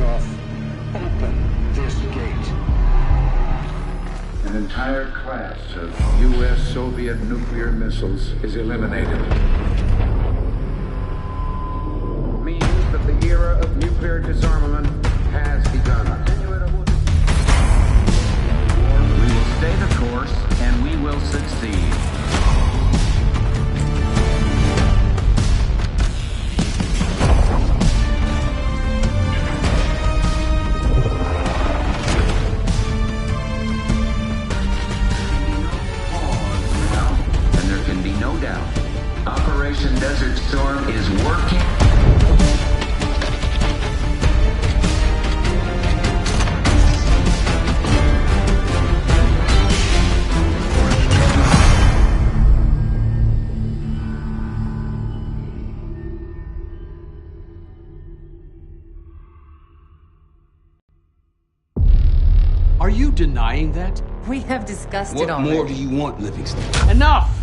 Khrushchev, open this gate. An entire class of U.S.-Soviet nuclear missiles is eliminated. Means that the era of nuclear disarmament has begun. We will stay the course, and we will succeed. And there can be no doubt. Operation Desert Storm is working. Are you denying that? We have discussed it already. What more do you want, Livingston? Enough!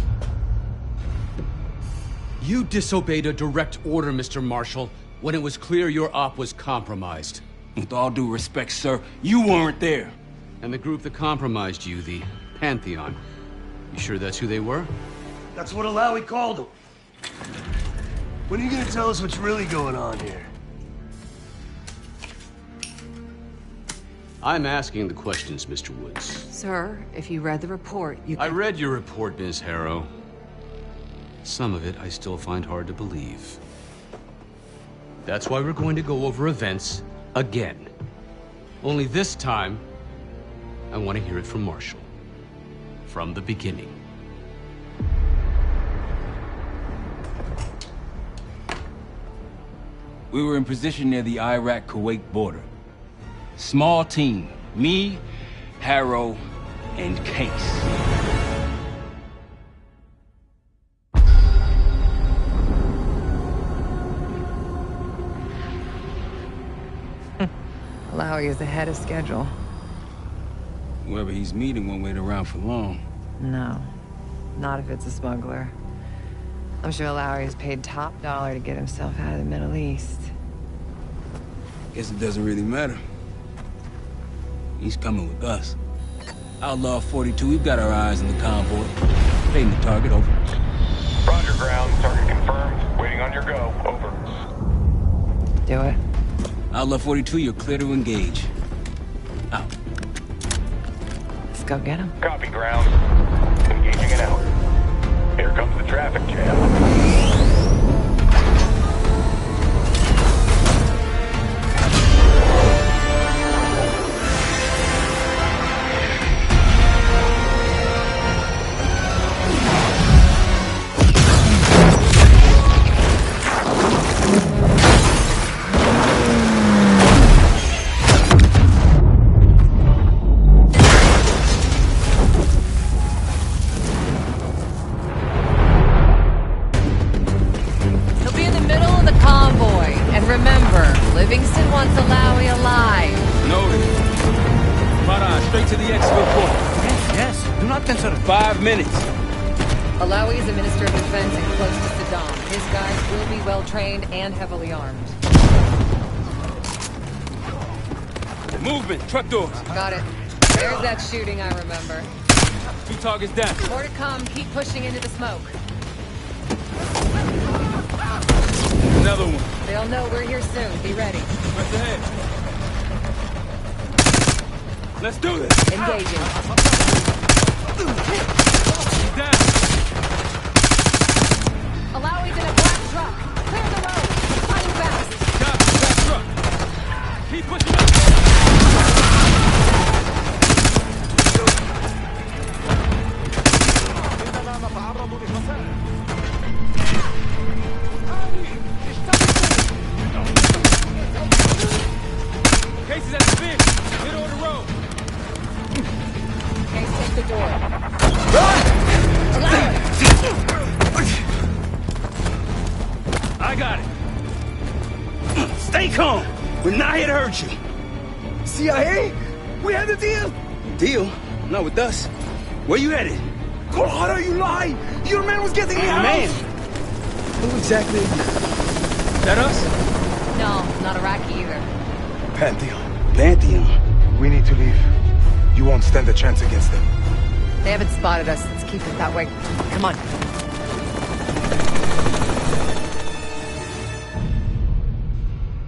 You disobeyed a direct order, Mr. Marshall, when it was clear your op was compromised. With all due respect, sir, you weren't there. And the group that compromised you, the Pantheon, you sure that's who they were? That's what Alawi called them. When are you gonna tell us what's really going on here? I'm asking the questions, Mr. Woods. Sir, if you read the report, you can... I read your report, Ms. Harrow. Some of it I still find hard to believe. That's why we're going to go over events again. Only this time, I want to hear it from Marshall. From the beginning. We were in position near the Iraq-Kuwait border. Small team. Me, Harrow, and Case. Alawi is ahead of schedule. Whoever he's meeting won't wait around for long. No, not if it's a smuggler. I'm sure Alawi is paid top dollar to get himself out of the Middle East. Guess it doesn't really matter. He's coming with us. Outlaw 42, we've got our eyes on the convoy. Fading the target, over. Roger, ground. Target confirmed. Waiting on your go. Over. Do it. Outlaw 42, you're clear to engage. Out. Let's go get him. Copy, ground. Engaging it out. Here comes the traffic jam. Livingston wants Alawi alive. Noted. Farah, straight to the exfil port. Yes. Do not consider. 5 minutes. Alawi is a minister of defense and close to Saddam. His guys will be well-trained and heavily armed. Movement. Truck doors. Got it. There's that shooting I remember. 2 targets down. More to come. Keep pushing into the smoke. Another one. They'll know we're here soon. Be ready. Press ahead. Let's do this. Engaging. He's down. Alawi's in a black truck. Clear the road. Fighting fast. Copy. Back truck. Keep pushing up. Cases at the fish. Hit on the road. Case, take the door. I got it. Stay calm. We're not here to hurt you. CIA? We had a deal. Deal? Not with us. Where you headed? Colorado, you lied. Your man was getting me out. Man. Who exactly are you? Is that us? No, not Iraqi either. Pantheon. Pantheon? We need to leave. You won't stand a chance against them. They haven't spotted us. Let's keep it that way. Come on.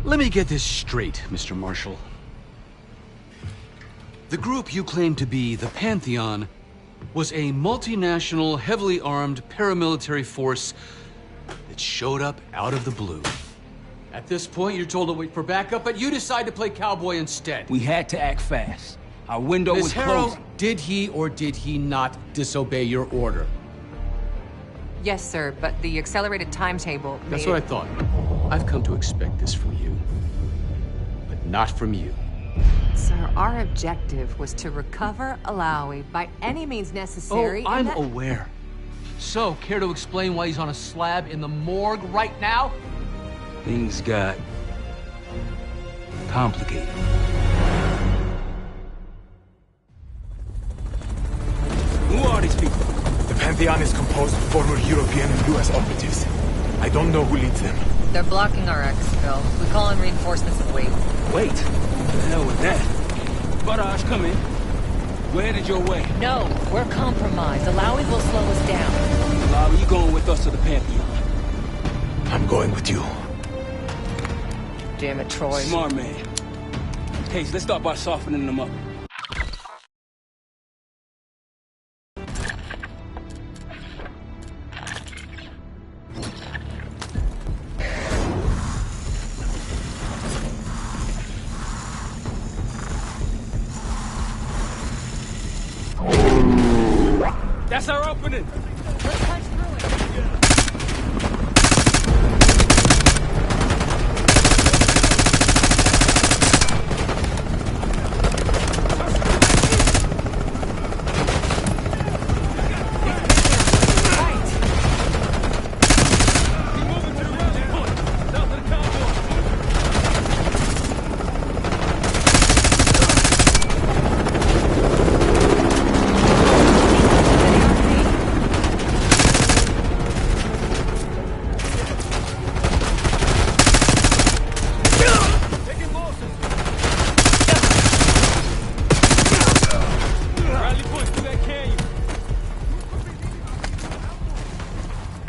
Let me get this straight, Mr. Marshall. The group you claim to be the Pantheon was a multinational, heavily armed paramilitary force that showed up out of the blue. At this point, you're told to wait for backup, but you decide to play cowboy instead. We had to act fast. Our window Ms. was Harrow, closing. did he or did he not disobey your order? Yes, sir, but the accelerated timetable made That's what I thought. I've come to expect this from you, but not from you. Sir, our objective was to recover Alawi by any means necessary. I'm aware. So, care to explain why he's on a slab in the morgue right now? Things got complicated. Who are these people? The Pantheon is composed of former European and US operatives. I don't know who leads them. They're blocking our exfil. We call in reinforcements and wait. Wait. The hell with that? Barrage, come in. We're headed your way. No, we're compromised. Alawi will slow us down. Lobby, you going with us to the Pantheon? I'm going with you. Damn it, Troy. Smart man. Case, let's start by softening them up. That's our opening. Let's punch through it.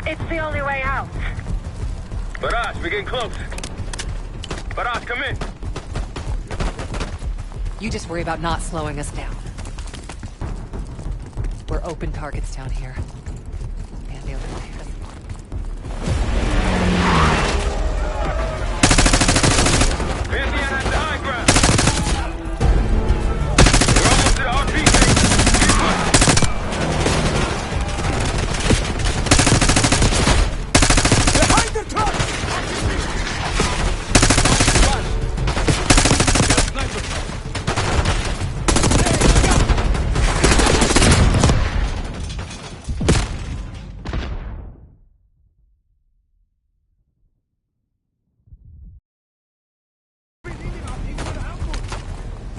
It's the only way out. Barrage, we're getting close. Barrage, come in. You just worry about not slowing us down. We're open targets down here. And the other way. Pantheon at the high ground. We're almost to the RP station. Keep pushing. Behind the truck!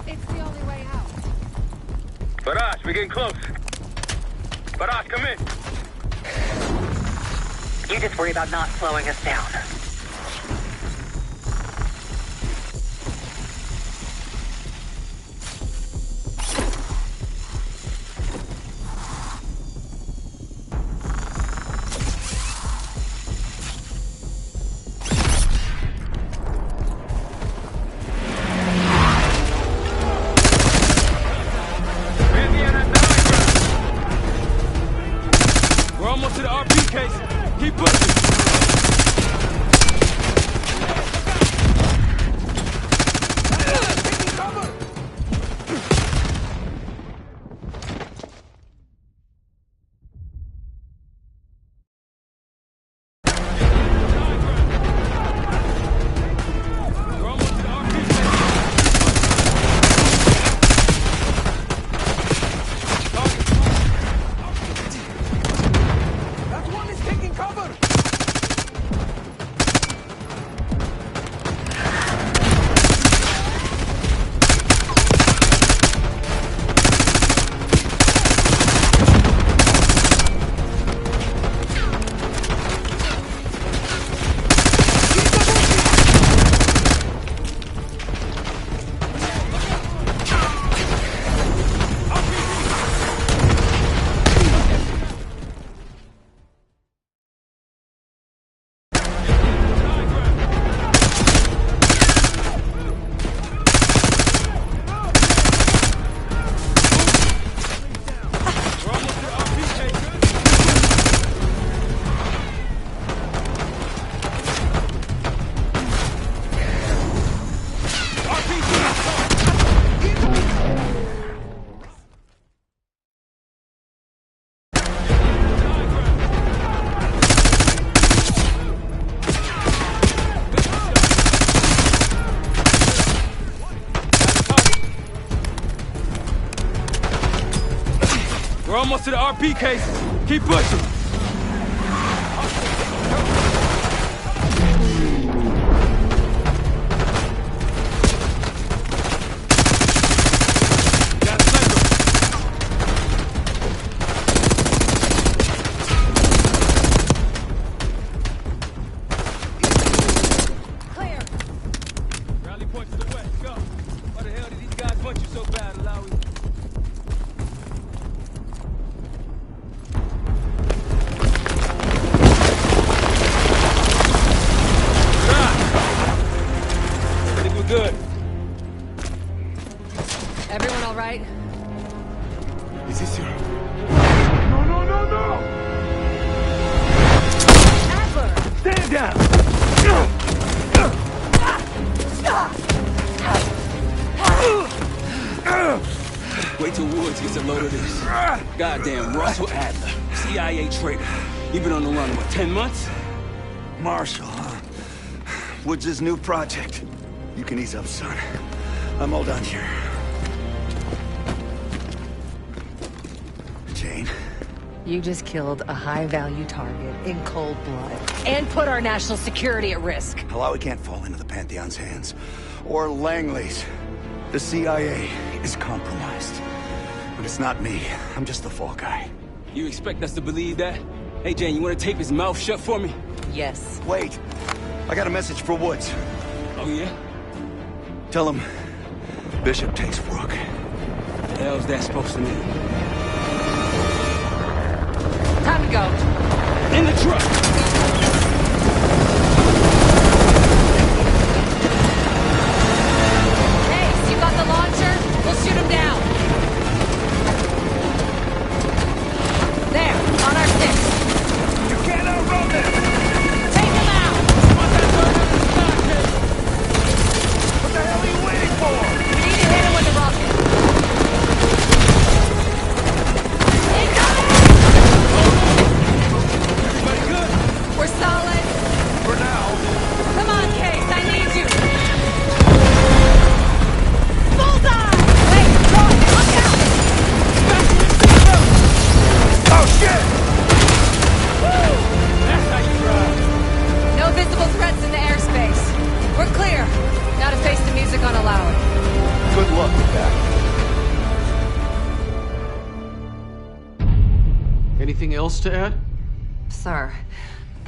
It's the only way out. Barrage, we're getting close. Barrage, come in. You just worry about not slowing us down. Pantheon at the high ground. We're almost to the RP case. Keep pushing. We're almost to the RP case. That one is taking cover! almost to the RP case. Keep pushing. Good. Everyone all right? Is this your... No! Adler! Stand down! Wait till Woods gets a load of this. Goddamn Russell Adler, CIA traitor. You've been on the run, what, 10 months? Marshall, huh? Woods' new project. You can ease up, son. I'm all done here. Jane? You just killed a high-value target in cold blood and put our national security at risk. Alawi can't fall into the Pantheon's hands. Or Langley's. The CIA is compromised. But it's not me. I'm just the fall guy. You expect us to believe that? Hey, Jane, you want to tape his mouth shut for me? Yes. Wait. I got a message for Woods. Oh, yeah? Tell him Bishop takes Rook. What the hell's that supposed to mean? Time to go. In the truck! Case, you got the launcher? We'll shoot him down. There, on our six. You can't outrun them! Take him out! What the hell are you waiting for? We need to hit him with the rocket. Incoming! Everybody good? We're solid. For now. Come on, Case, I need you. Bullseye! Wait, Roy, look out! Oh, shit! Woo! That's how you ride. No visible threats in the airspace. We're clear. Now to face the music on Alawi. Good luck with that. Anything else to add? Sir,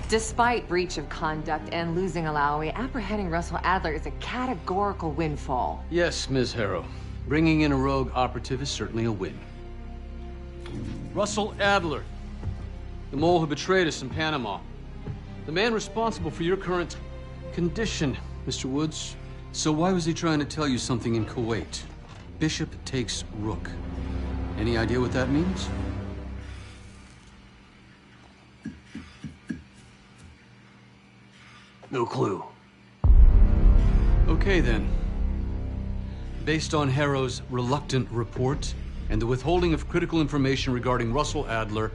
despite breach of conduct and losing Alawi, apprehending Russell Adler is a categorical windfall. Yes, Ms. Harrow. Bringing in a rogue operative is certainly a win. Russell Adler, the mole who betrayed us in Panama. The man responsible for your current condition, Mr. Woods. So why was he trying to tell you something in Kuwait? Bishop takes Rook. Any idea what that means? No clue. Okay, then. Based on Harrow's reluctant report and the withholding of critical information regarding Russell Adler,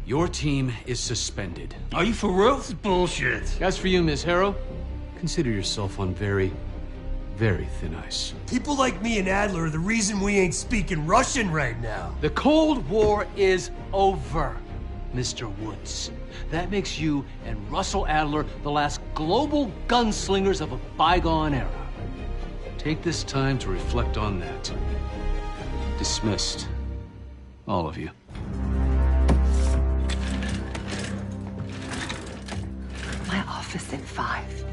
your team is suspended. Are you for real? This is bullshit. As for you, Ms. Harrow, consider yourself on very, very thin ice. People like me and Adler are the reason we ain't speaking Russian right now. The Cold War is over, Mr. Woods. That makes you and Russell Adler the last global gunslingers of a bygone era. Take this time to reflect on that. Dismissed. All of you. My office in 5.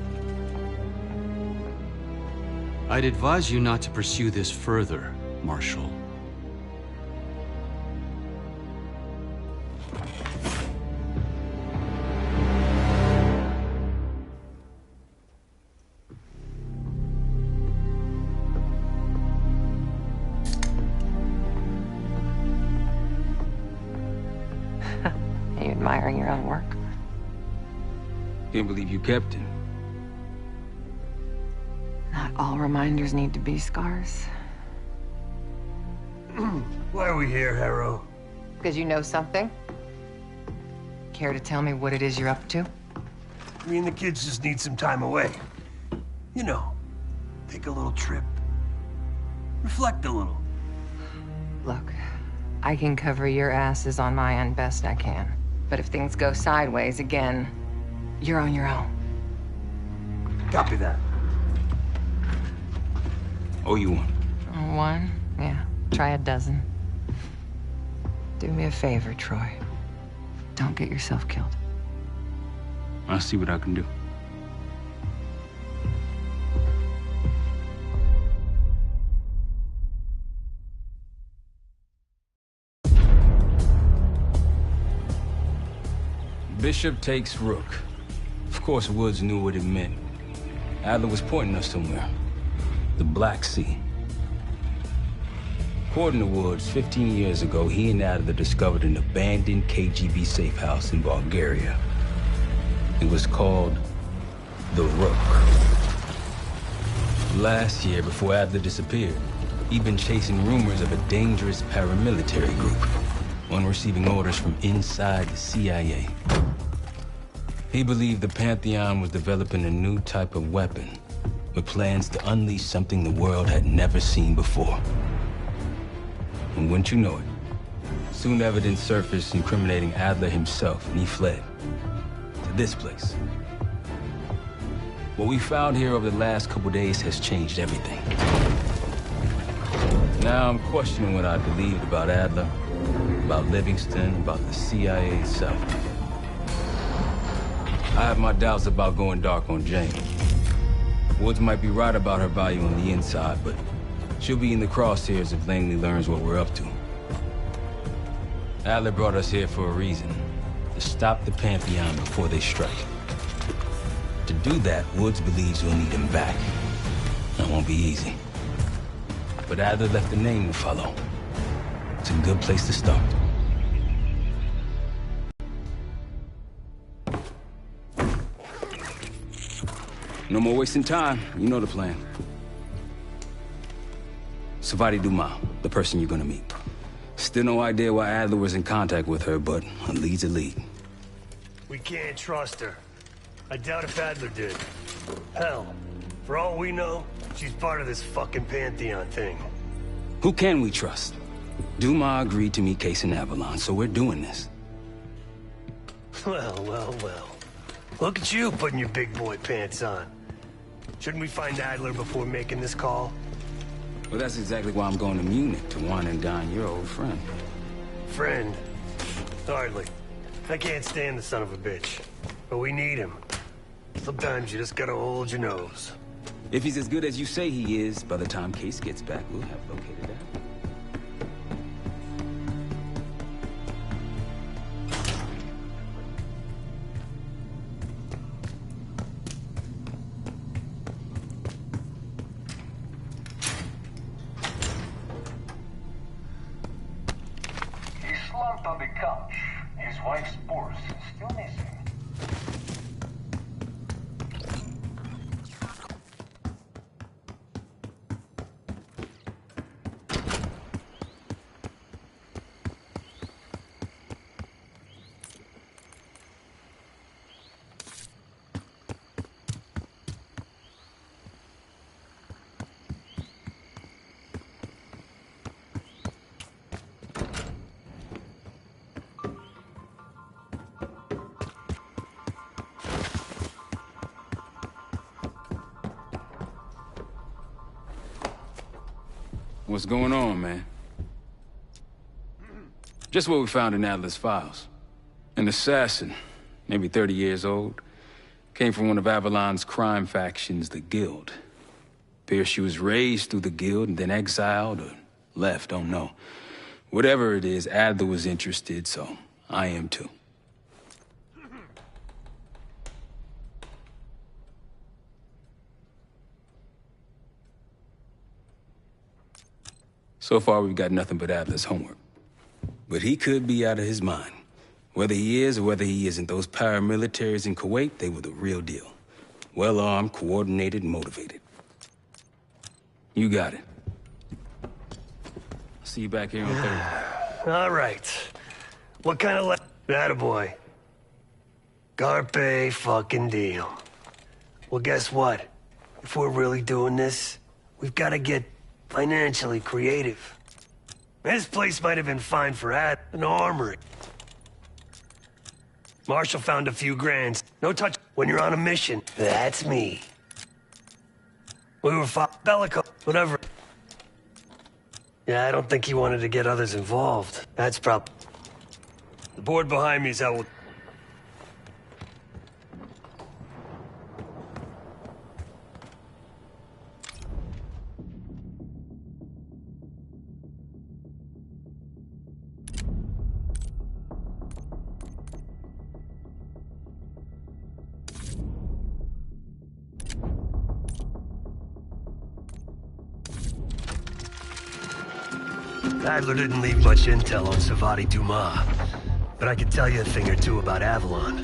I'd advise you not to pursue this further, Marshal. Are you admiring your own work? Can't believe you kept him. Not all reminders need to be scars. Why are we here, Harrow? Because you know something? Care to tell me what it is you're up to? Me and the kids just need some time away. You know, take a little trip. Reflect a little. Look, I can cover your asses on my end best I can. But if things go sideways again, you're on your own. Copy that. Oh, you one. One? Yeah. Try a dozen. Do me a favor, Troy. Don't get yourself killed. I'll see what I can do. Bishop takes Rook. Of course, Woods knew what it meant. Adler was pointing us somewhere. The Black Sea. According to Woods, 15 years ago, he and Adler discovered an abandoned KGB safe house in Bulgaria. It was called the Rook. Last year, before Adler disappeared, he'd been chasing rumors of a dangerous paramilitary group, one receiving orders from inside the CIA. He believed the Pantheon was developing a new type of weapon, with plans to unleash something the world had never seen before. And wouldn't you know it, soon evidence surfaced incriminating Adler himself, and he fled to this place. What we found here over the last couple days has changed everything. Now I'm questioning what I believed about Adler, about Livingston, about the CIA itself. I have my doubts about going dark on Jane. Woods might be right about her value on the inside, but she'll be in the crosshairs if Langley learns what we're up to. Adler brought us here for a reason, to stop the Pantheon before they strike. To do that, Woods believes we'll need him back. That won't be easy. But Adler left a name to follow. It's a good place to start. No more wasting time. You know the plan. Savati Dumas, the person you're gonna meet. Still no idea why Adler was in contact with her, but a lead's a lead. We can't trust her. I doubt if Adler did. Hell, for all we know, she's part of this fucking Pantheon thing. Who can we trust? Dumas agreed to meet Case in Avalon, so we're doing this. Well. Look at you putting your big boy pants on. Shouldn't we find Adler before making this call? Well, that's exactly why I'm going to Munich to wine and dine your old friend. Friend? Hardly. I can't stand the son of a bitch. But we need him. Sometimes you just gotta hold your nose. If he's as good as you say he is, by the time Case gets back, we'll have located Adler. On the couch. His wife's purse is still missing. What's going on, man? Just what we found in Adler's files. An assassin, maybe 30 years old, came from one of Avalon's crime factions, the Guild. Appears she was raised through the Guild and then exiled or left, don't know. Whatever it is, Adler was interested, so I am too. So far, we've got nothing but Adler's homework. But he could be out of his mind. Whether he is or whether he isn't, those paramilitaries in Kuwait, they were the real deal. Well-armed, coordinated, and motivated. You got it. I'll see you back here on Thursday. All right. What kind of attaboy. Carpe fucking deal. Well, guess what? If we're really doing this, we've got to get financially creative. This place might have been fine for an armory. Marshall found a few grand. No touch when you're on a mission. That's me. We were bellico, whatever. Yeah, I don't think he wanted to get others involved. That's probably... The board behind me is how we'll... Adler didn't leave much intel on Savati Dumas, but I could tell you a thing or two about Avalon.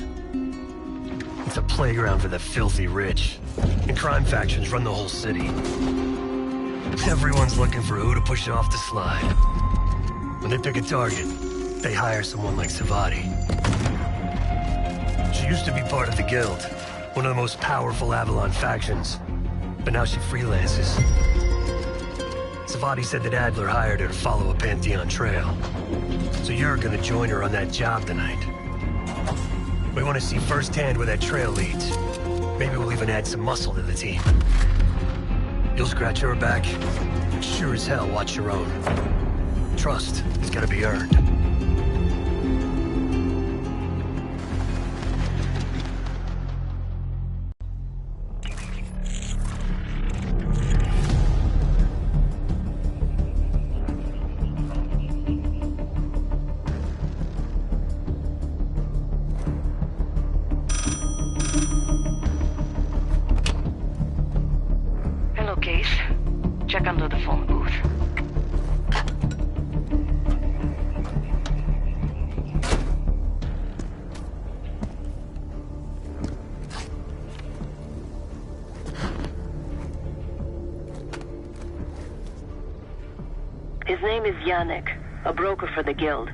It's a playground for the filthy rich, and crime factions run the whole city. Everyone's looking for who to push off the slide. When they pick a target, they hire someone like Savati. She used to be part of the Guild, one of the most powerful Avalon factions, but now she freelances. Savati said that Adler hired her to follow a Pantheon trail. So you're gonna join her on that job tonight. We want to see firsthand where that trail leads. Maybe we'll even add some muscle to the team. You'll scratch her back, but sure as hell watch your own. Trust is gotta be earned. Check under the phone booth. His name is Yannick, a broker for the Guild.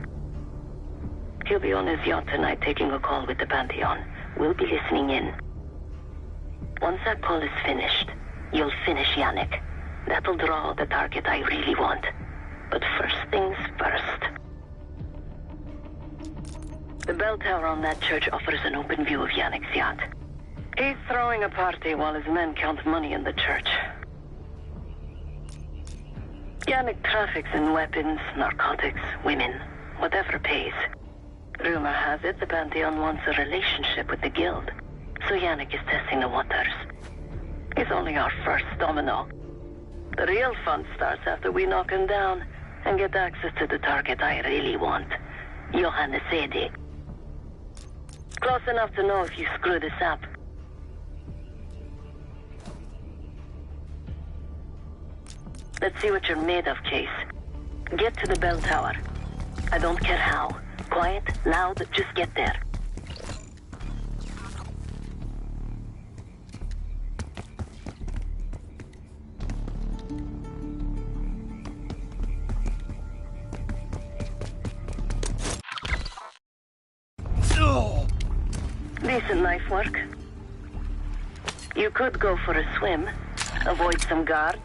He'll be on his yacht tonight taking a call with the Pantheon. We'll be listening in. Once that call is finished, you'll finish Yannick. That'll draw the target I really want. But first things first. The bell tower on that church offers an open view of Yannick's yacht. He's throwing a party while his men count money in the church. Yannick traffics in weapons, narcotics, women, whatever pays. Rumor has it the Pantheon wants a relationship with the Guild, so Yannick is testing the waters. He's only our first domino. The real fun starts after we knock him down and get access to the target I really want, Johannes Edi. Close enough to know if you screw this up. Let's see what you're made of, Case. Get to the bell tower. I don't care how. Quiet, loud, just get there. Decent knife work. You could go for a swim, avoid some guards.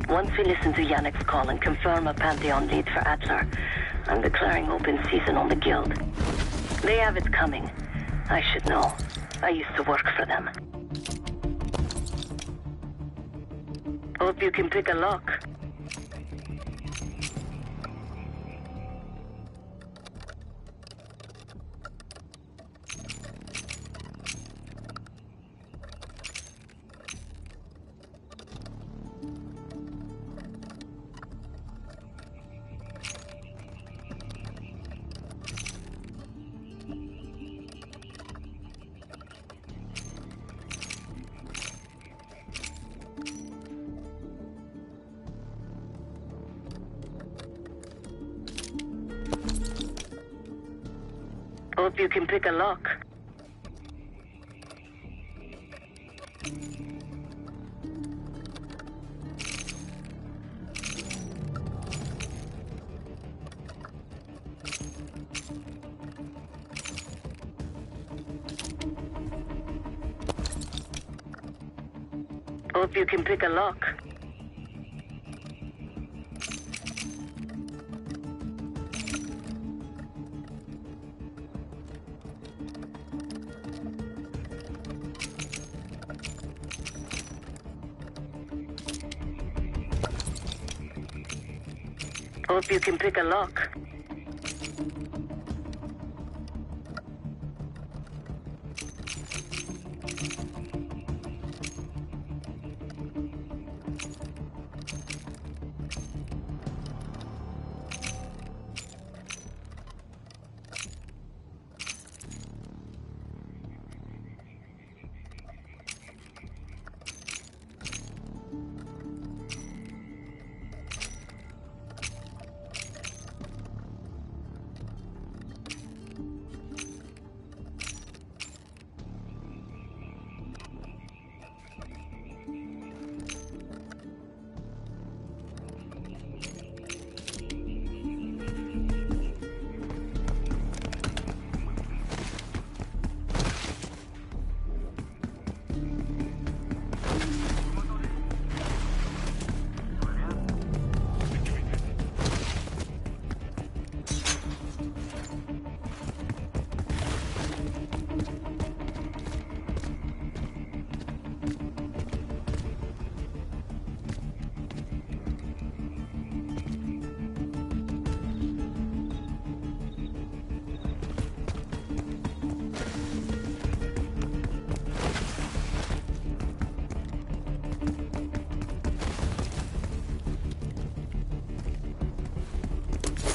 Once we listen to Yannick's call and confirm a Pantheon lead for Adler, I'm declaring open season on the Guild. They have it coming. I should know. I used to work for them. Hope you can pick a lock. Hope you can pick a lock. Hope you can pick a lock. Hope you can pick a lock.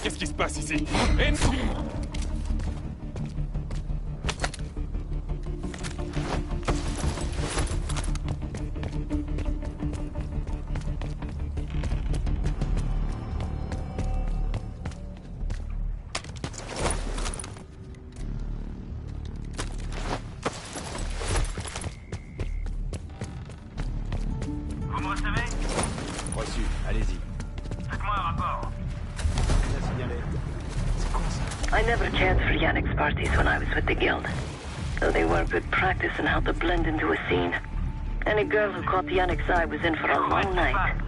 Qu'est-ce qui se passe ici? Vous me recevez? Reçu, allez-y. Faites-moi un rapport. I never cared for Yannick's parties when I was with the Guild, though they were good practice in how to blend into a scene. Any girl who caught Yannick's eye was in for a long night.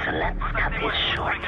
So let's cut this short.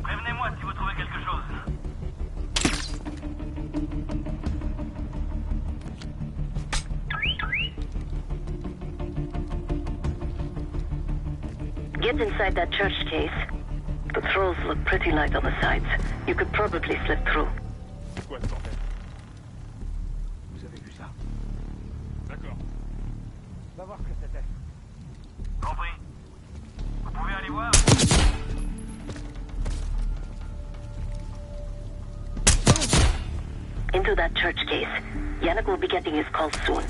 Prévenez-moi si vous trouvez quelque chose. Get inside that church case. The trolls look pretty light on the sides. You could probably slip through. Quoi ce bordel? Vous avez vu ça? D'accord. Va voir ce que c'était. Compris. Vous pouvez aller voir. Into that church case. Yannick will be getting his call soon.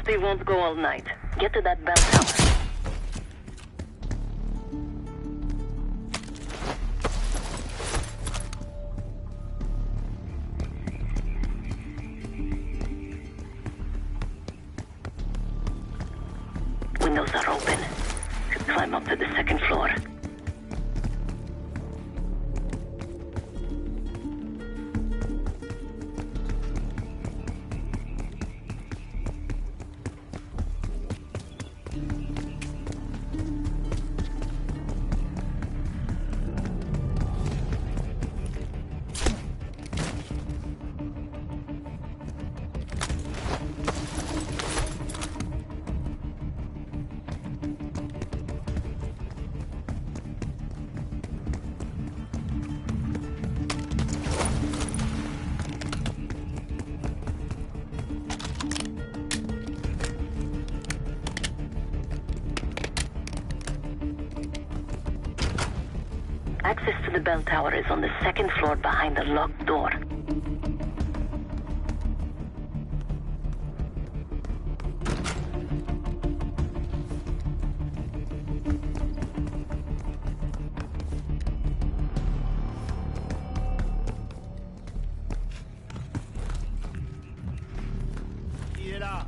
They won't go all night. Get to that bell tower. Windows are open. Should climb up to the second floor. Access to the bell tower is on the second floor behind the locked door. Qui est là?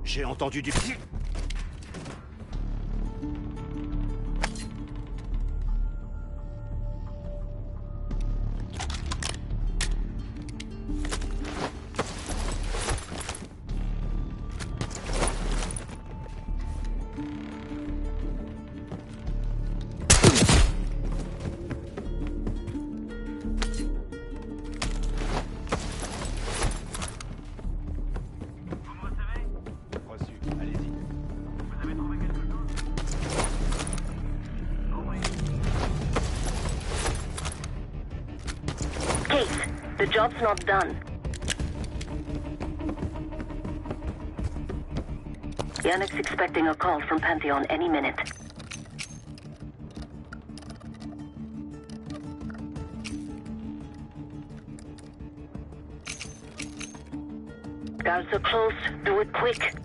J'ai entendu du... The job's not done. Yannick's expecting a call from Pantheon any minute. Guards are close. Do it quick.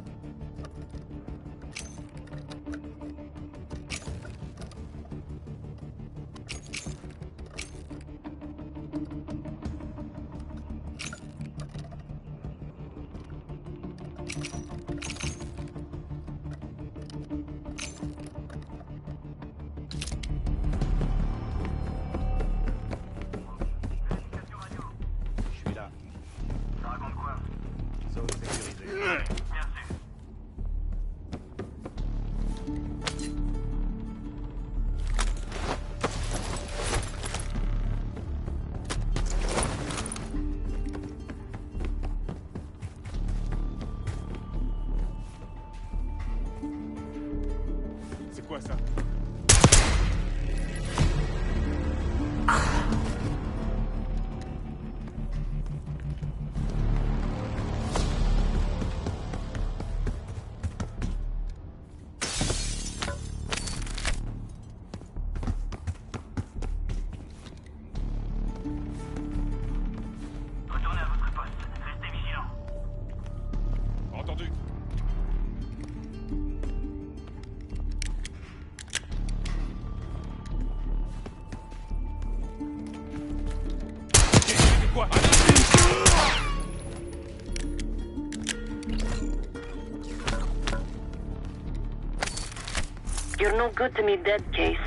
C'est quoi ça? Retournez à votre poste. Restez vigilants. Entendu. Quoi? You're no good to me dead, Case.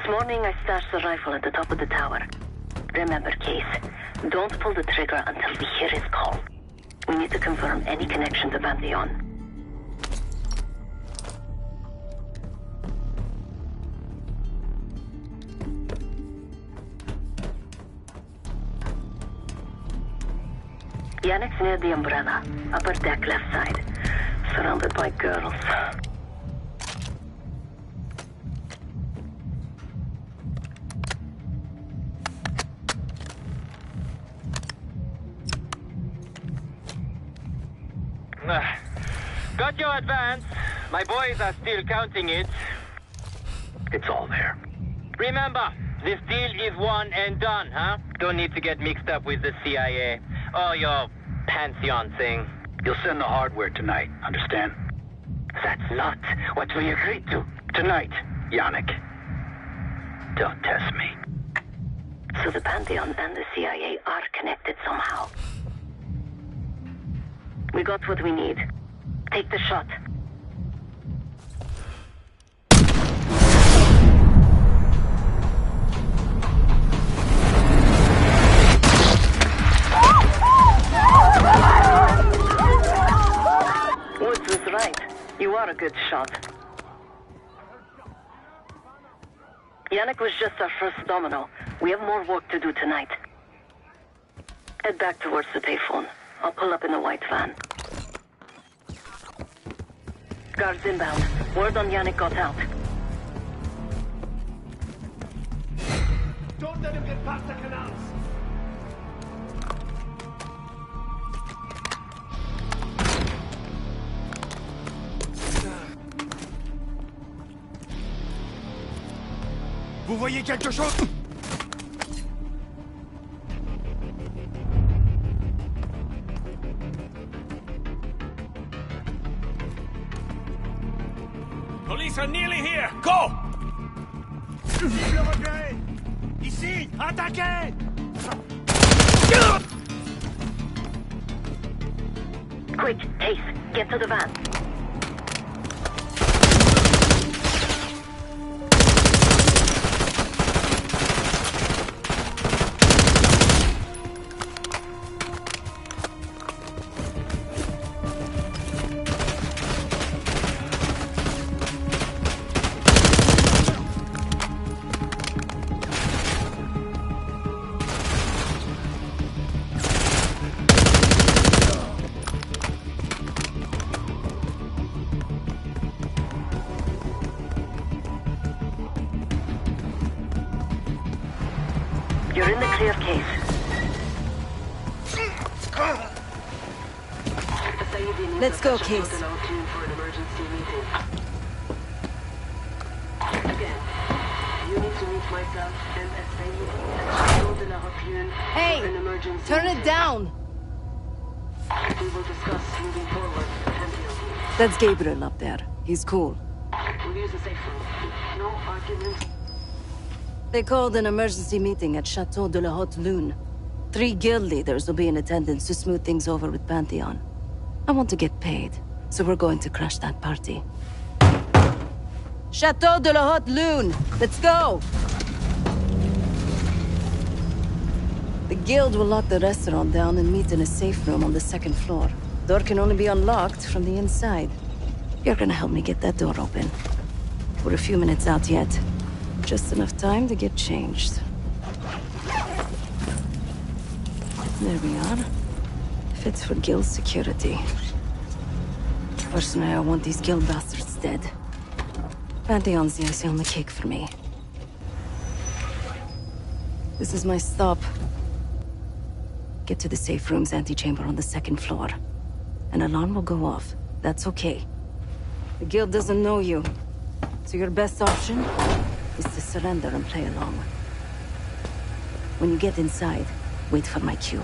morning, I stashed the rifle at the top of the tower. Remember, Case, don't pull the trigger until we hear his call. We need to confirm any connection to Pantheon. Yannick's near the umbrella, upper deck left side, surrounded by girls. Got your advance. My boys are still counting it. It's all there. Remember, this deal is one and done, huh? Don't need to get mixed up with the CIA. Or your Pantheon thing. You'll send the hardware tonight, understand? That's not what we agreed to. Tonight, Yannick. Don't test me. So the Pantheon and the CIA are connected somehow. We got what we need. Take the shot. Woods was right. You are a good shot. Yannick was just our first domino. We have more work to do tonight. Head back towards the payphone. I'll pull up in the white van. Guards inbound. Word on Yannick got out. Don't let him get past the canals! Vous voyez quelque chose? Police are nearly here! Go! Cible repérée! Ici! Attaquez! Quick, Ace, get to the van. You're in the clear, Case. Let's go, Case. Hey! Turn it down! We will discuss moving forward. That's Gabriel up there. He's cool. We'll use the safe room. No arguments. They called an emergency meeting at Chateau de la Haute Lune. 3 guild leaders will be in attendance to smooth things over with Pantheon. I want to get paid, so we're going to crash that party. Chateau de la Haute Lune! Let's go! The guild will lock the restaurant down and meet in a safe room on the 2nd floor. Door can only be unlocked from the inside. You're gonna help me get that door open. We're a few minutes out yet. Just enough time to get changed. There we are. Fits for guild security. Personally, I want these guild bastards dead. Pantheon's the icing on the cake for me. This is my stop. Get to the safe room's antechamber on the 2nd floor. An alarm will go off. That's okay. The guild doesn't know you. So your best option is to surrender and play along. When you get inside, wait for my cue.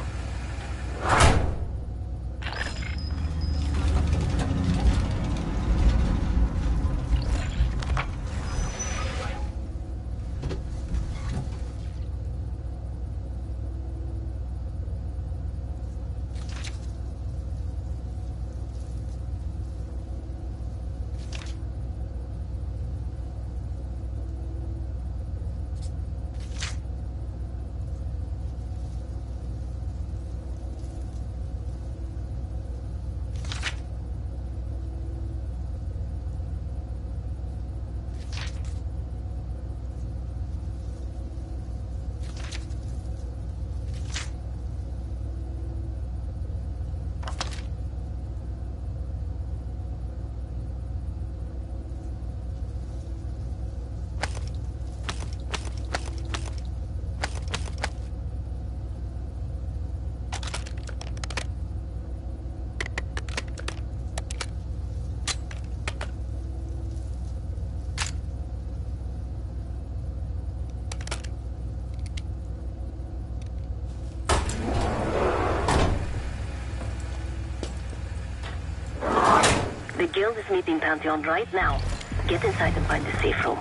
Guild is meeting Pantheon right now. Get inside and find the safe room.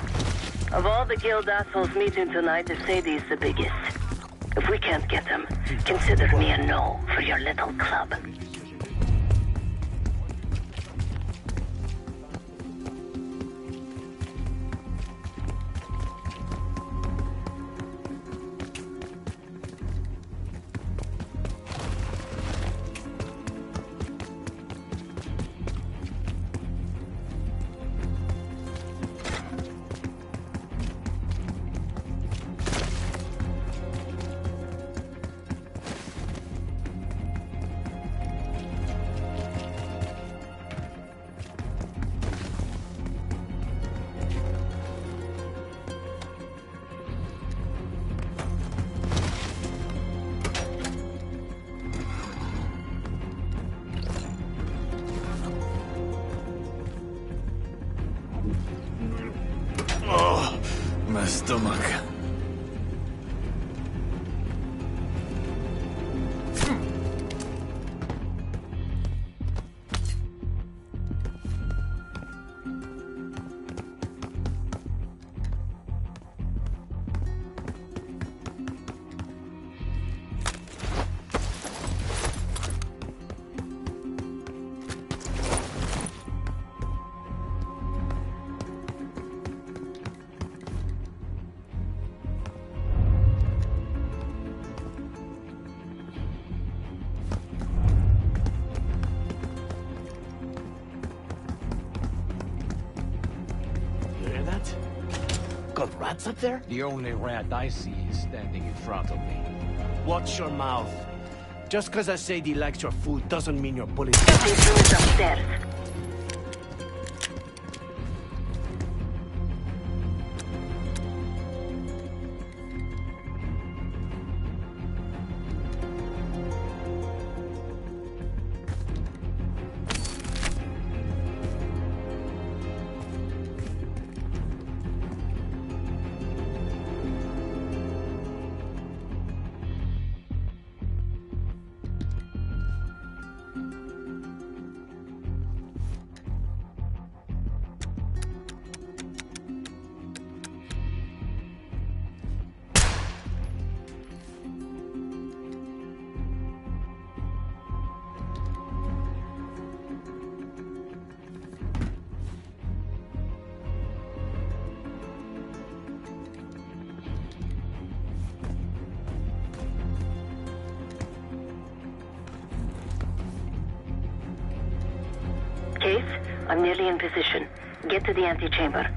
Of all the Guild assholes meeting tonight, Sadie's the biggest. If we can't get him, consider me a no for your little club. My stomach. Got rats up there? The only rat I see is standing in front of me. Watch your mouth. Just because Sadie likes your food doesn't mean you're bullying. The safe room is upstairs. Case, I'm nearly in position. Get to the antechamber.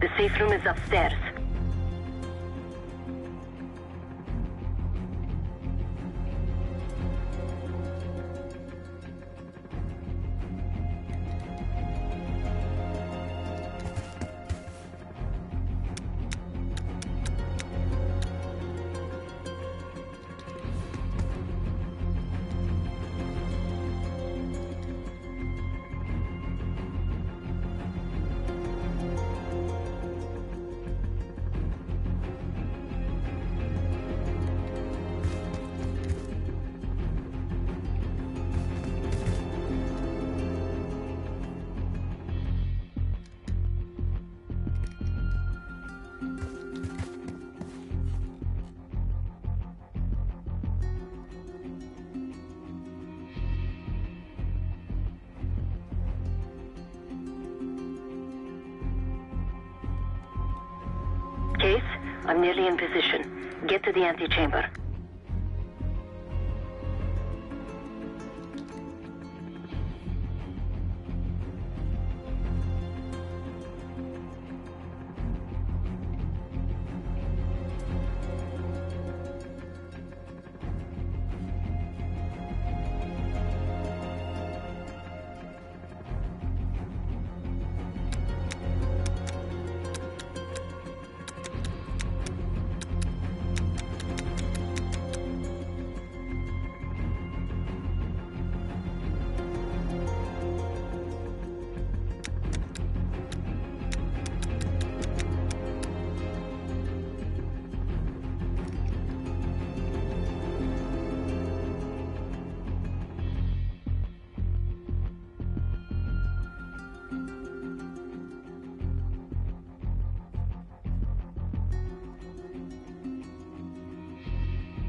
The safe room is upstairs. I'm nearly in position. Get to the antechamber.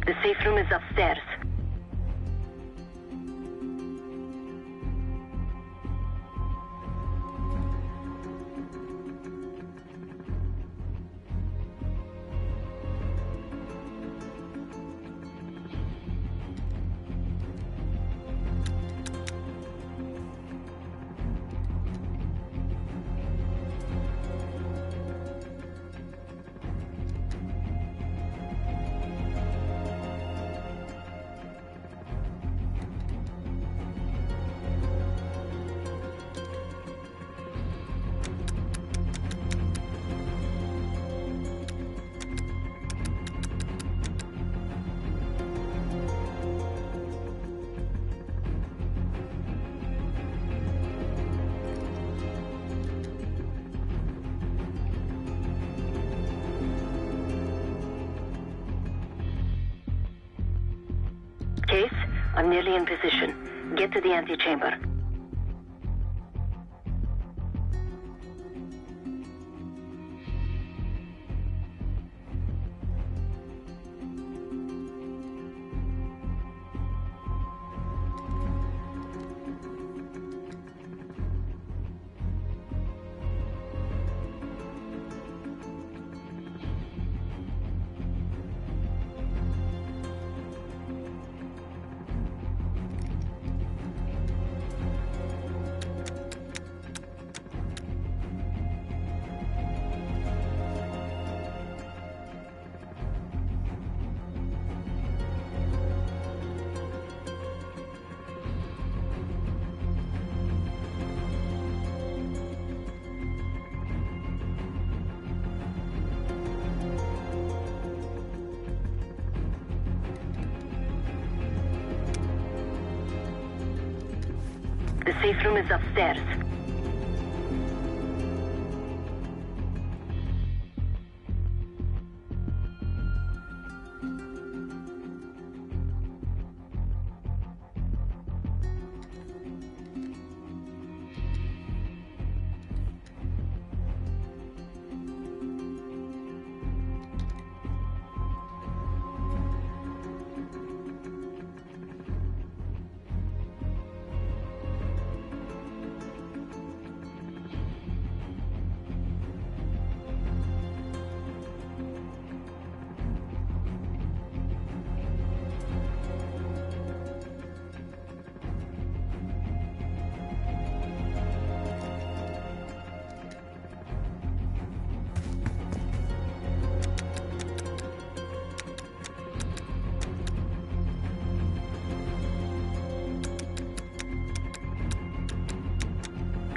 The safe room is upstairs. Case, I'm nearly in position. Get to the antechamber. The safe room is upstairs.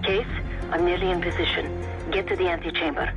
Case, I'm nearly in position. Get to the antechamber.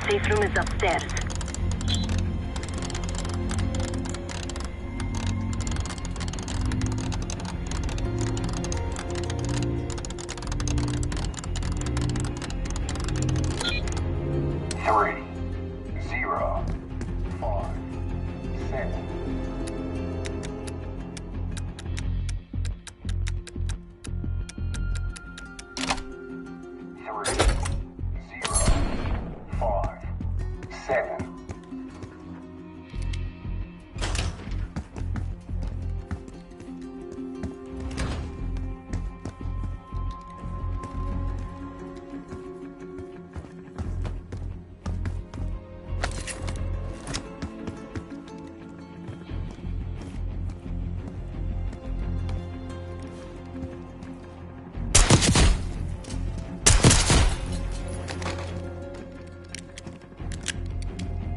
safe room is upstairs.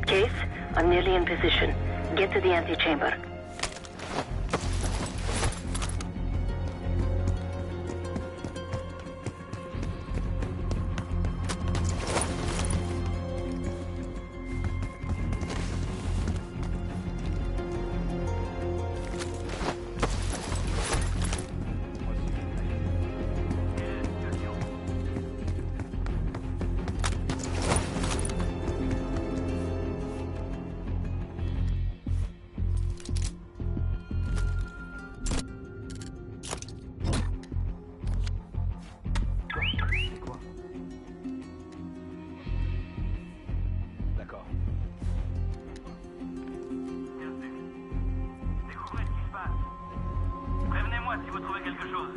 Case, I'm nearly in position. Get to the antechamber. Si vous trouvez quelque chose.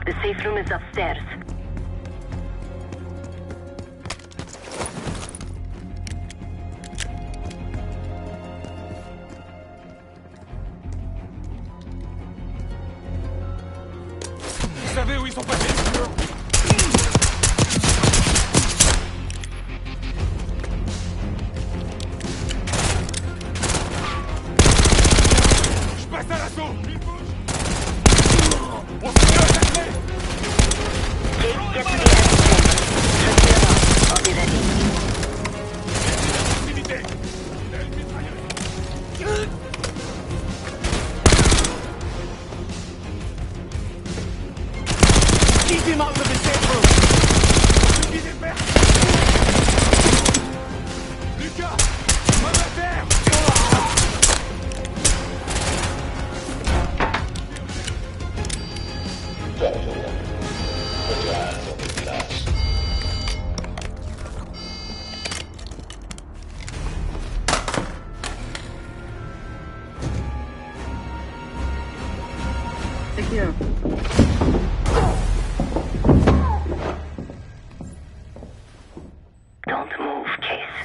The safe room is upstairs. Vous savez où ils sont passés? Keep him out of the safe room! Lucas! Main à terre! Put your hands on the glass. Secure. Don't move, Case.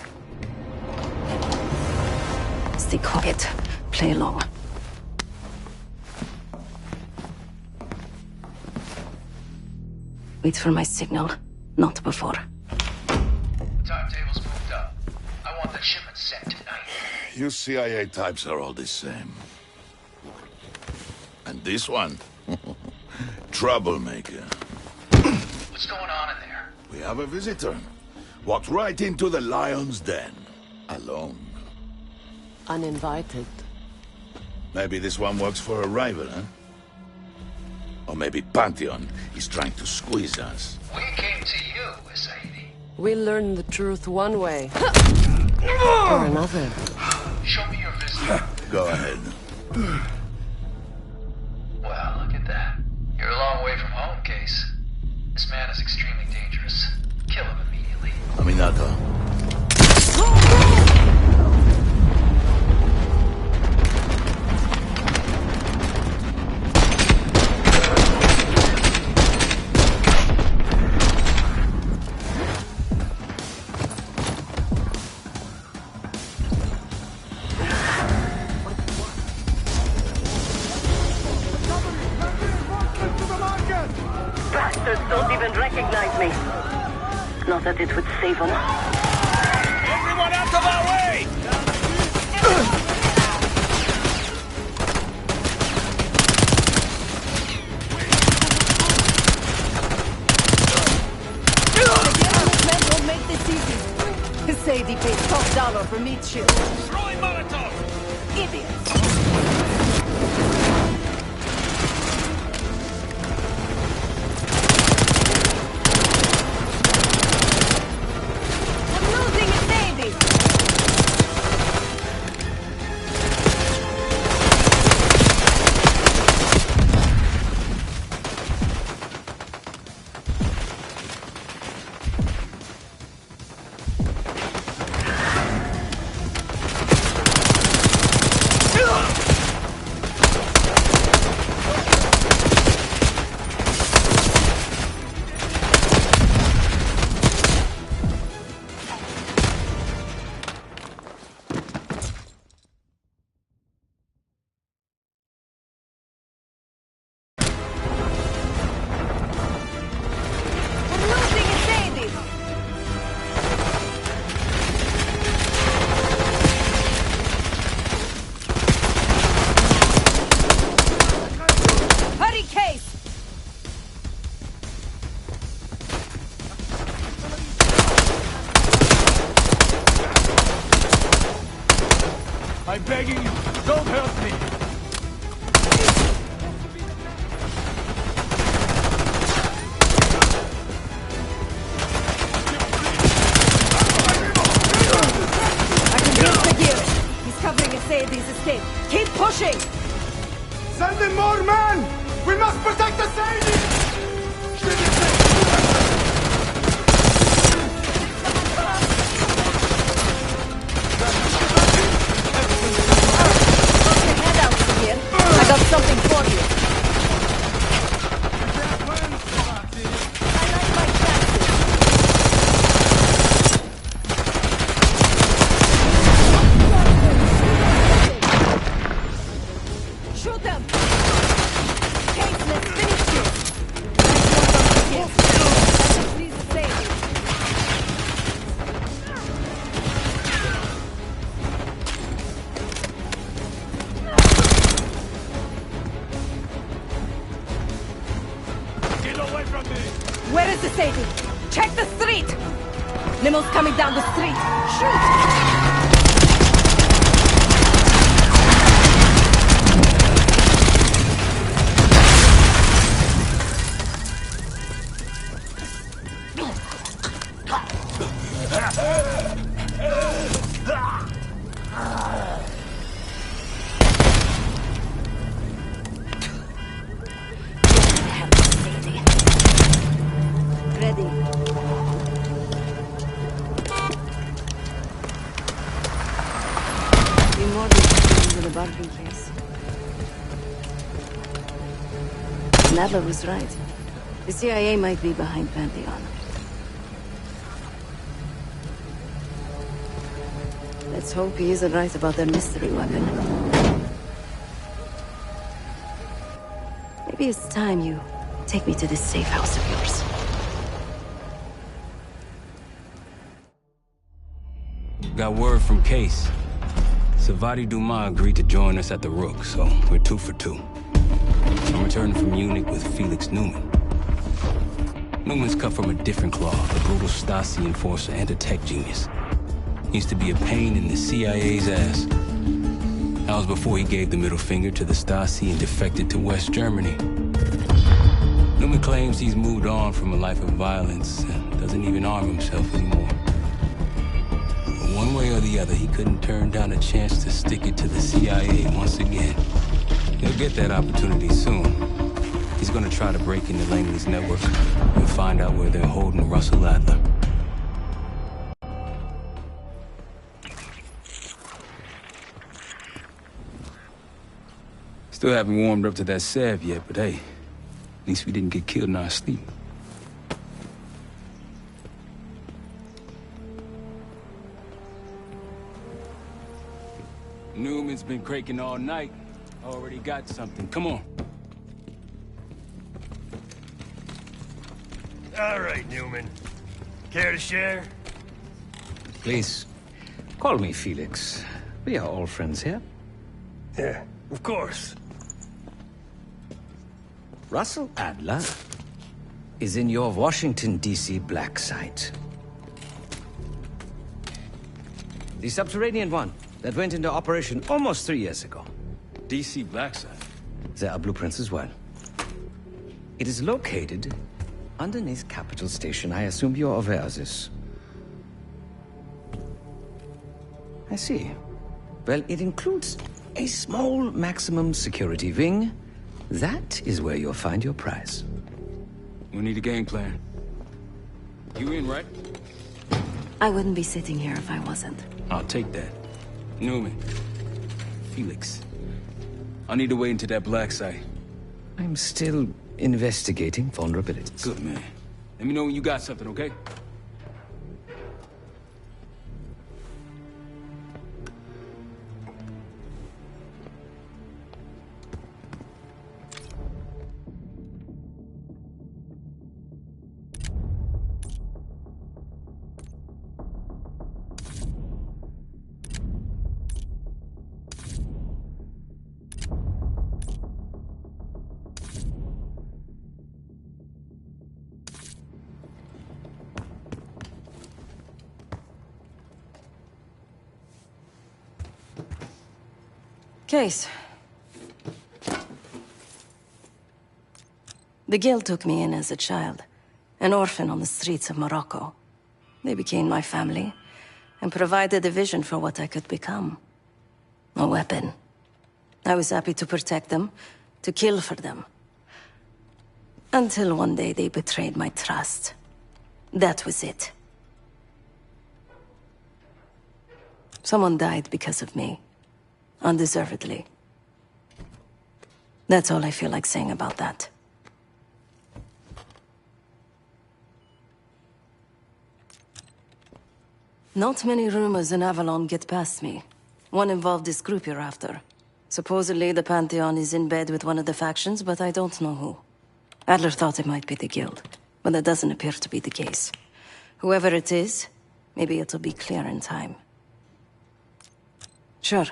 Stay quiet. Play along. Wait for my signal, not before. Timetable's moved up. I want the shipment sent tonight. You CIA types are all the same. And this one? Troublemaker. What's going on in there? We have a visitor. Walked right into the lion's den. Alone. Uninvited. Maybe this one works for a rival, huh? Or maybe Pantheon is trying to squeeze us. We came to you, Saidi. We learn the truth one way. Or another. Show me your visitor. Go ahead. Well, look at that. You're a long way from home, Case. This man is extremely dangerous. Kill him immediately. Aminata. Bastards don't even recognize me. Not that it would save them. Everyone out of our way! Sadie pays top dollar for meat shield. Throwing Molotov! Idiots! I'm losing a Sadie! I'm begging you, don't hurt me! I can reach the gear. He's covering a Sadie's escape. Keep pushing! Send in more men! We must protect the Sadie! I got something for you. Shoot them! Case, let's finish you! Please save you. Where is the Sadie? Check the street! Limo's coming down the street. Shoot! Ready. Be more than the bargain case. Nadler was right. The CIA might be behind Pantheon. Let's hope he isn't right about their mystery weapon. Maybe it's time you take me to this safe house of yours. Got word from Case. Savati Dumas agreed to join us at the Rook, so we're 2 for 2. I'm returning from Munich with Felix Neumann. Newman's cut from a different cloth, a brutal Stasi enforcer and a tech genius. He used to be a pain in the CIA's ass. That was before he gave the middle finger to the Stasi and defected to West Germany. Newman claims he's moved on from a life of violence and doesn't even arm himself anymore. But one way or the other, he couldn't turn down a chance to stick it to the CIA once again. He'll get that opportunity soon. He's gonna try to break into Langley's network and find out where they're holding Russell Adler. Still haven't warmed up to that salve yet, but hey, at least we didn't get killed in our sleep. Newman's been cranking all night. Already got something. Come on. All right, Newman. Care to share? Please, call me Felix. We are all friends here. Yeah, of course. Russell Adler is in your Washington, D.C. black site. The subterranean one that went into operation almost 3 years ago. DC Blackside. There are blueprints as well. It is located underneath Capital Station. I assume you're aware of this. I see. Well, it includes a small maximum security wing. That is where you'll find your prize. We need a game plan. You in, right? I wouldn't be sitting here if I wasn't. I'll take that. Newman. Felix. I need to wait into that black site. I'm still investigating vulnerabilities. Good, man. Let me know when you got something, okay? Case. The Guild took me in as a child, an orphan on the streets of Morocco. They became my family, and provided a vision for what I could become. A weapon. I was happy to protect them, to kill for them. Until one day they betrayed my trust. That was it. Someone died because of me. Undeservedly. That's all I feel like saying about that. Not many rumors in Avalon get past me. One involved this group you're after. Supposedly the Pantheon is in bed with one of the factions, but I don't know who. Adler thought it might be the Guild, but that doesn't appear to be the case. Whoever it is, maybe it'll be clear in time. Sure.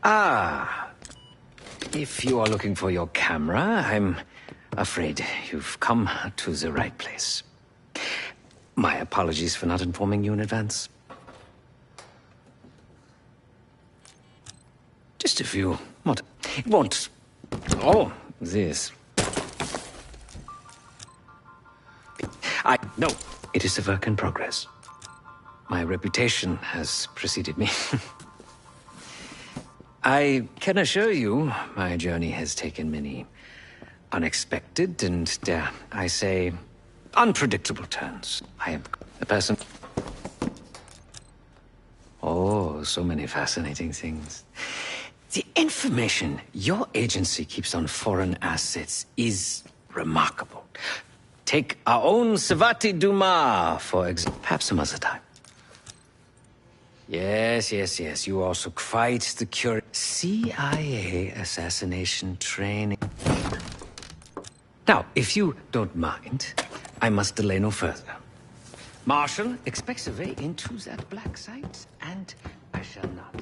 Ah. If you are looking for your camera, I'm afraid you've come to the right place. My apologies for not informing you in advance. Just a few. What? It won't. Oh, this. No. It is a work in progress. My reputation has preceded me. I can assure you, my journey has taken many unexpected and, dare I say, unpredictable turns. I am a person... Oh, so many fascinating things. The information your agency keeps on foreign assets is remarkable. Take our own Savati Dumas, for example. Perhaps some other time. Yes. You also quite the curious CIA assassination training. Now, if you don't mind, I must delay no further. Marshall expects a way into that black site, and I shall not.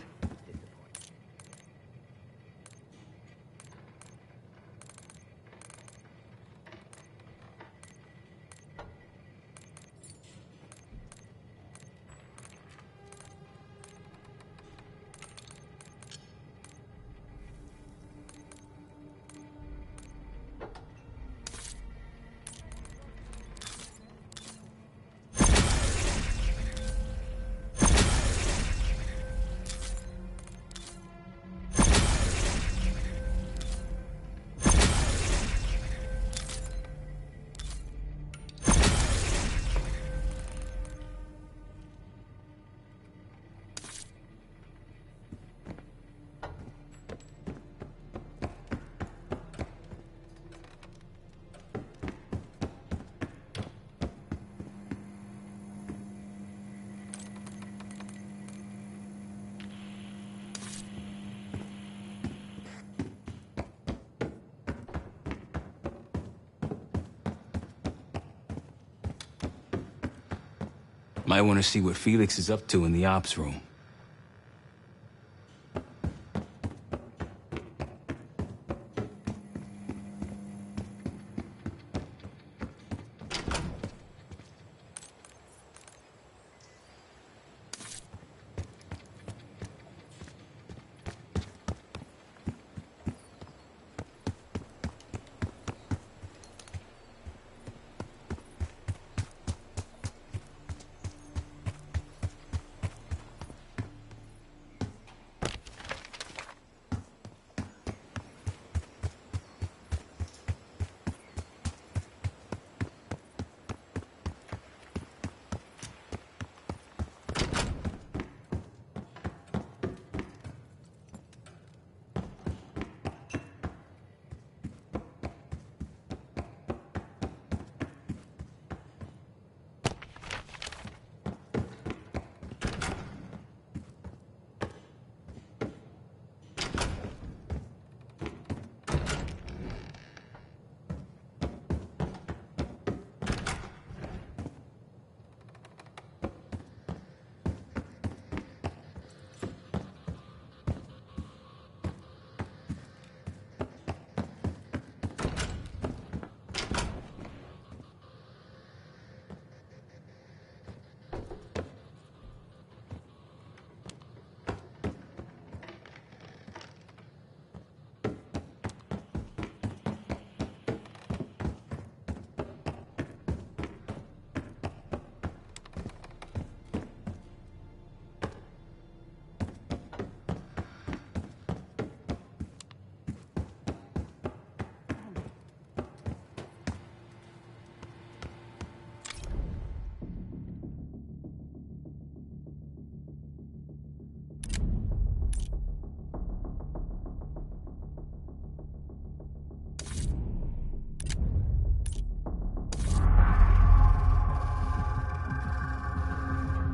Might want to see what Felix is up to in the ops room.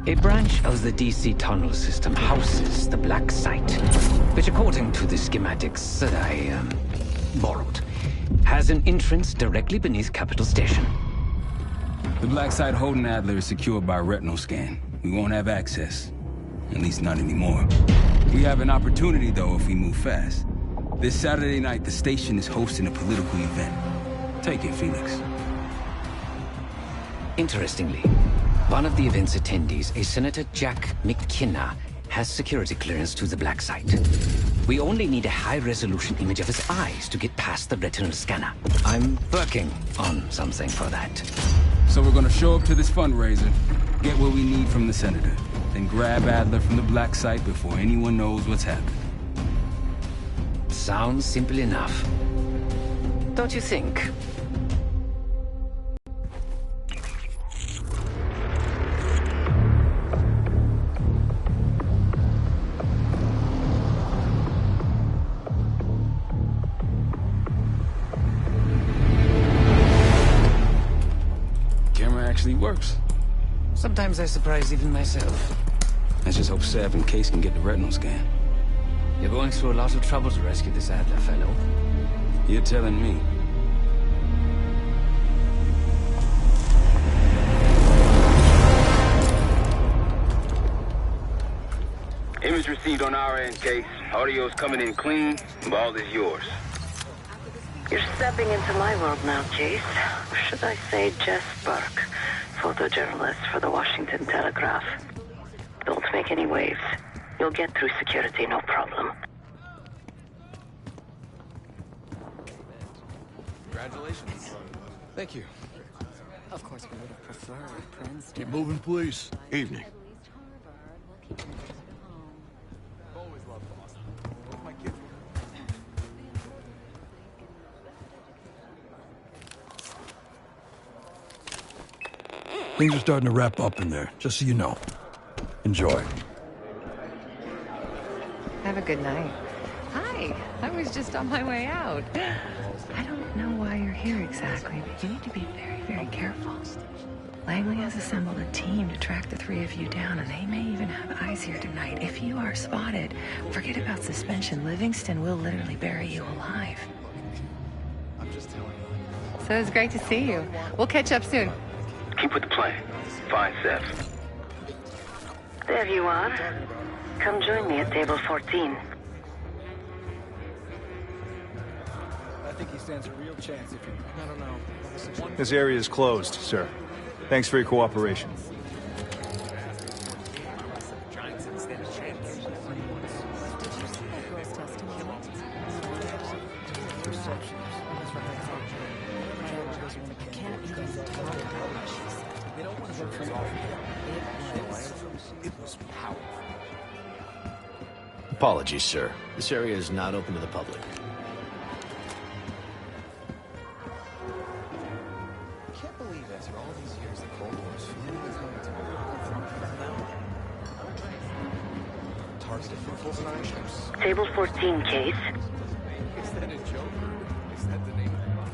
A branch of the DC tunnel system houses the Black Site, which according to the schematics that I, borrowed, has an entrance directly beneath Capital Station. The Black Site holding Adler is secured by retinal scan. We won't have access. At least not anymore. We have an opportunity, though, if we move fast. This Saturday night, the station is hosting a political event. Take it, Felix. Interestingly, one of the event's attendees, a Senator Jack McKenna, has security clearance to the Black Site. We only need a high-resolution image of his eyes to get past the retinal scanner. I'm working on something for that. So we're gonna show up to this fundraiser, get what we need from the Senator, then grab Adler from the Black Site before anyone knows what's happened. Sounds simple enough. Don't you think? Camera actually works. Sometimes I surprise even myself. Let's just hope Sev and Case can get the retinal scan. You're going through a lot of trouble to rescue this Adler fellow. You're telling me. Image received on our end, Case. Audio's coming in clean. Ball is yours. You're stepping into my world now, Case. Or should I say Jess Burke, photojournalist for the Washington Telegraph. Don't make any waves. You'll get through security, no problem. Congratulations. Thank you. Of course, we would have preferred Princeton. Keep moving, please. Evening. Always loved Boston. Both my kids. Things are starting to wrap up in there, just so you know. Enjoy. Have a good night. Hi, I was just on my way out. I don't know why you're here exactly, but you need to be very, very careful. Langley has assembled a team to track the three of you down, and they may even have eyes here tonight. If you are spotted, forget about suspension. Livingston will literally bury you alive. I'm just telling you. So it's great to see you. We'll catch up soon. Keep with the plan. Find Sev. There you are. Come join me at table 14. I think he stands a real chance if he... I don't know. This area is closed, sir. Thanks for your cooperation. Apologies, sir. This area is not open to the public. I can't believe after all these years the Cold War's finally coming to an targeted for full stations. Table 14, Case. Is that a joke or is that the name of the box?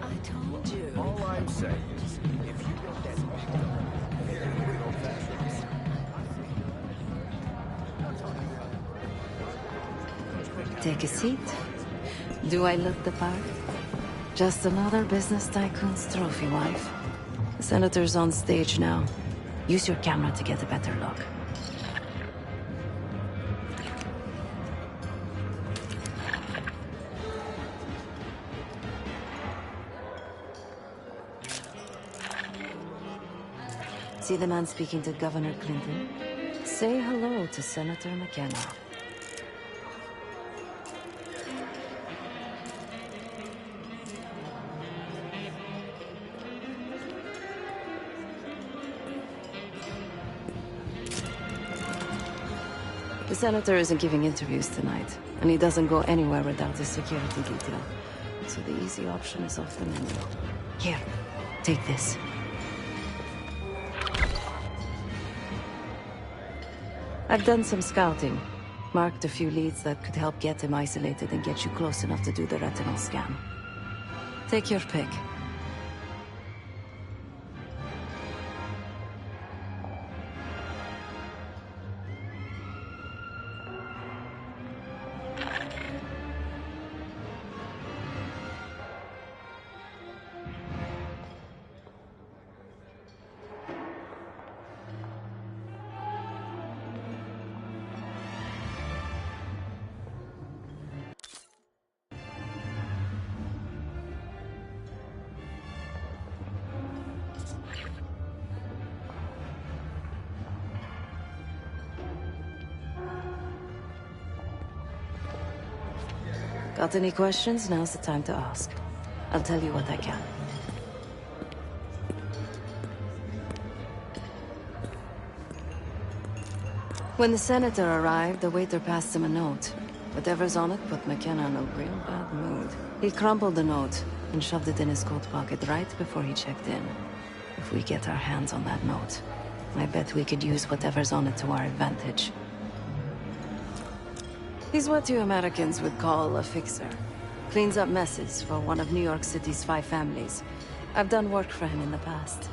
I told you. All I'm saying is, if you get that big Take a seat. Do I look the part? Just another business tycoon's trophy wife. The senator's on stage now. Use your camera to get a better look. See the man speaking to Governor Clinton? Say hello to Senator McKenna. The senator isn't giving interviews tonight, and he doesn't go anywhere without his security detail. So the easy option is off the menu. Here, take this. I've done some scouting. Marked a few leads that could help get him isolated and get you close enough to do the retinal scan. Take your pick. Got any questions? Now's the time to ask. I'll tell you what I can. When the senator arrived, the waiter passed him a note. Whatever's on it put McKenna in a real bad mood. He crumpled the note and shoved it in his coat pocket right before he checked in. If we get our hands on that note, I bet we could use whatever's on it to our advantage. He's what you Americans would call a fixer. Cleans up messes for one of New York City's 5 families. I've done work for him in the past.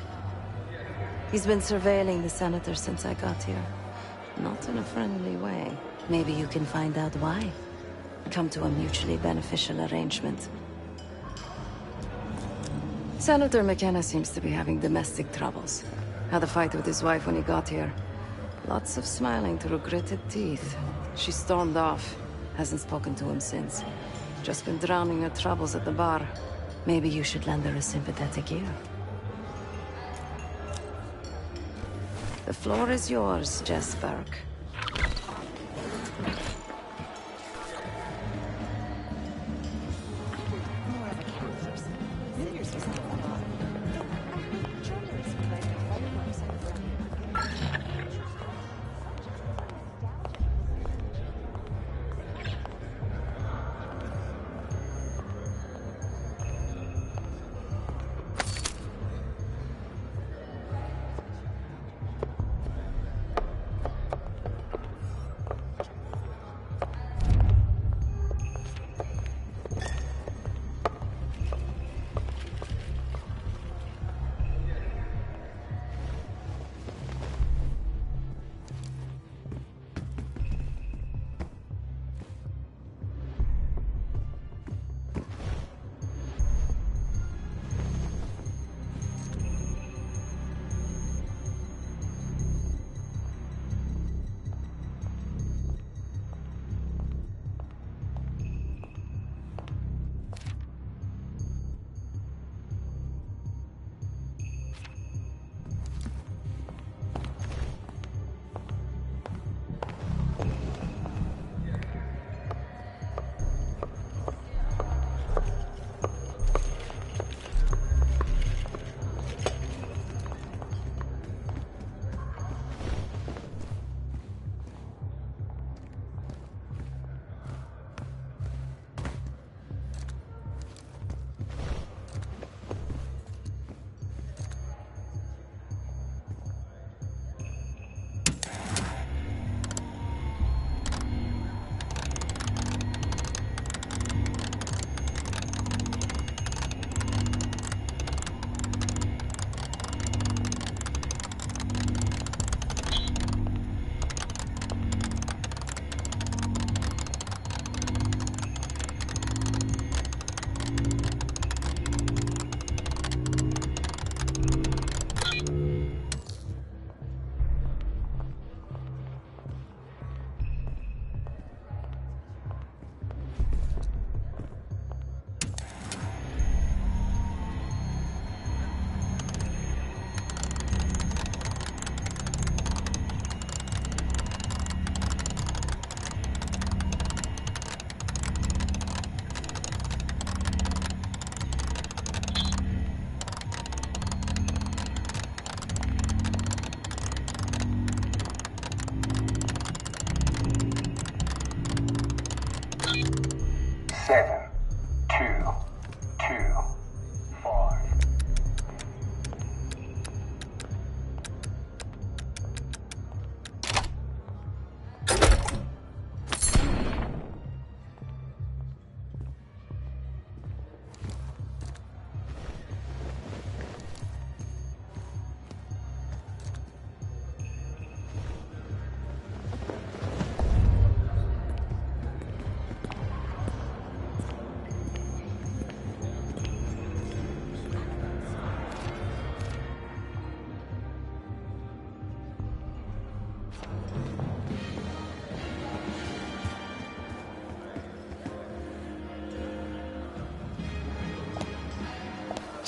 He's been surveilling the senator since I got here. Not in a friendly way. Maybe you can find out why. Come to a mutually beneficial arrangement. Senator McKenna seems to be having domestic troubles. Had a fight with his wife when he got here. Lots of smiling through gritted teeth. She stormed off. Hasn't spoken to him since. Just been drowning her troubles at the bar. Maybe you should lend her a sympathetic ear. The floor is yours, Jess Burke.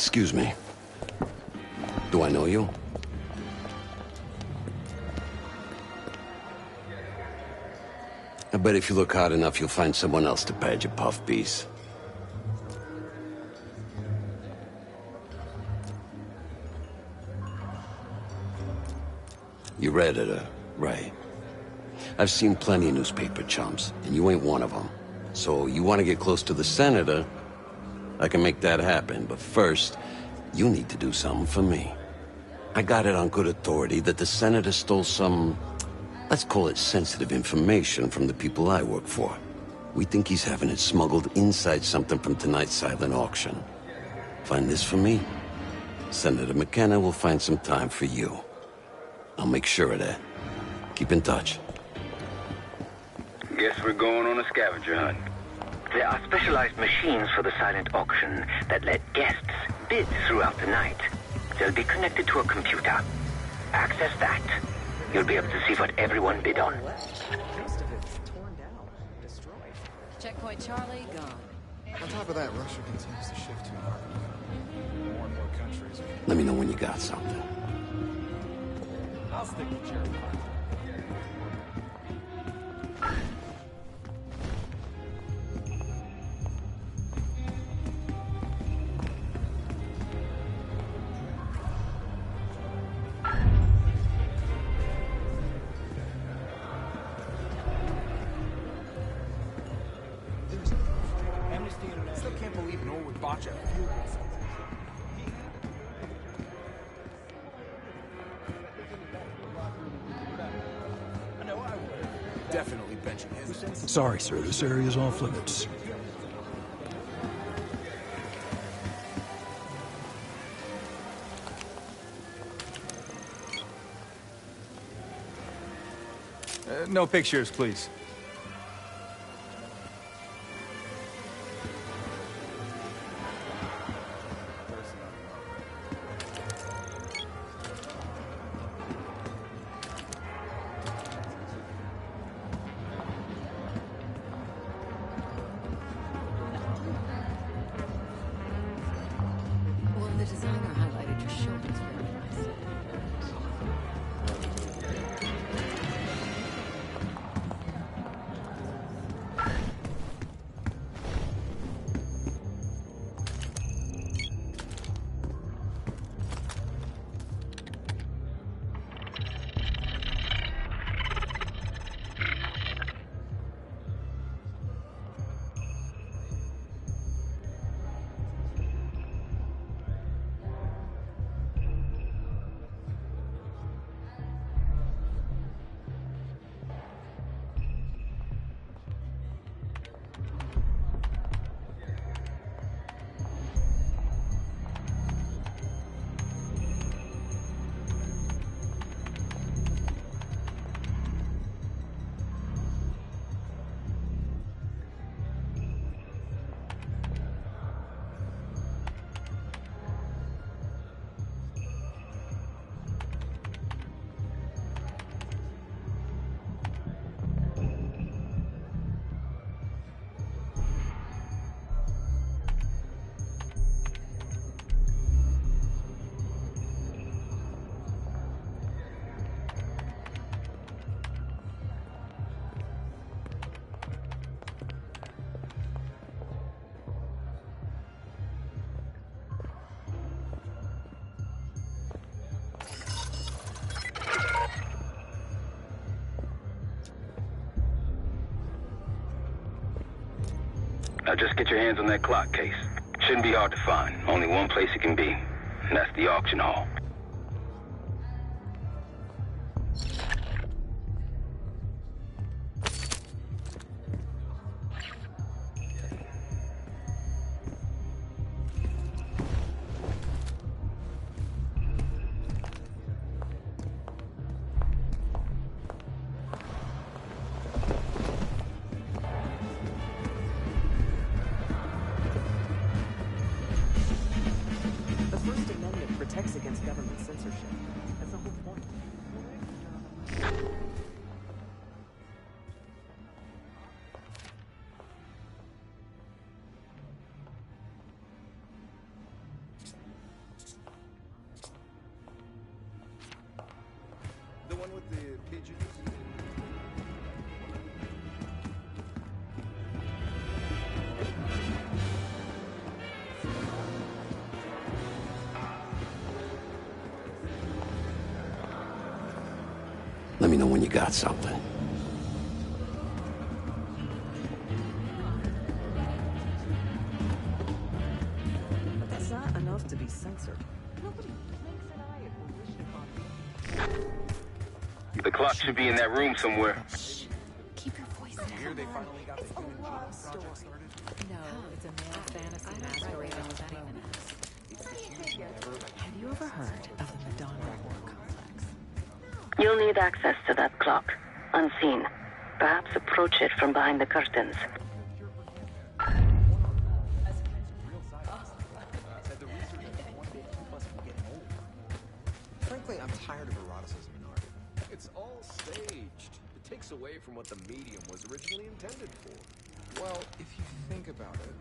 Excuse me. Do I know you? I bet if you look hard enough, you'll find someone else to pad your puff piece. You're Editor, right? I've seen plenty of newspaper chumps, and you ain't one of them. So you want to get close to the Senator? I can make that happen, but first, you need to do something for me. I got it on good authority that the Senator stole some, let's call it sensitive information from the people I work for. We think he's having it smuggled inside something from tonight's silent auction. Find this for me? Senator McKenna will find some time for you. I'll make sure of that. Keep in touch. Guess we're going on a scavenger hunt. There are specialized machines for the silent auction that let guests bid throughout the night. They'll be connected to a computer. Access that. You'll be able to see what everyone bid on. Checkpoint Charlie, gone. On top of that, Russia continues to shift too hard. More and more countries. Let me know when you got something. I'll stick with Jerry. Still can't believe Noah would botch a field goal. I know I would. Definitely benching his. Sorry, sir. This area's off limits. No pictures, please. Well, the designer highlighted your shoulders very nicely. Now just get your hands on that clock case. Shouldn't be hard to find. Only one place it can be, and that's the auction hall. The one with the pigeons? Let me know when you got something. That's not enough to be censored. The clock should be in that room somewhere. Keep your voice down. Here they finally got It's the a human love genome story. project started. No, it's a male fantasy masquerading as anything else. Have you ever heard of the Madonna War Complex? You'll need access to that clock, unseen. Perhaps approach it from behind the curtains. Frankly, I'm tired of eroticism in art. It's all staged. It takes away from what the medium was originally intended for. Well, if you think about it.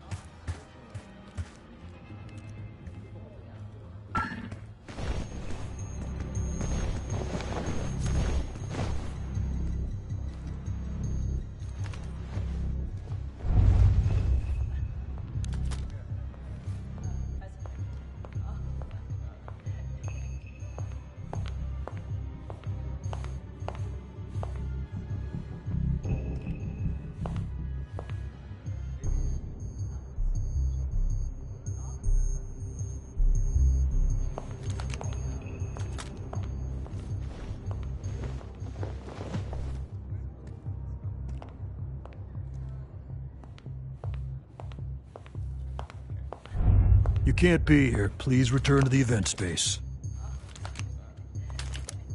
You can't be here. Please return to the event space.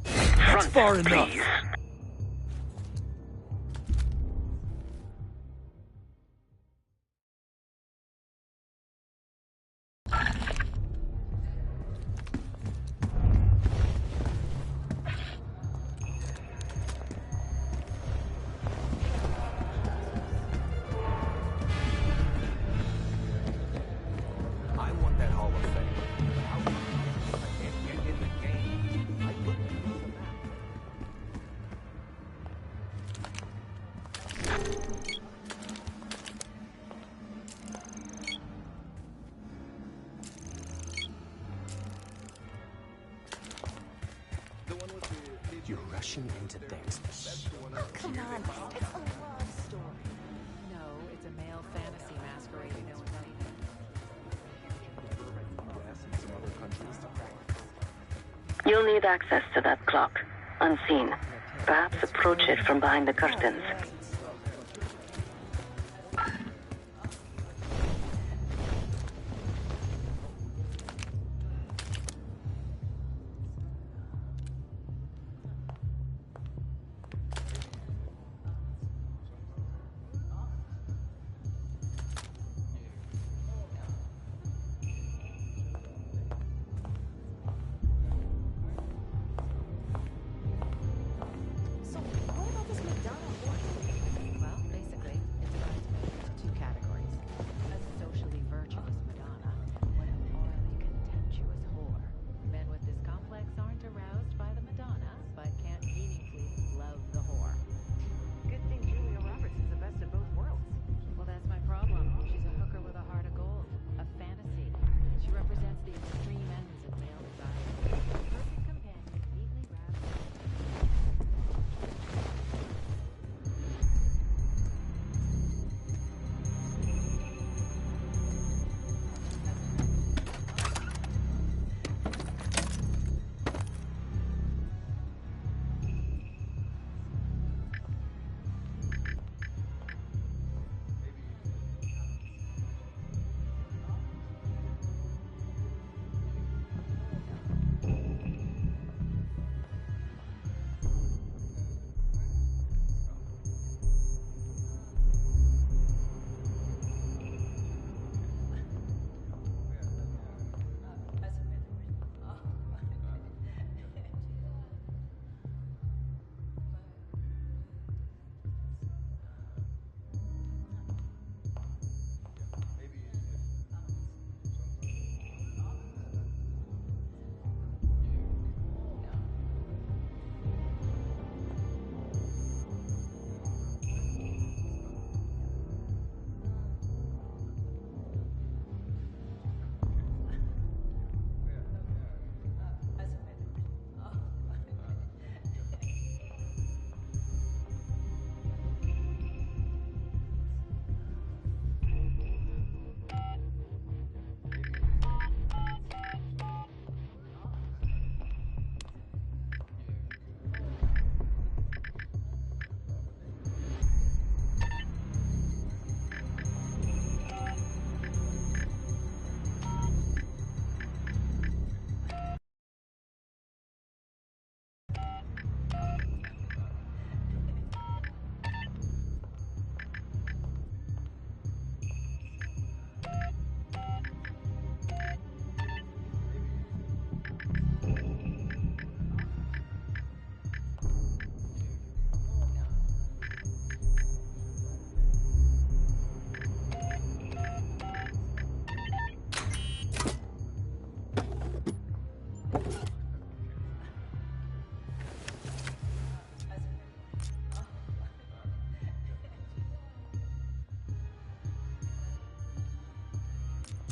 That's far enough. I want that Hall of Fame. How come I can't get in the game? I put it on the map. The one with the You're rushing into things. Come on, it's a love story. No, it's a male fantasy masquerading as anything. US and some other countries. You'll need access to that clock, unseen. Perhaps approach it from behind the curtains. So, what about this Madonna war?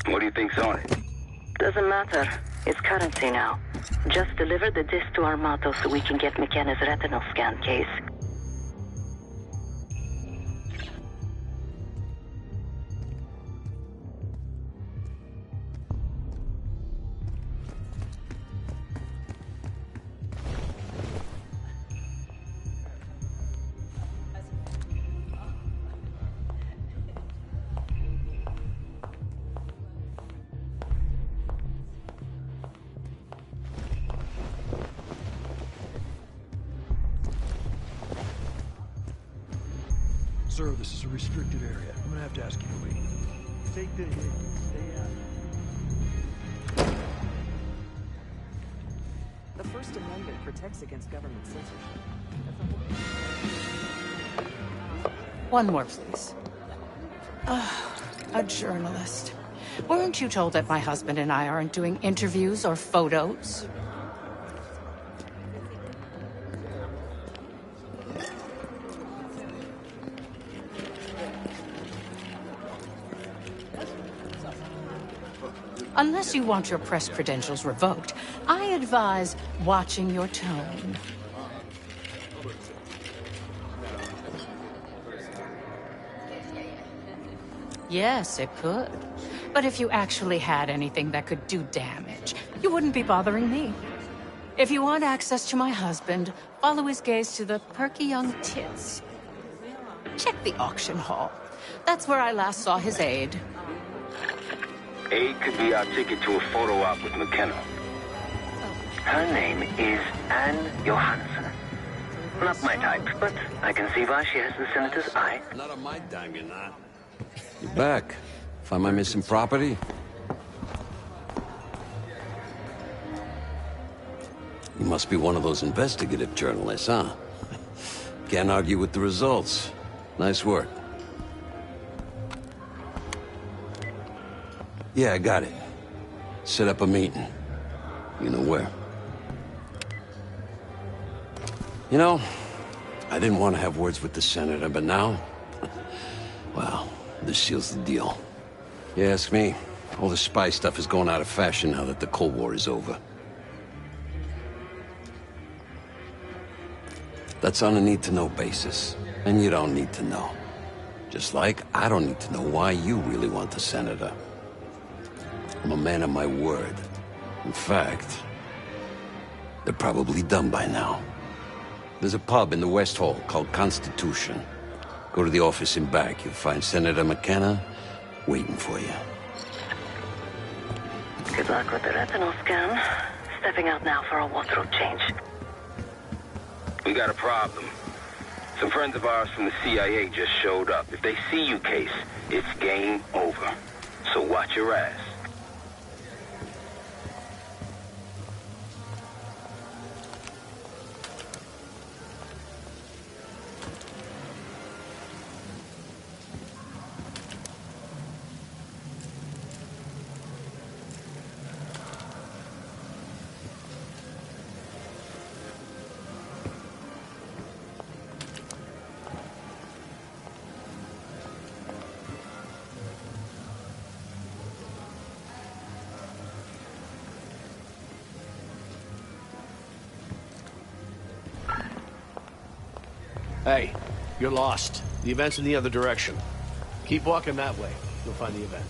What do you think's on it? Doesn't matter. It's currency now. Just deliver the disc to Armato so we can get McKenna's retinal scan case. Sir, this is a restricted area. I'm gonna have to ask you to wait. Take the hit. Stay out. The First Amendment protects against government censorship. One more, please. A journalist. Weren't you told that my husband and I aren't doing interviews or photos? Unless you want your press credentials revoked, I advise watching your tone. Yes, it could. But if you actually had anything that could do damage, you wouldn't be bothering me. If you want access to my husband, follow his gaze to the perky young tits. Check the auction hall. That's where I last saw his aide. Aid could be our ticket to a photo op with McKenna. Her name is Anne Johansson. Not my type, but I can see why she has the senator's eye. Not on my dime, you're not. You're back. Find my missing property? You must be one of those investigative journalists, huh? Can't argue with the results. Nice work. Yeah, I got it. Set up a meeting. You know where. You know, I didn't want to have words with the senator, but now... well, this seals the deal. You ask me, all the spy stuff is going out of fashion now that the Cold War is over. That's on a need-to-know basis, and you don't need to know. Just like I don't need to know why you really want the senator. I'm a man of my word. In fact, they're probably done by now. There's a pub in the West Hall called Constitution. Go to the office in back. You'll find Senator McKenna waiting for you. Good luck with the retinal scan. Stepping out now for a wardrobe change. We got a problem. Some friends of ours from the CIA just showed up. If they see you, Case, it's game over. So watch your ass. Hey, you're lost. The event's in the other direction. Keep walking that way. You'll find the event.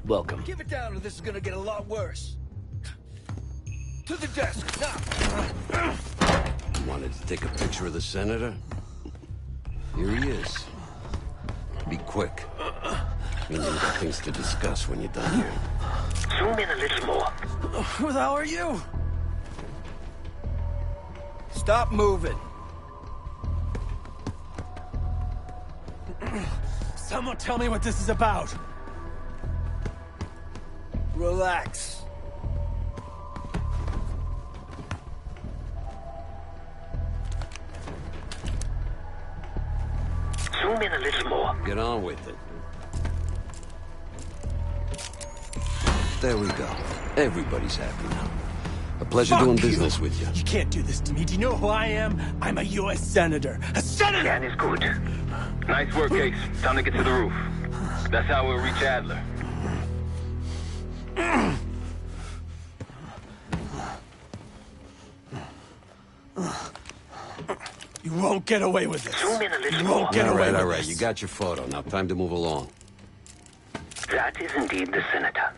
Welcome. Keep it down or this is gonna get a lot worse. To the desk, now! You wanted to take a picture of the senator? Here he is. Be quick. We've got things to discuss when you're done here. Zoom in a little more. Who the hell are you? Stop moving. Someone tell me what this is about. Relax. Zoom in a little more. Get on with it. There we go. Everybody's happy now. A pleasure doing business with you. You can't do this to me. Do you know who I am? I'm a U.S. senator. A senator! Scan is good. Nice work, Case. Time to get to the roof. That's how we'll reach Adler. You won't get away with this. Zoom in a little You more. won't get away with All right. this. You got your photo. Now time to move along. That is indeed the senator.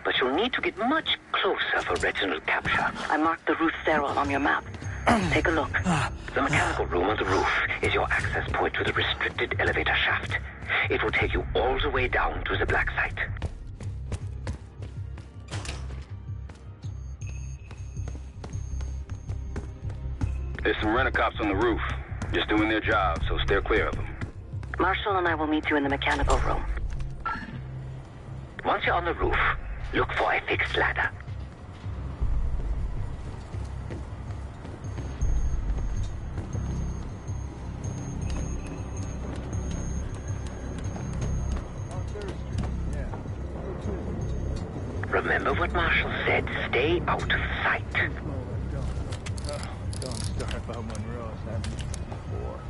But you'll need to get much closer for Reginald capture. I marked the roof sterile on your map. Take a look. The mechanical room on the roof is your access point to the restricted elevator shaft. It will take you all the way down to the black site. There's some rent-a-cops on the roof. Just doing their job, so steer clear of them. Marshall and I will meet you in the mechanical room. Once you're on the roof, look for a fixed ladder. Remember what Marshall said, stay out of sight. Don't start about Monroe. It's happened before.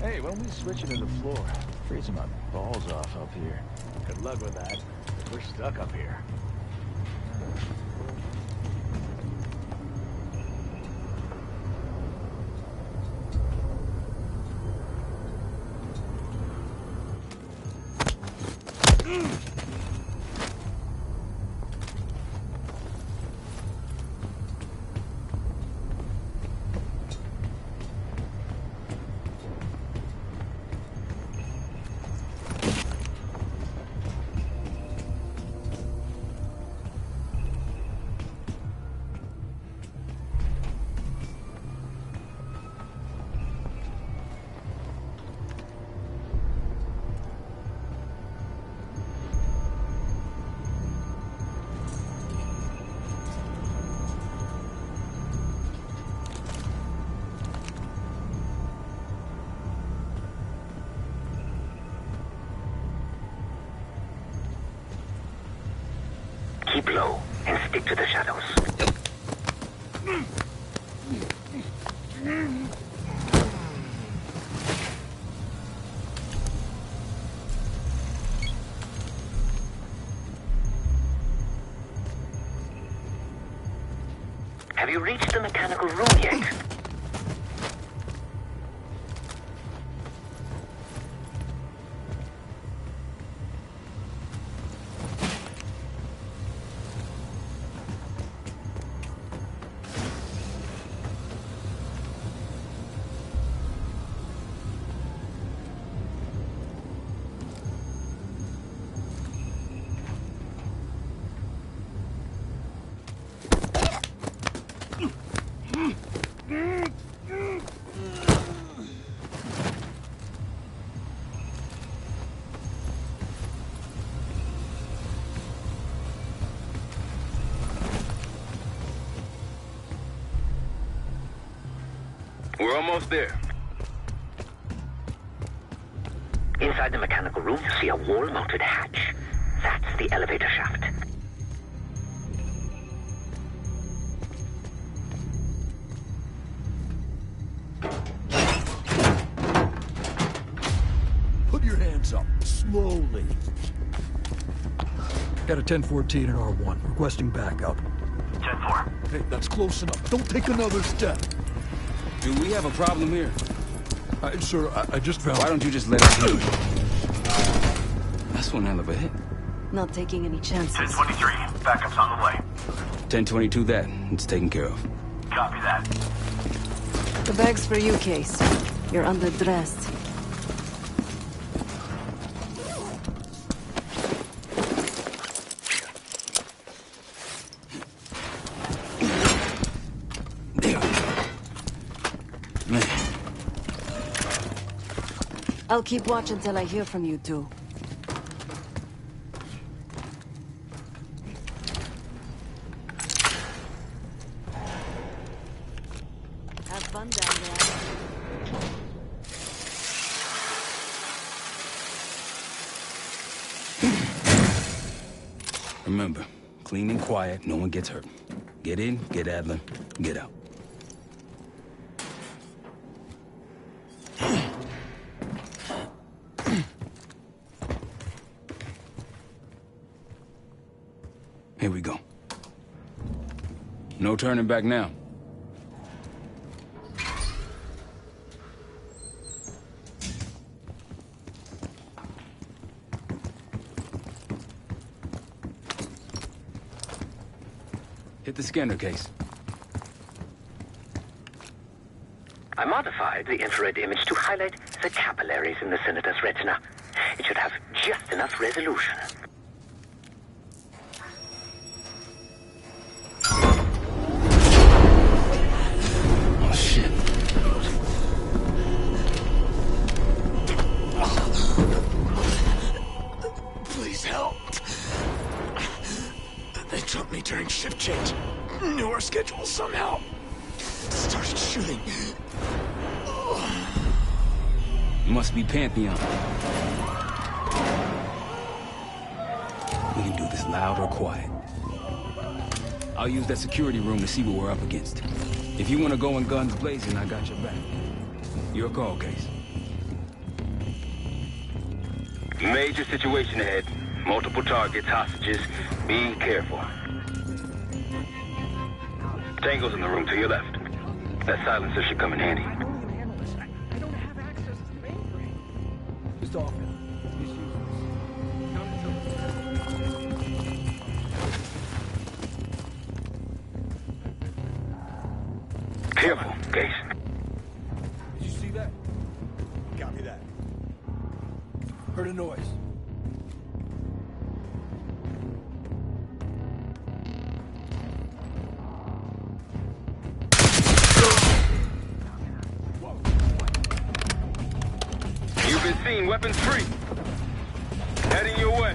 Hey, when we switching to the floor? Freezing my balls off up here. Good luck with that. We're stuck up here. Keep low and stick to the shadows. Have you reached the mechanical room yet? We're almost there. Inside the mechanical room, you see a wall-mounted hatch. That's the elevator shaft. Backs up. Slowly. Got a 1014 and R1. Requesting backup. 10-4. Hey, that's close enough. Don't take another step. Do we have a problem here? Sir, I just found... Why don't you just let us through? That's one hell of a hit. Not taking any chances. 1023. Backup's on the way. 1022 that. It's taken care of. Copy that. The bag's for you, Case. You're underdressed. I'll keep watch until I hear from you two. Have fun down there. Remember, clean and quiet, no one gets hurt. Get in, get Adler, get out. Here we go. No turning back now. Hit the scanner, Case. I modified the infrared image to highlight the capillaries in the Senator's retina. It should have just enough resolution. During shift change. Knew our schedule somehow. Started shooting. Must be Pantheon. We can do this loud or quiet. I'll use that security room to see what we're up against. If you want to go in guns blazing, I got your back. Your call, Case. Major situation ahead. Multiple targets, hostages. Be careful. Tango's in the room to your left. That silencer should come in handy. I don't have access to the mainframe. Just off. Careful, Case. Did you see that? Copy that. Heard a noise. Seen weapons free. Heading your way.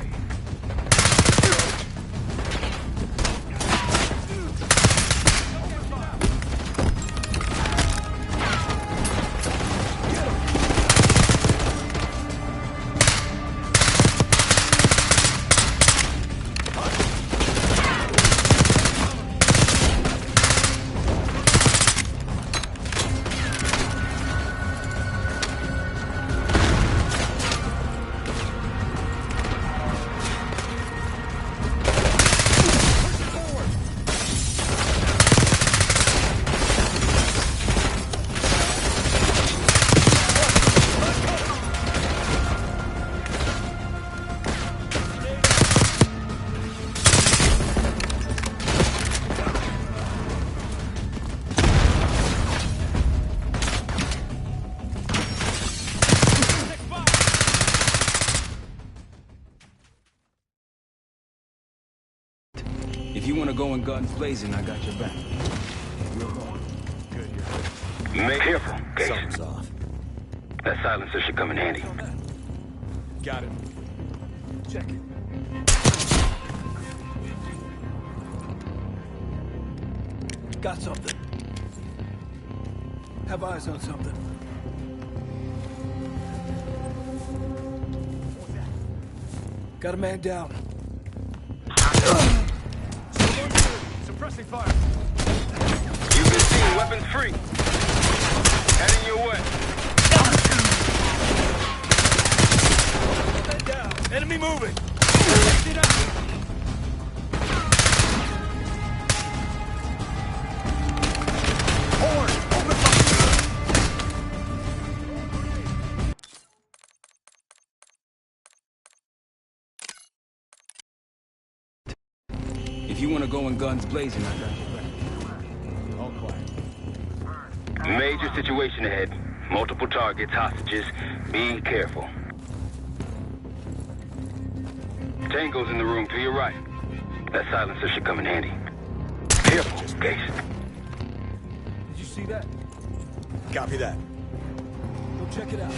If you want to go in guns blazing, I got your back. Be careful, Case. Something's off. That silencer should come in handy. Got it. Check it. Got something. Have eyes on something. Got a man down. Suppressing fire. You've been seen weapons free. Heading your way. Enemy moving! If you want to go in guns blazing, I got your back. All quiet. Major situation ahead. Multiple targets, hostages. Be careful. Tango's in the room to your right. That silencer should come in handy. Careful, Case. Did you see that? Copy that. Go check it out.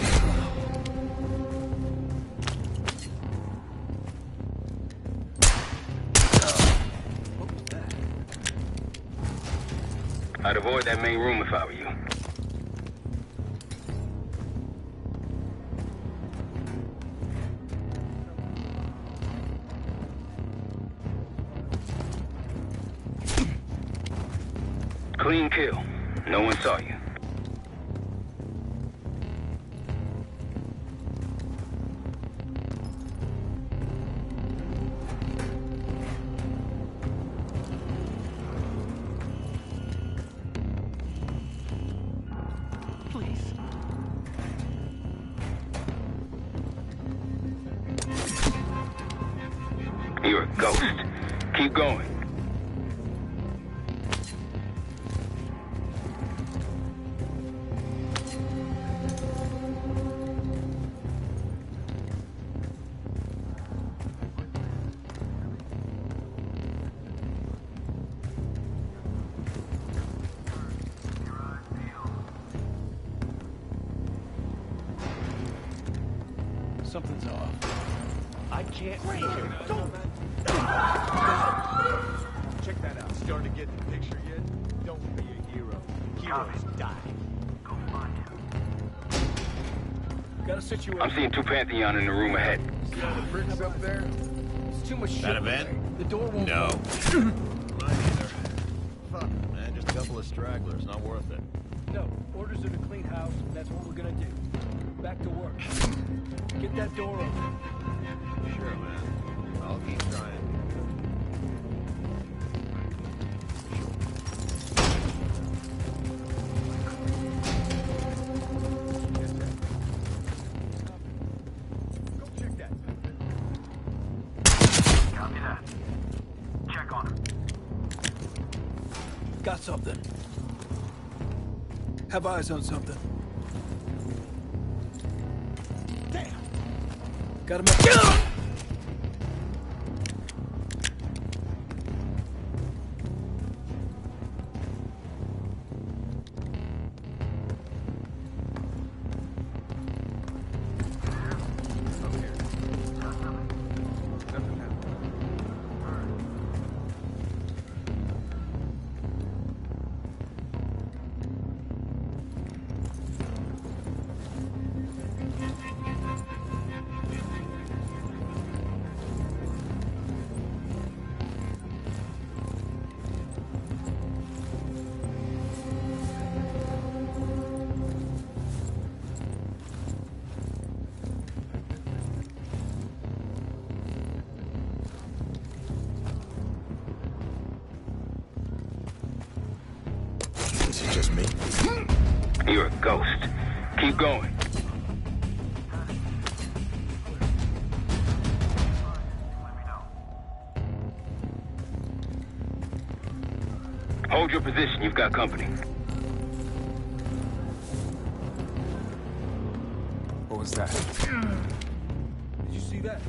I'd avoid that main room if I were you. Clean kill. No one saw you. Please. You're a ghost. Keep going. Something's off. I can't read here. Check that out. Starting to get the picture yet? Don't be a hero. Heroes die. Go find him. Got a situation. I'm seeing two Pantheon in the room ahead. See all the bricks up there? It's too much shit. That a over vent? there. The door won't No. open. Mine either. Fuck, man. Just a couple of stragglers. Not worth it. No, orders are to clean house, and that's what we're gonna do. Back to work. Get that door open. Sure, man. I'll keep trying. Go check that. Copy that. Check on him. Got something. Have eyes on something. Damn. Got him up. Is it just me? You're a ghost. Keep going. Hold your position. You've got company. What was that? Did you see that?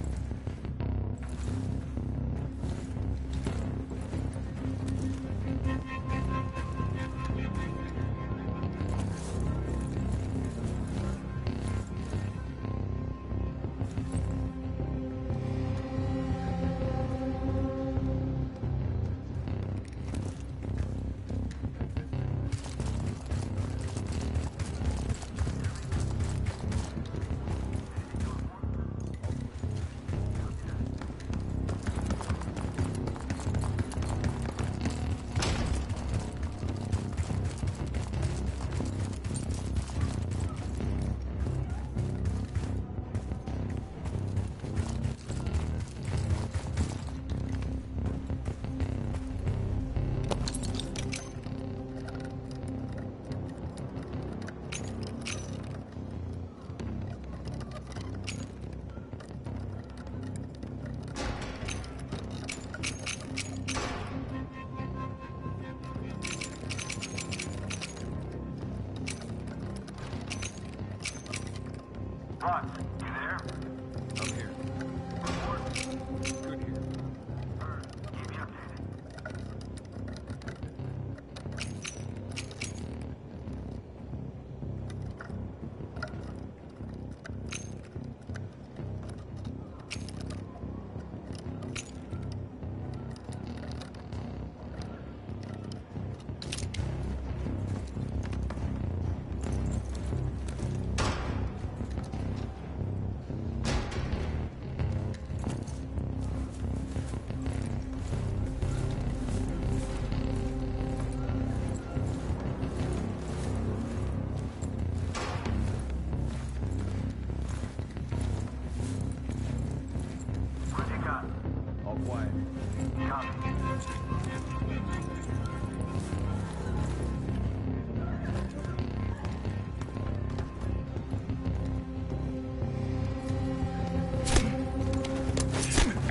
Boss, you there? I'm here. Good here. Keep me updated. All quiet.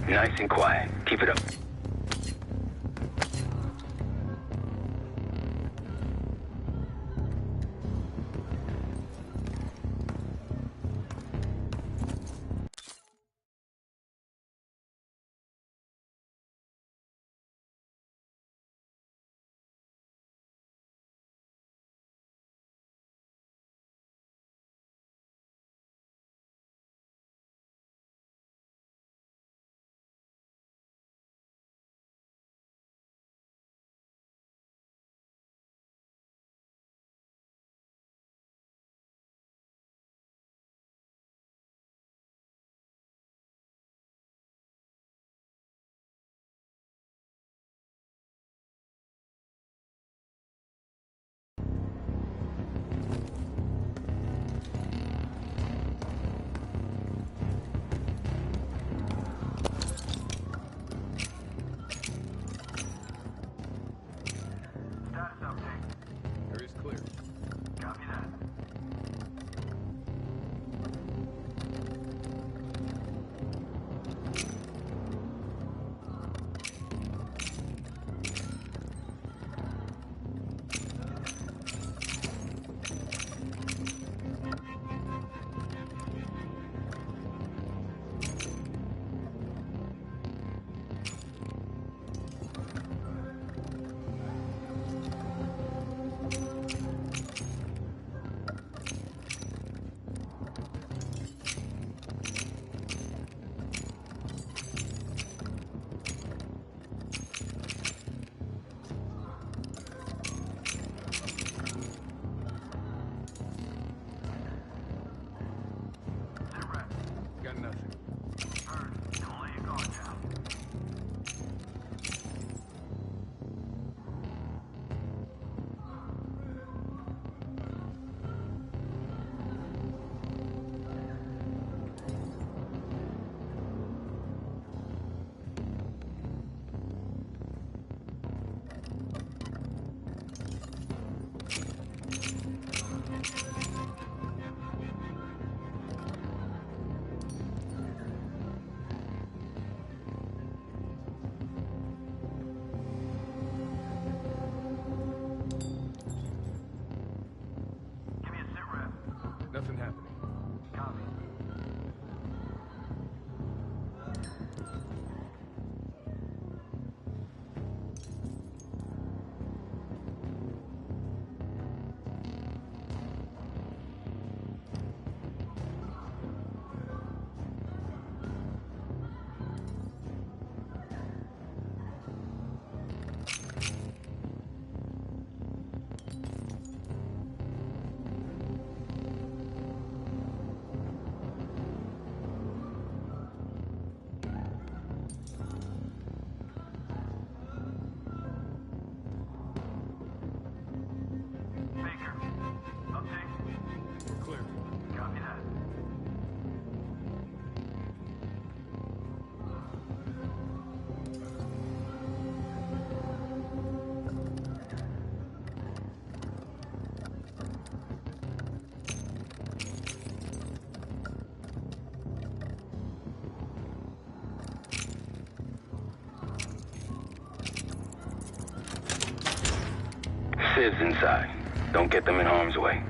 Nice and quiet. Keep it up. Area's clear. Copy that. Got nothing. Don't lay your guard down. Give me a sit rep. Nothing happening. Copy. Baker, update. We're clear. Copy that. Sid's inside. Don't get them in harm's way.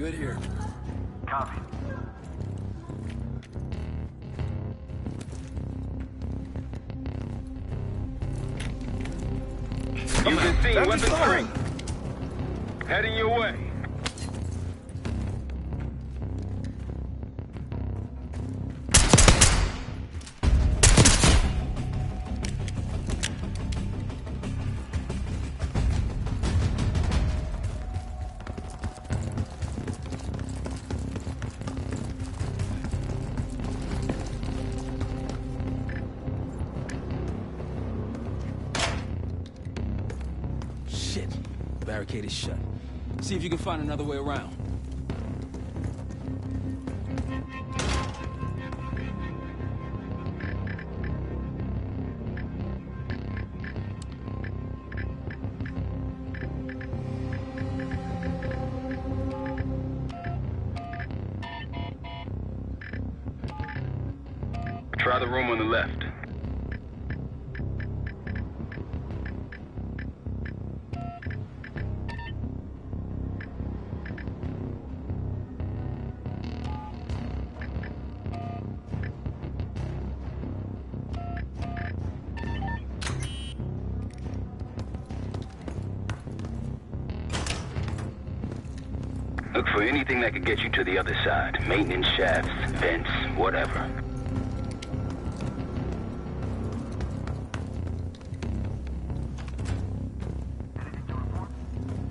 Good here. Copy. You've been seen, weapons free. Heading your way. Shit. Barricade is shut. See if you can find another way around. Try the room on the left. Look for anything that could get you to the other side. Maintenance shafts, vents, whatever.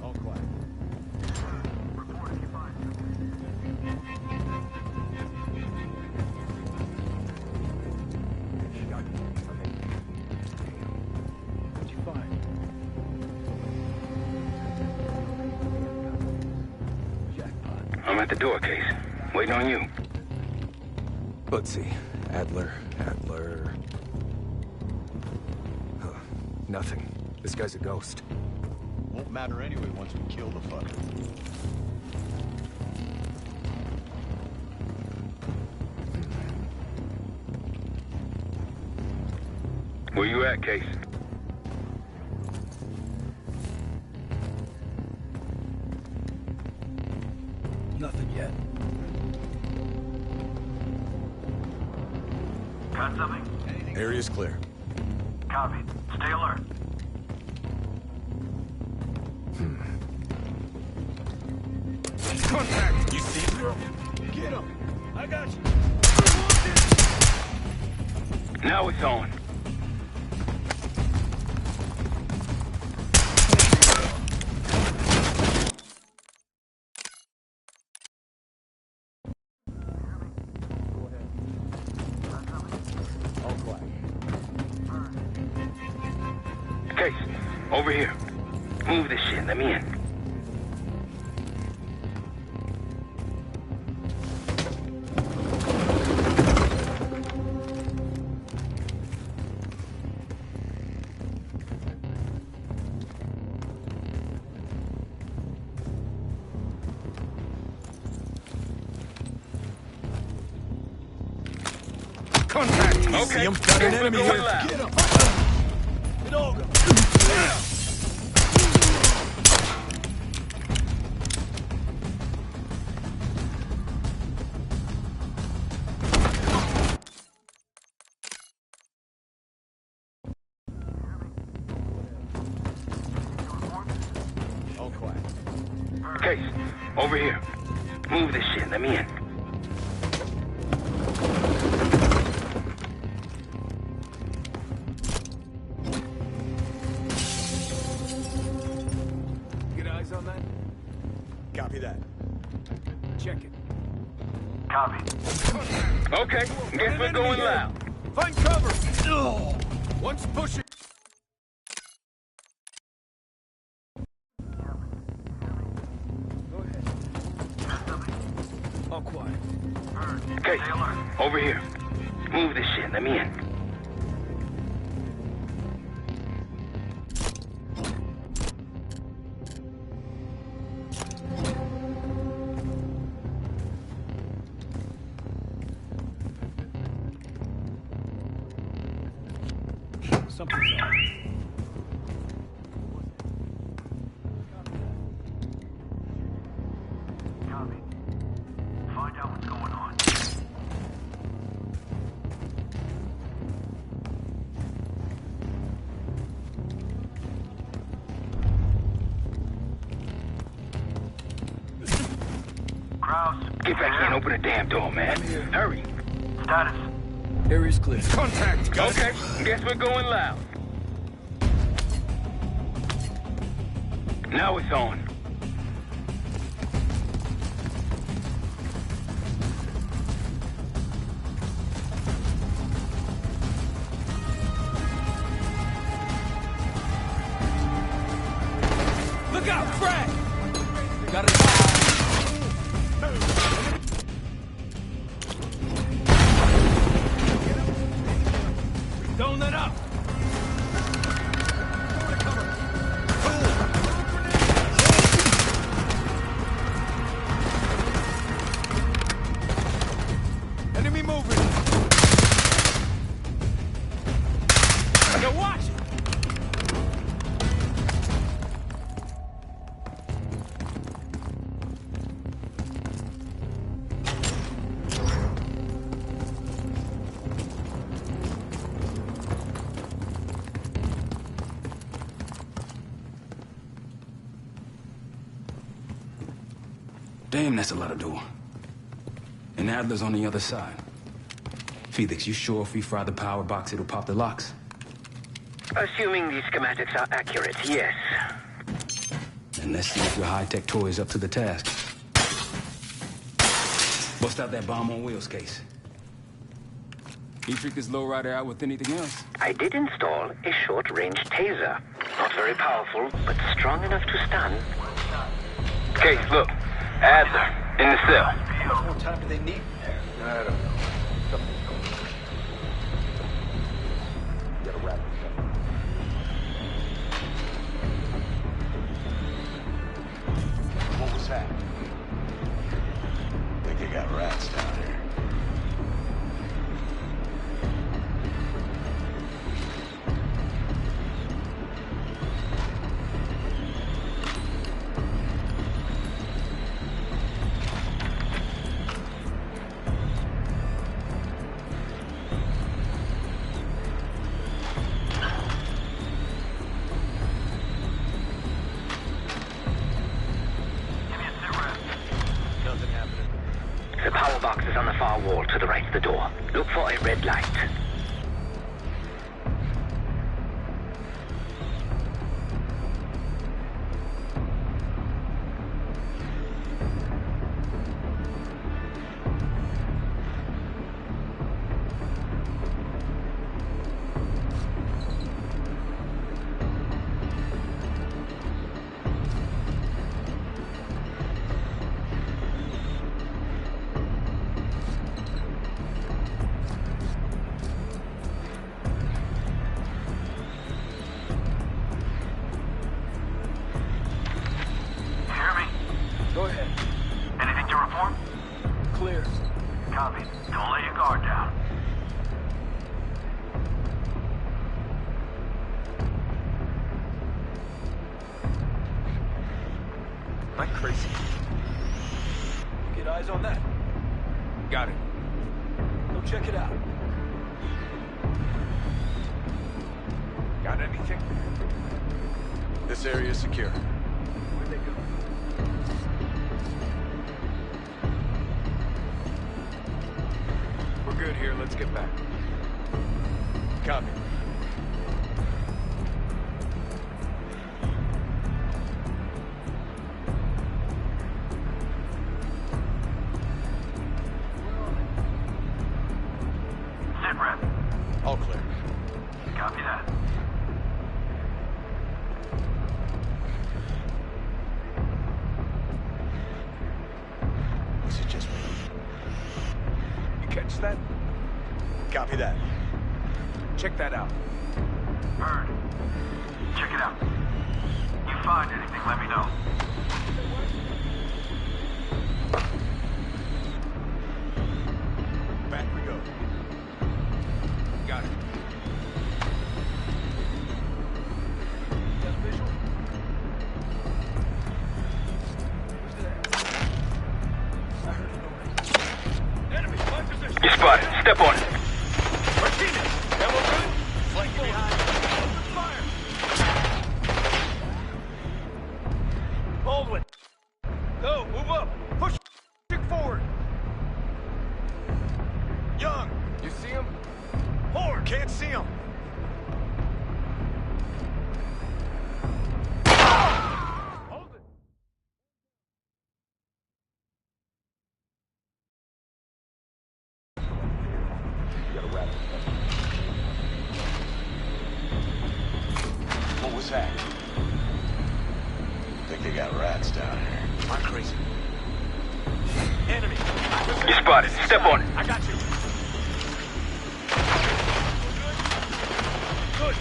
All quiet. Report if you find What'd you find? I'm at the door, Case. Waiting on you. Let's see. Adler. Huh. Nothing. This guy's a ghost. Won't matter anyway once we kill the fucker. Where you at, Case? Nothing yet. Got something? Area's clear. Copy. Stay alert. Contact! You see him? Get him! I got you. Now it's on. All quiet. Case, over here. Move this shit. Let me in. Contact! You Okay. see him? Got an enemy here. Loud. Get him! It all go. All quiet. Case, over here. Move this shit. Let me in. Get eyes on that? Copy that. Check it. Copy. Okay, guess we're going loud. Find cover! Once pushing. Go ahead. All quiet. Case, over here. Move this shit. Let me in. Something's up. Copy. Find out what's going on. Kraus. Get back here and open the damn door, man. Hurry. Status. Area's clear. Contact. Okay. Guess we're going loud. Now it's on. Look out, Frank! Got it. Don't let up! Enemy moving! Now watch it! Damn, that's a lot of door. And Adler's on the other side. Felix, you sure if we fry the power box, it'll pop the locks? Assuming these schematics are accurate, yes. And let's see if your high-tech toy is up to the task. Bust out that bomb on wheels case. You freak this lowrider out with anything else? I did install a short-range taser. Not very powerful, but strong enough to stun. Case, look. Adler, in the cell. How much more time do they need? I don't know. Something's going on. You gotta wrap this up. What was that? I think they got rats down here. The power box is on the far wall to the right of the door. Look for a red light. Go ahead. Anything to report? Clear. Copy. Don't lay your guard down. Am I crazy? Get eyes on that. Got it. Go check it out. Got anything? This area is secure. Where'd they go? We're good here. Let's get back. Copy. Sit rep. All clear. Copy that. Was it just me? You catch that? Copy that. Check that out. Bird. Check it out. You find anything, let me know. Back we go. Got it. Step on it. Martinez! Ammo good? Flank behind. Open fire! Baldwin! Go, move up! Push forward! Young! You see him? Horn! Can't see him! Hold it! You gotta wrap it. What was that? Think they got rats down here. Am I crazy? Enemy! You spotted. Step on it. I got you. Good.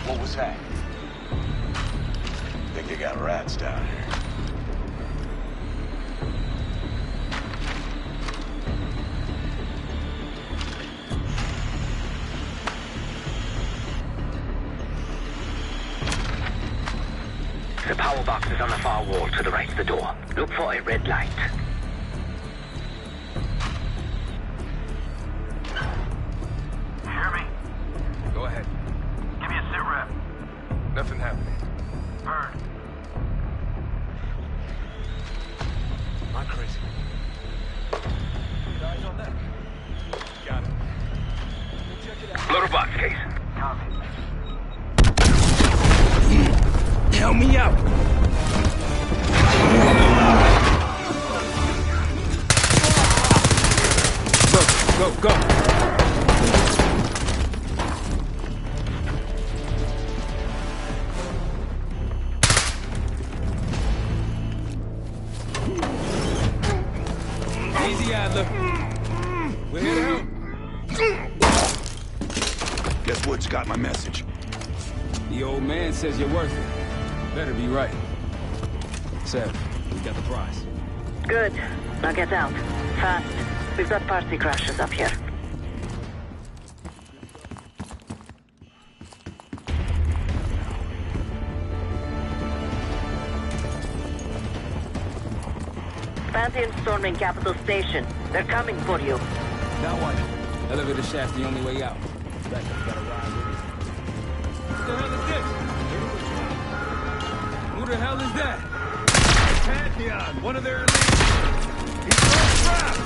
What was that? Think they got rats down here. The power box is on the far wall to the right of the door. Look for a red light. Hear me? Go ahead. Give me a sit rep. Nothing happening. Burn. Not crazy. Eyes on that. Got it. Check it out. Load a box case. Copy. Help me out! Go! Easy, Adler. We're here to help. Guess Woods got my message. The old man says you're worth it. Better be right. Seb, we got the prize. Good. Now get out. Fast. We've got party crashes up here. Pantheon storming Capital Station. They're coming for you. Now what? Elevator shaft's the only way out. Back up, gotta ride with us. What the hell is this? Who the hell is that? Pantheon, one of their elites. He's throwing traps.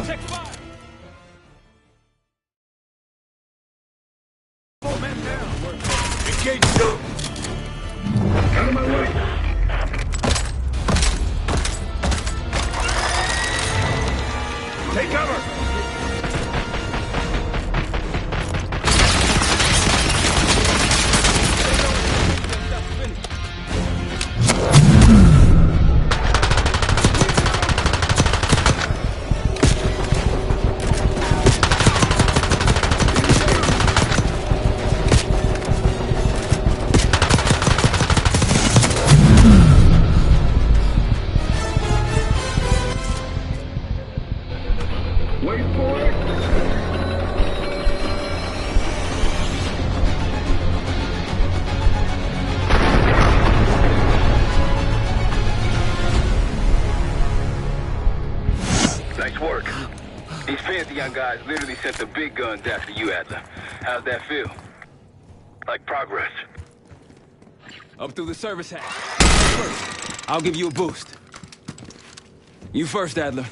Check fire! Engage! Out of my way! Take cover! Wait for it! Nice work. These Pantheon guys literally sent the big guns after you, Adler. How'd that feel? Like progress? Up through the service hatch. First, I'll give you a boost. You first, Adler.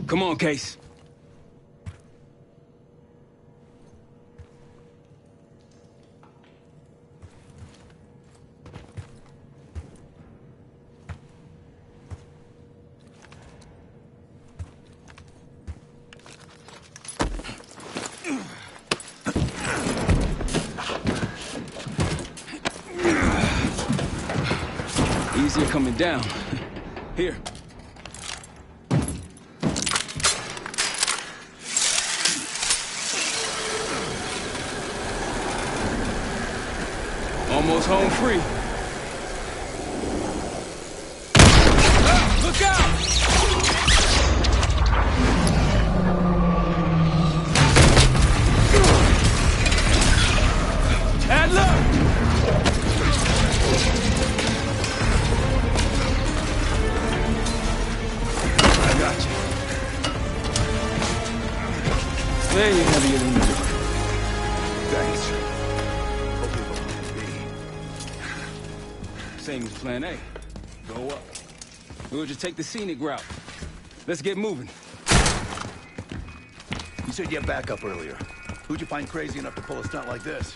Come on, Case. Easier coming down. Here. Almost home free. Ah, look out! Adler! I got you. Way heavier than you. Thanks. Hopefully we'll plan B. Same as plan A. Go up. We'll just take the scenic route. Let's get moving. You said you had backup earlier. Who'd you find crazy enough to pull a stunt like this?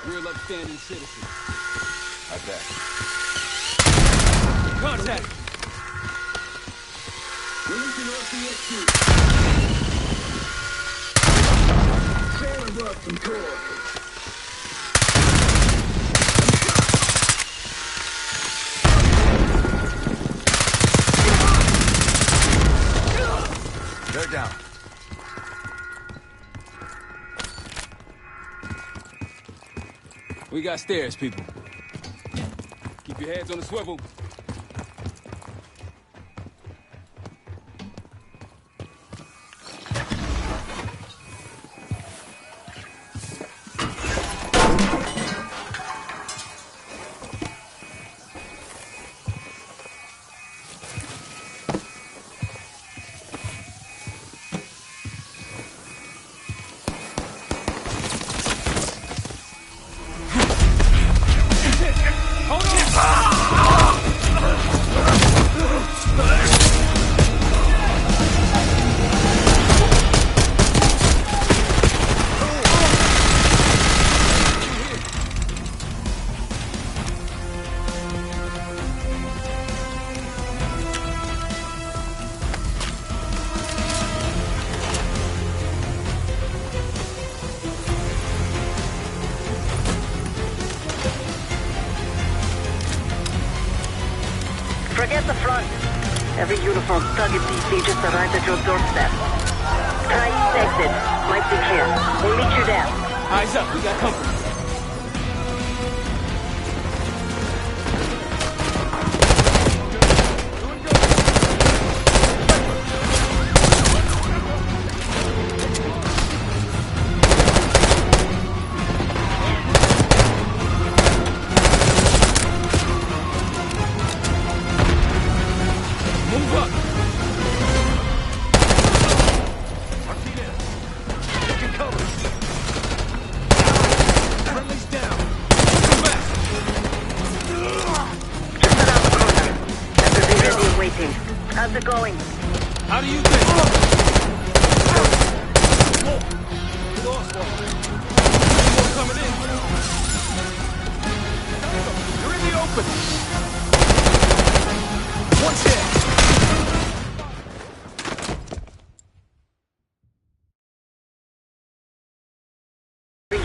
Real upstanding citizen. I bet. Contact! Releasing RCXD. Sailing up from core. They're down. We got stairs, people. Keep your heads on the swivel. Forget the front. Every uniform thug in DC just arrived at your doorstep. Try east exit. Might be clear. We'll meet you there. Eyes up, we got company. Move up! Taking cover. going? How do you think? We lost one. More coming in. You're in the open. One's hit.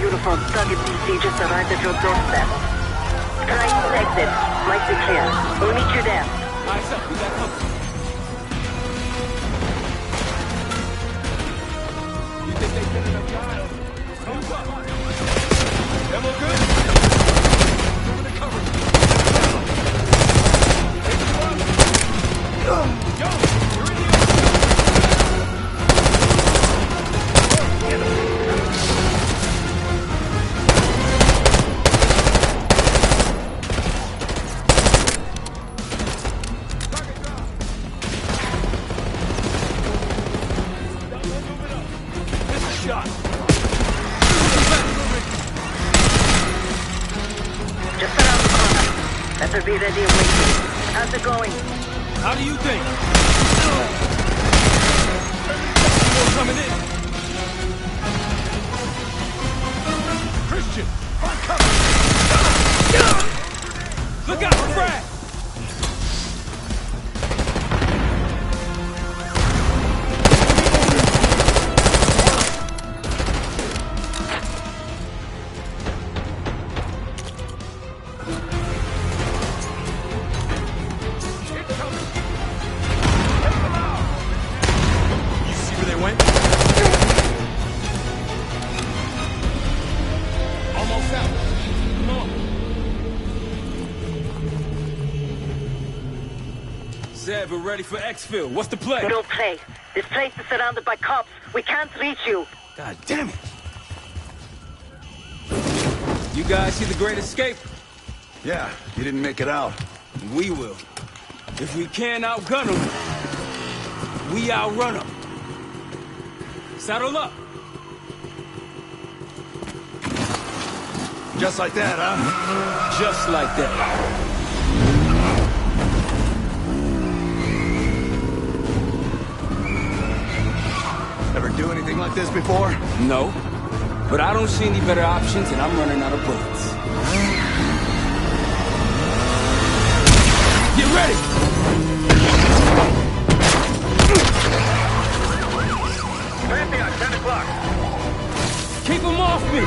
Uniform target DC just arrived at your doorstep. Triton's exit. Might be clear. We'll meet you there. Eyes up, we got company. You think they get enough time? Move up. Ammo good? Moving to cover. Take the run. Yo, you're in the Better be ready and waiting. How's it going? How do you think? More coming in. Christian, find cover. Look out for Brad. We're ready for exfil. What's the play? No play. This place is surrounded by cops. We can't reach you. God damn it. You guys see the Great Escape? Yeah, you didn't make it out. We will. If we can't outgun them, we outrun them. Saddle up. Just like that, huh? Just like that. Ever do anything like this before? No, but I don't see any better options and I'm running out of bullets. Get ready! Pantheon, 10 o'clock. Keep them off me!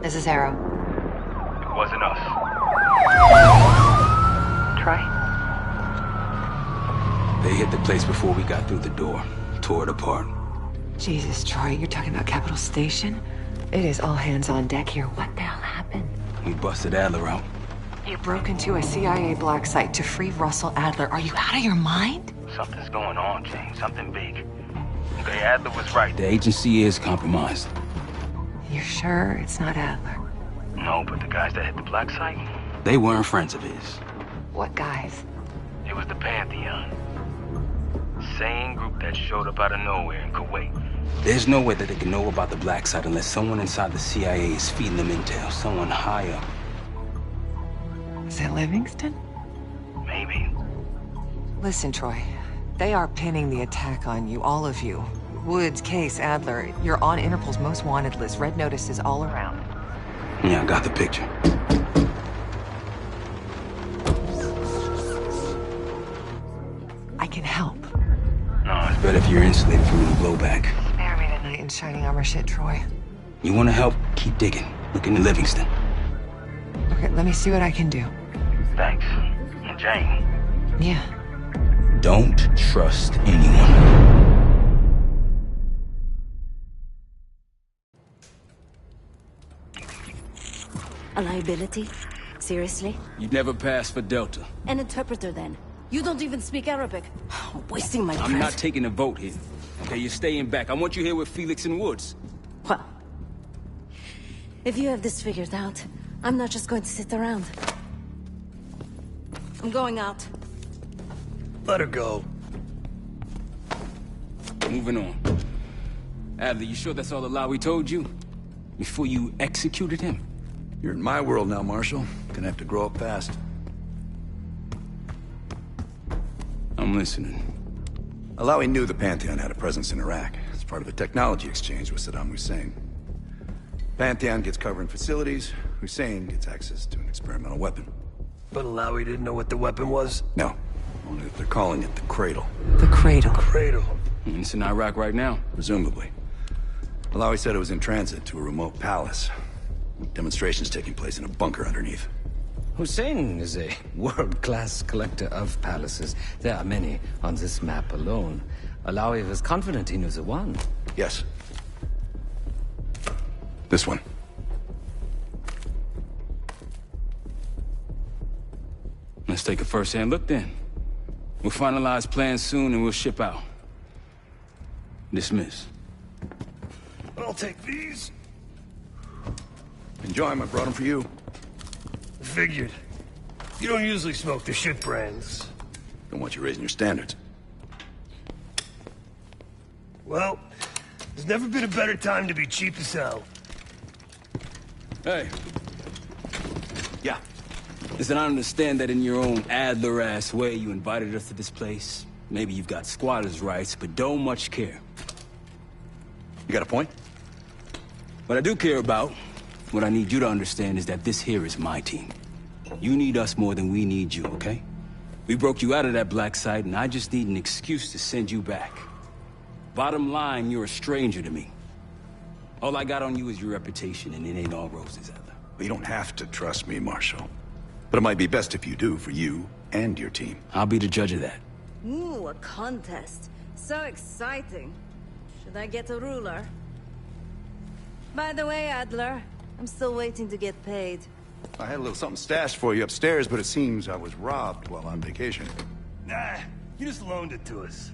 This is Arrow. It wasn't us. Troy? They hit the place before we got through the door. Tore it apart. Jesus, Troy, you're talking about Capital Station? It is all hands on deck here. What the hell happened? We busted Adler out. You broke into a CIA black site to free Russell Adler. Are you out of your mind? Something's going on, James. Something big. Okay, Adler was right. The agency is compromised. You're sure it's not Adler? No, but the guys that hit the black site? They weren't friends of his. What guys? It was the Pantheon. Same group that showed up out of nowhere in Kuwait. There's no way that they can know about the black site unless someone inside the CIA is feeding them intel. Someone high up. Is it Livingston? Maybe. Listen, Troy. They are pinning the attack on you, all of you. Woods, Case, Adler, you're on Interpol's most wanted list. Red notices all around. Yeah, I got the picture. I can help. No, It's better if you're insulated from any blowback. Spare me tonight in shining armor shit, Troy. You want to help? Keep digging. Look into Livingston. Okay, let me see what I can do. Thanks. And Jane. Yeah. Don't trust anyone. A liability? Seriously? You'd never pass for Delta. An interpreter, then. You don't even speak Arabic. Wasting my breath. I'm not taking a vote here. Okay, you're staying back. I want you here with Felix and Woods. Well, if you have this figured out, I'm not just going to sit around. I'm going out. Let her go. Moving on. Adler, you sure that's all the lie we told you? Before you executed him? You're in my world now, Marshal. Gonna have to grow up fast. I'm listening. Alawi knew the Pantheon had a presence in Iraq. It's part of a technology exchange with Saddam Hussein. Pantheon gets covering facilities. Hussein gets access to an experimental weapon. But Alawi didn't know what the weapon was? No. Only that they're calling it the Cradle. The Cradle. Cradle. It's in Iraq right now. Presumably. Alawi said it was in transit to a remote palace. Demonstrations taking place in a bunker underneath. Hussein is a world-class collector of palaces. There are many on this map alone. Alawi was confident he knew the one. Yes. This one. Let's take a first-hand look then. We'll finalize plans soon and we'll ship out. Dismiss. I'll take these. Enjoy them. I brought them for you. Figured. You don't usually smoke the shit brands. Don't want you raising your standards. Well, there's never been a better time to be cheap as hell. Hey. Yeah. Listen, I understand that in your own Adler-ass way you invited us to this place. Maybe you've got squatters' rights, but don't much care. You got a point? What I do care about, what I need you to understand is that this here is my team. You need us more than we need you, okay? We broke you out of that black site, and I just need an excuse to send you back. Bottom line, you're a stranger to me. All I got on you is your reputation, and it ain't all roses, Adler. Well, you don't have to trust me, Marshal. But it might be best if you do, for you and your team. I'll be the judge of that. Ooh, a contest. So exciting. Should I get a ruler? By the way, Adler, I'm still waiting to get paid. I had a little something stashed for you upstairs, but it seems I was robbed while on vacation. Nah, you just loaned it to us.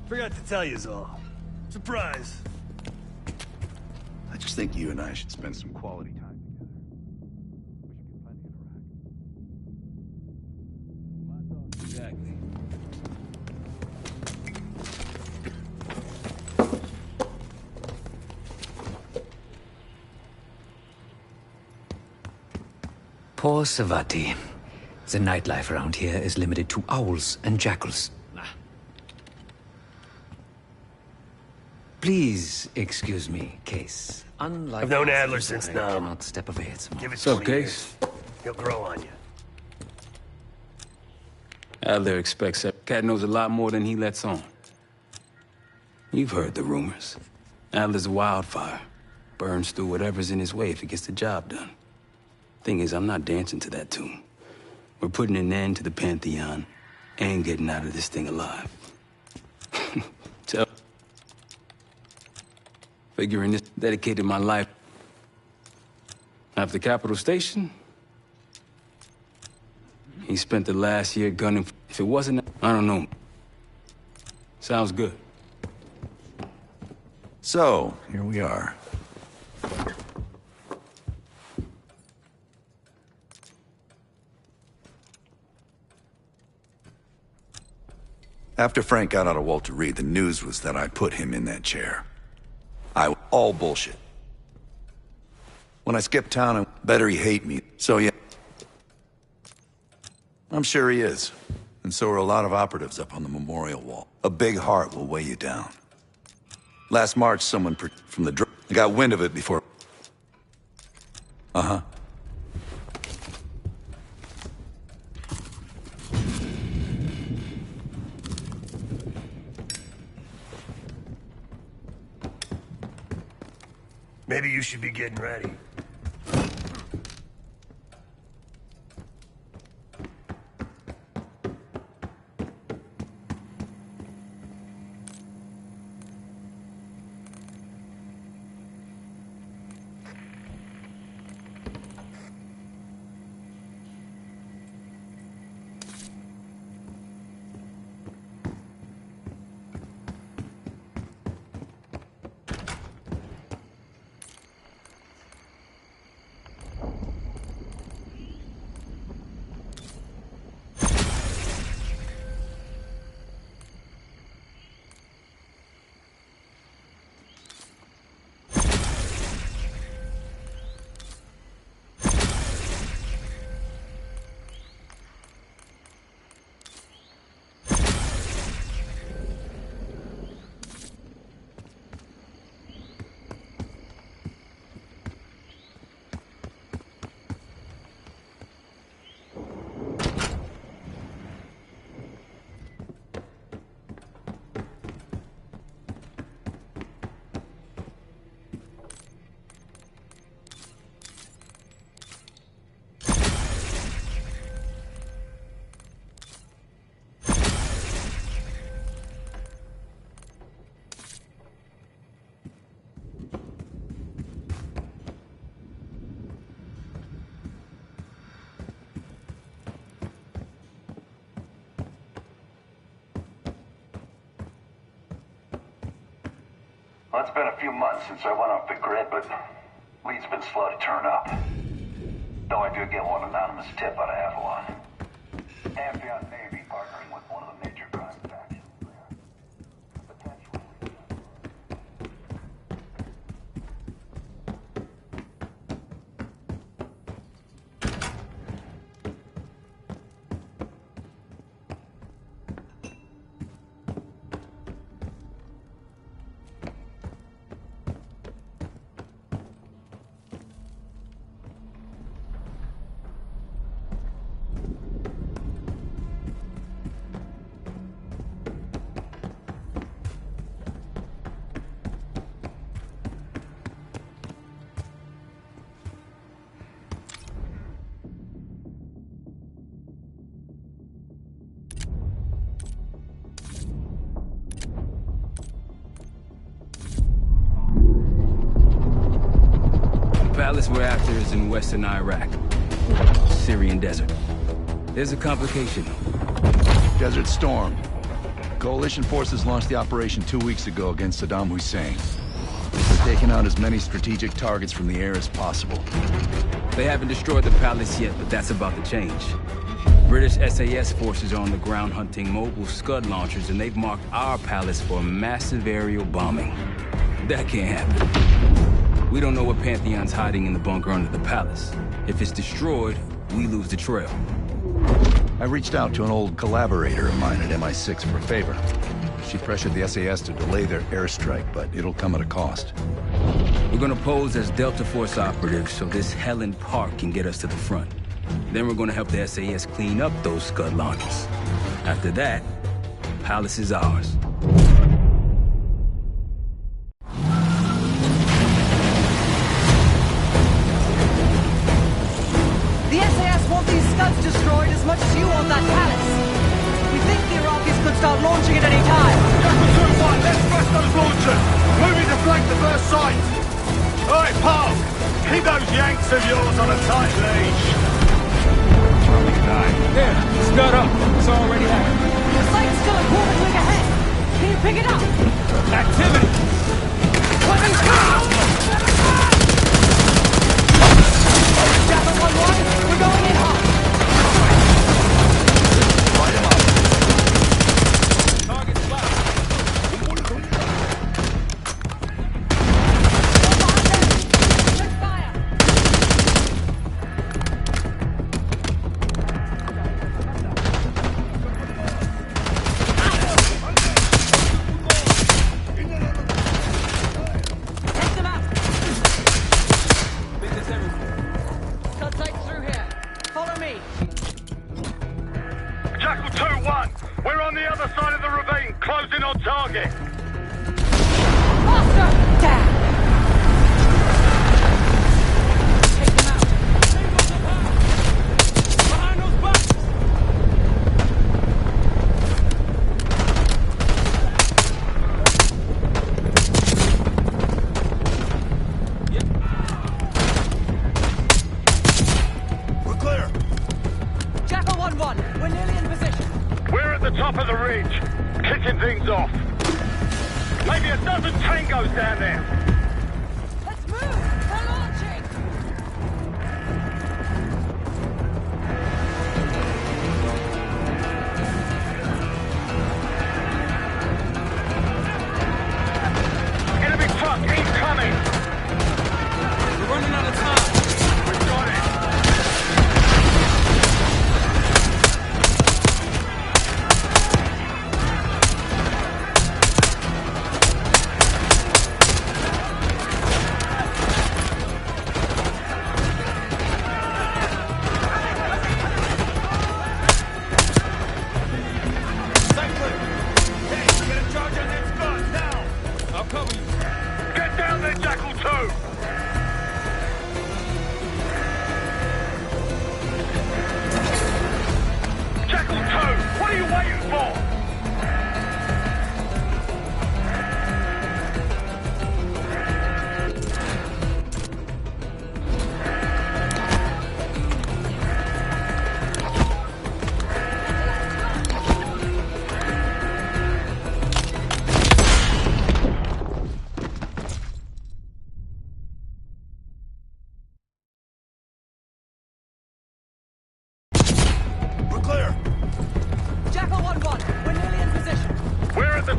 Forgot to tell you all. Surprise. I just think you and I should spend some quality time together. We should get plenty in Iraq. Exactly. Poor Savati. The nightlife around here is limited to owls and jackals. Please excuse me, Case. Unlike I've known others, Adler since I now. cannot step away at small. Give it What's up, 20 Case? years. He'll grow on you. Adler expects that cat knows a lot more than he lets on. You've heard the rumors. Adler's a wildfire. Burns through whatever's in his way if he gets the job done. Thing is, I'm not dancing to that tune. We're putting an end to the Pantheon and getting out of this thing alive. So, figuring this, dedicated my life. After Capital Station, he spent the last year gunning. If it wasn't, I don't know. Sounds good. So, here we are. After Frank got out of Walter Reed, the news was that I put him in that chair. All bullshit. When I skipped town, I better he hate me. So yeah. I'm sure he is. And so are a lot of operatives up on the memorial wall. A big heart will weigh you down. Last March, someone from the got wind of it before. Uh-huh. Maybe you should be getting ready. Well, it's been a few months since I went off the grid, but leads been slow to turn up. Though I do get one anonymous tip out of Avalon. Pantheon Navy partnering with one of the major crime factions there. Potentially. Palace we're after is in western Iraq. Syrian desert. There's a complication. Desert Storm. Coalition forces launched the operation 2 weeks ago against Saddam Hussein. They're taking out as many strategic targets from the air as possible. They haven't destroyed the palace yet, but that's about to change. British SAS forces are on the ground hunting mobile Scud launchers, and they've marked our palace for massive aerial bombing. That can't happen. We don't know what Pantheon's hiding in the bunker under the palace. If it's destroyed, we lose the trail. I reached out to an old collaborator of mine at MI6 for a favor. She pressured the SAS to delay their airstrike, but it'll come at a cost. We're gonna pose as Delta Force operatives so this Helen Park can get us to the front. Then we're gonna help the SAS clean up those Scud launchers. After that, Palace is ours. The SAS want these Scuds destroyed as much as you want that palace. We think the Iraqis could start launching at any time. Jackal 2-1, let's press those launchers! Moving to flank the first site! Alright, Park! Keep those Yanks of yours on a tight leash! There, Scud up. It's already happening. The site's still a quarter click ahead. Can you pick it up? Activity! Weapons down! Jackal 1-1, we're going in hot. top of the ridge, kicking things off. Maybe a dozen tangos down there. Let's move! We're launching! Enemy truck incoming! We're running out of time. We've got it!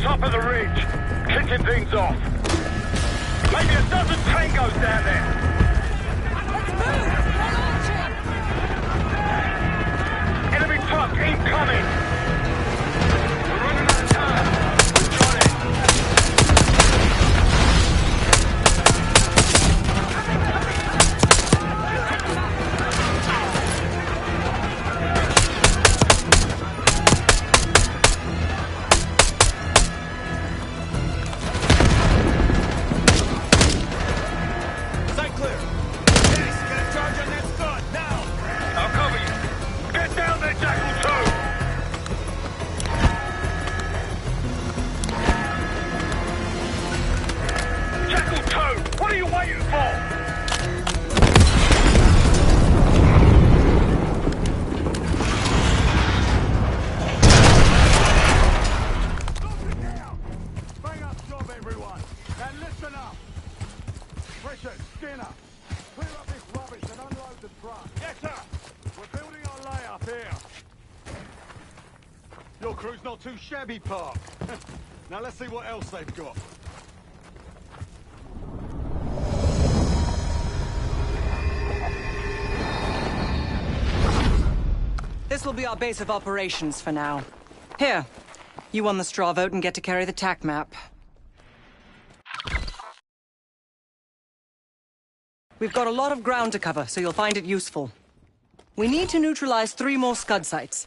Top of the ridge, kicking things off. Maybe a dozen tangos down there. Let's move! We're launching! Enemy truck incoming. We're running out of time. We've got it. Too shabby, Park. Now let's see what else they've got. This will be our base of operations for now. Here, you won the straw vote and get to carry the TAC map. We've got a lot of ground to cover, so you'll find it useful. We need to neutralize 3 more Scud sites.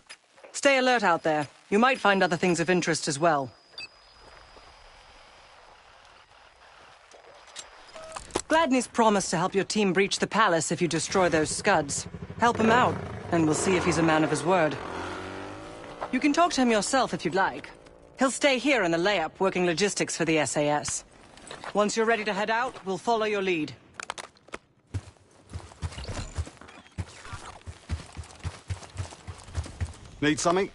Stay alert out there. You might find other things of interest as well. Gladney's promised to help your team breach the palace if you destroy those Scuds. Help him out, and we'll see if he's a man of his word. You can talk to him yourself if you'd like. He'll stay here in the layup, working logistics for the SAS. Once you're ready to head out, we'll follow your lead. Need something?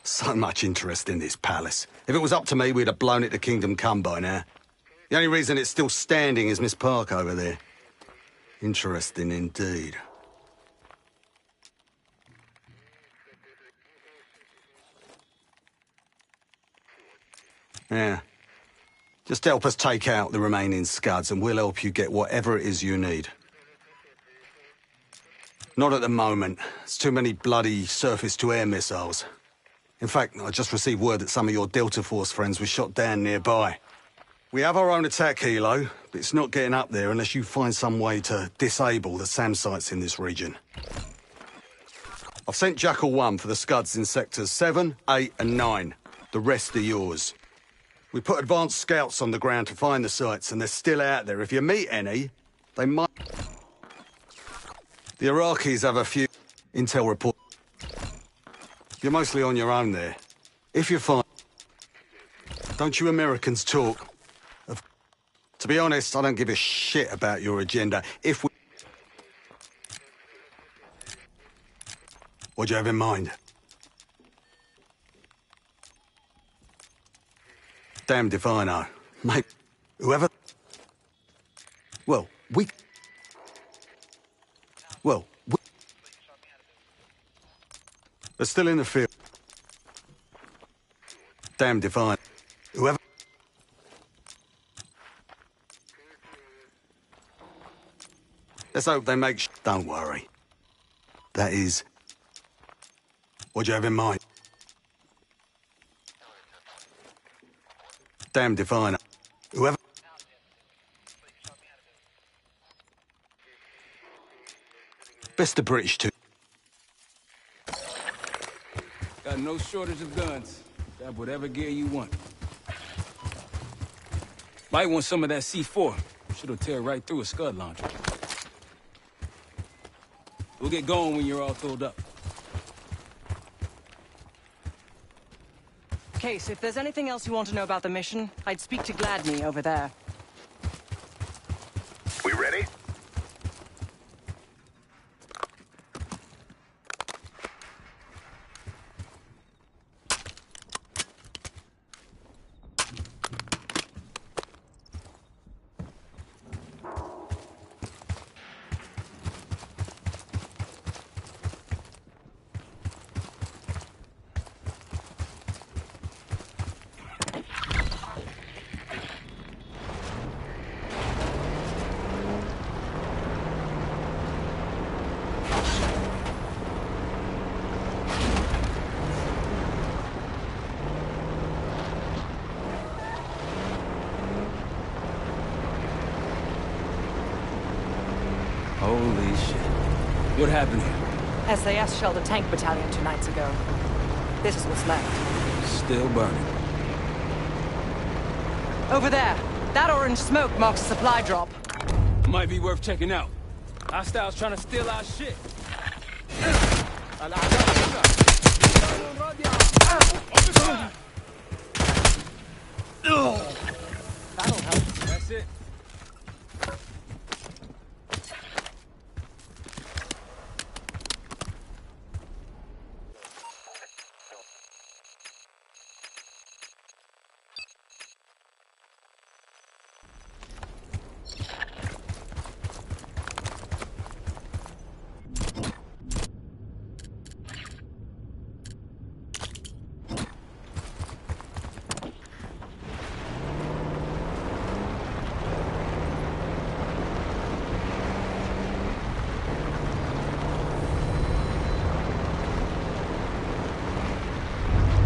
So much interest in this palace. If it was up to me, we'd have blown it to Kingdom Come by now. The only reason it's still standing is Miss Park over there. Interesting indeed. Yeah. Just help us take out the remaining Scuds and we'll help you get whatever it is you need. Not at the moment. It's too many bloody surface-to-air missiles. In fact, I just received word that some of your Delta Force friends were shot down nearby. We have our own attack helo, but it's not getting up there unless you find some way to disable the SAM sites in this region. I've sent Jackal 1 for the Scuds in sectors 7, 8 and 9. The rest are yours. We put advanced scouts on the ground to find the sites, and they're still out there. If you meet any, they might... The Iraqis have a few intel reports. You're mostly on your own there. If you find... Don't you Americans talk of... To be honest, I don't give a shit about your agenda. If we... What do you have in mind? Damned if I know. Mate, whoever... Well, we... They're still in the field. Damned if I... Whoever... Let's hope they make Don't worry. That is... What do you have in mind? Damned if I know. Whoever... Best the British too. Got no shortage of guns. Grab whatever gear you want. Might want some of that C4. Shit'll tear right through a Scud launcher. We'll get going when you're all filled up. Case, if there's anything else you want to know about the mission, I'd speak to Gladney over there. We ready? Holy shit. What happened here? SAS shelled a tank battalion 2 nights ago. This is what's left. Still burning. Over there. That orange smoke marks a supply drop. Might be worth checking out. Hostiles trying to steal our shit. That'll help. That's it.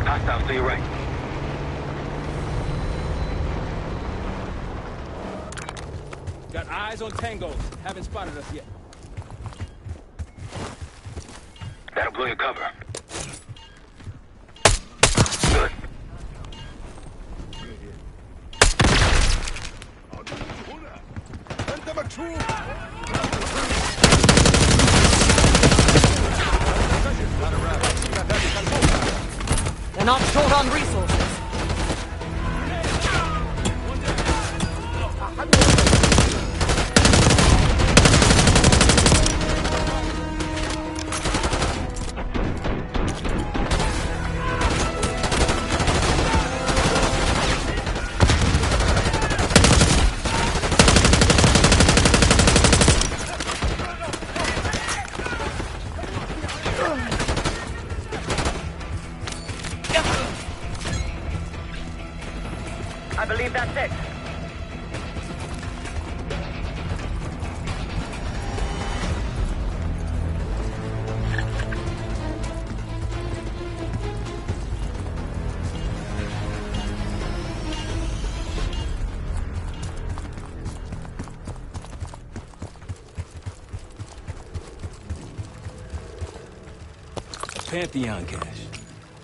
Hostiles to your right. Got eyes on tangos. Haven't spotted us yet. That'll blow your cover. Good. They're not short on resources. I believe that's it. Pantheon cache.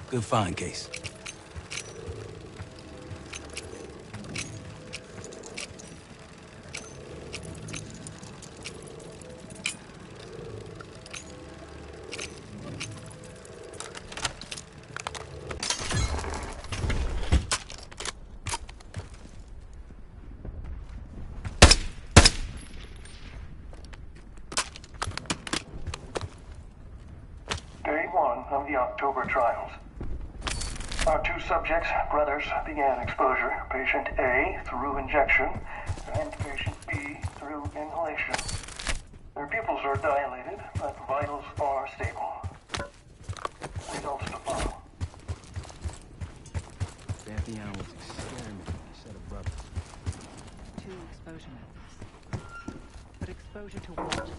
Good find, Case. Day 1. of the October trials. Our two subjects, brothers, began exposure. Patient A through injection, and patient B through inhalation. Their pupils are dilated, but vitals are stable. Results to follow. Pantheon was experimenting with a set of brothers. 2 exposure methods. But exposure to what?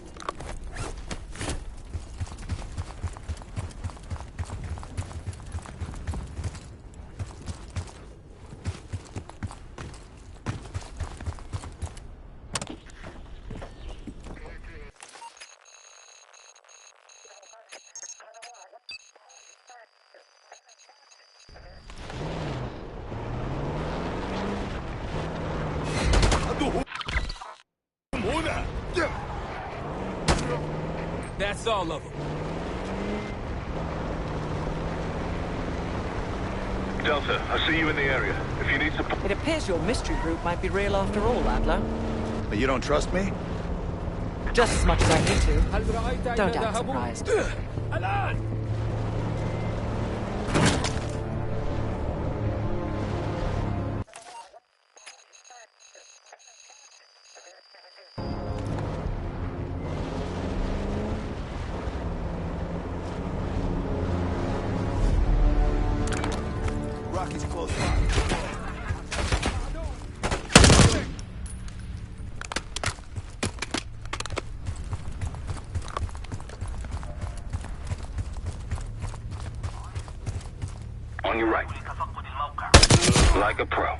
That's all of them. Delta, I see you in the area. If you need support... It appears your mystery group might be real after all, Adler. But you don't trust me? Just as much as I need to. Don't act surprised. Rocky's close by. On your right. Like a pro.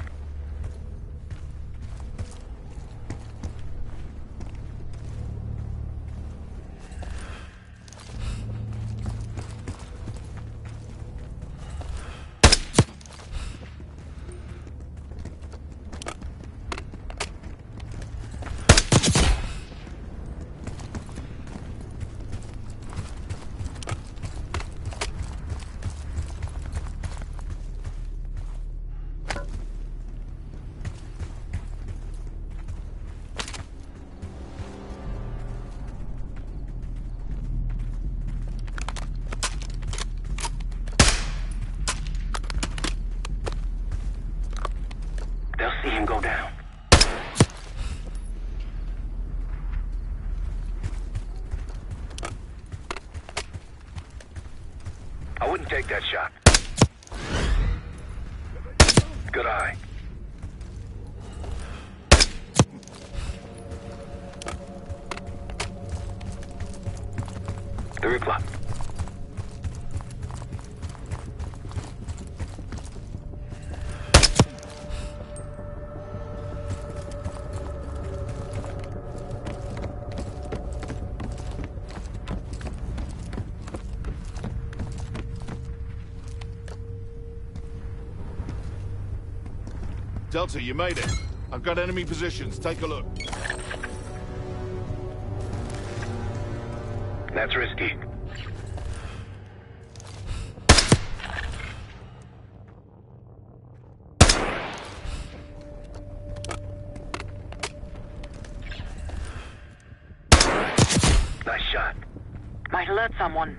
They'll see him go down. I wouldn't take that shot. Good eye. The reply. Delta, you made it. I've got enemy positions. Take a look. That's risky. Nice shot. Might alert someone.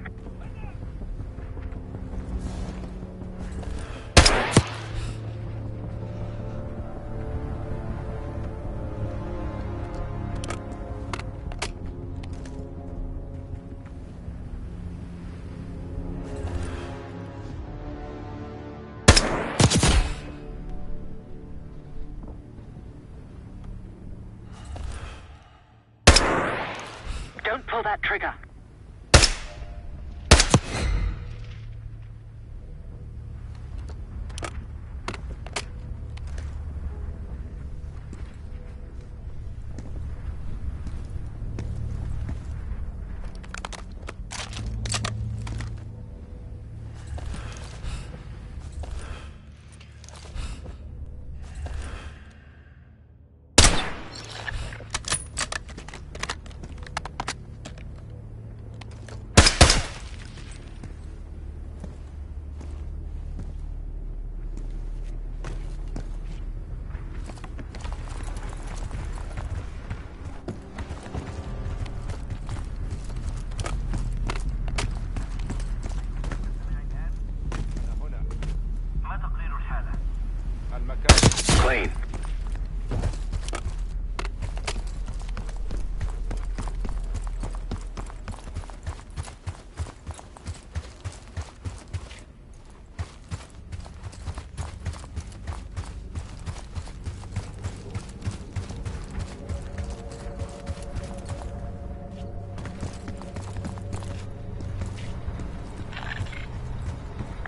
Don't pull that trigger.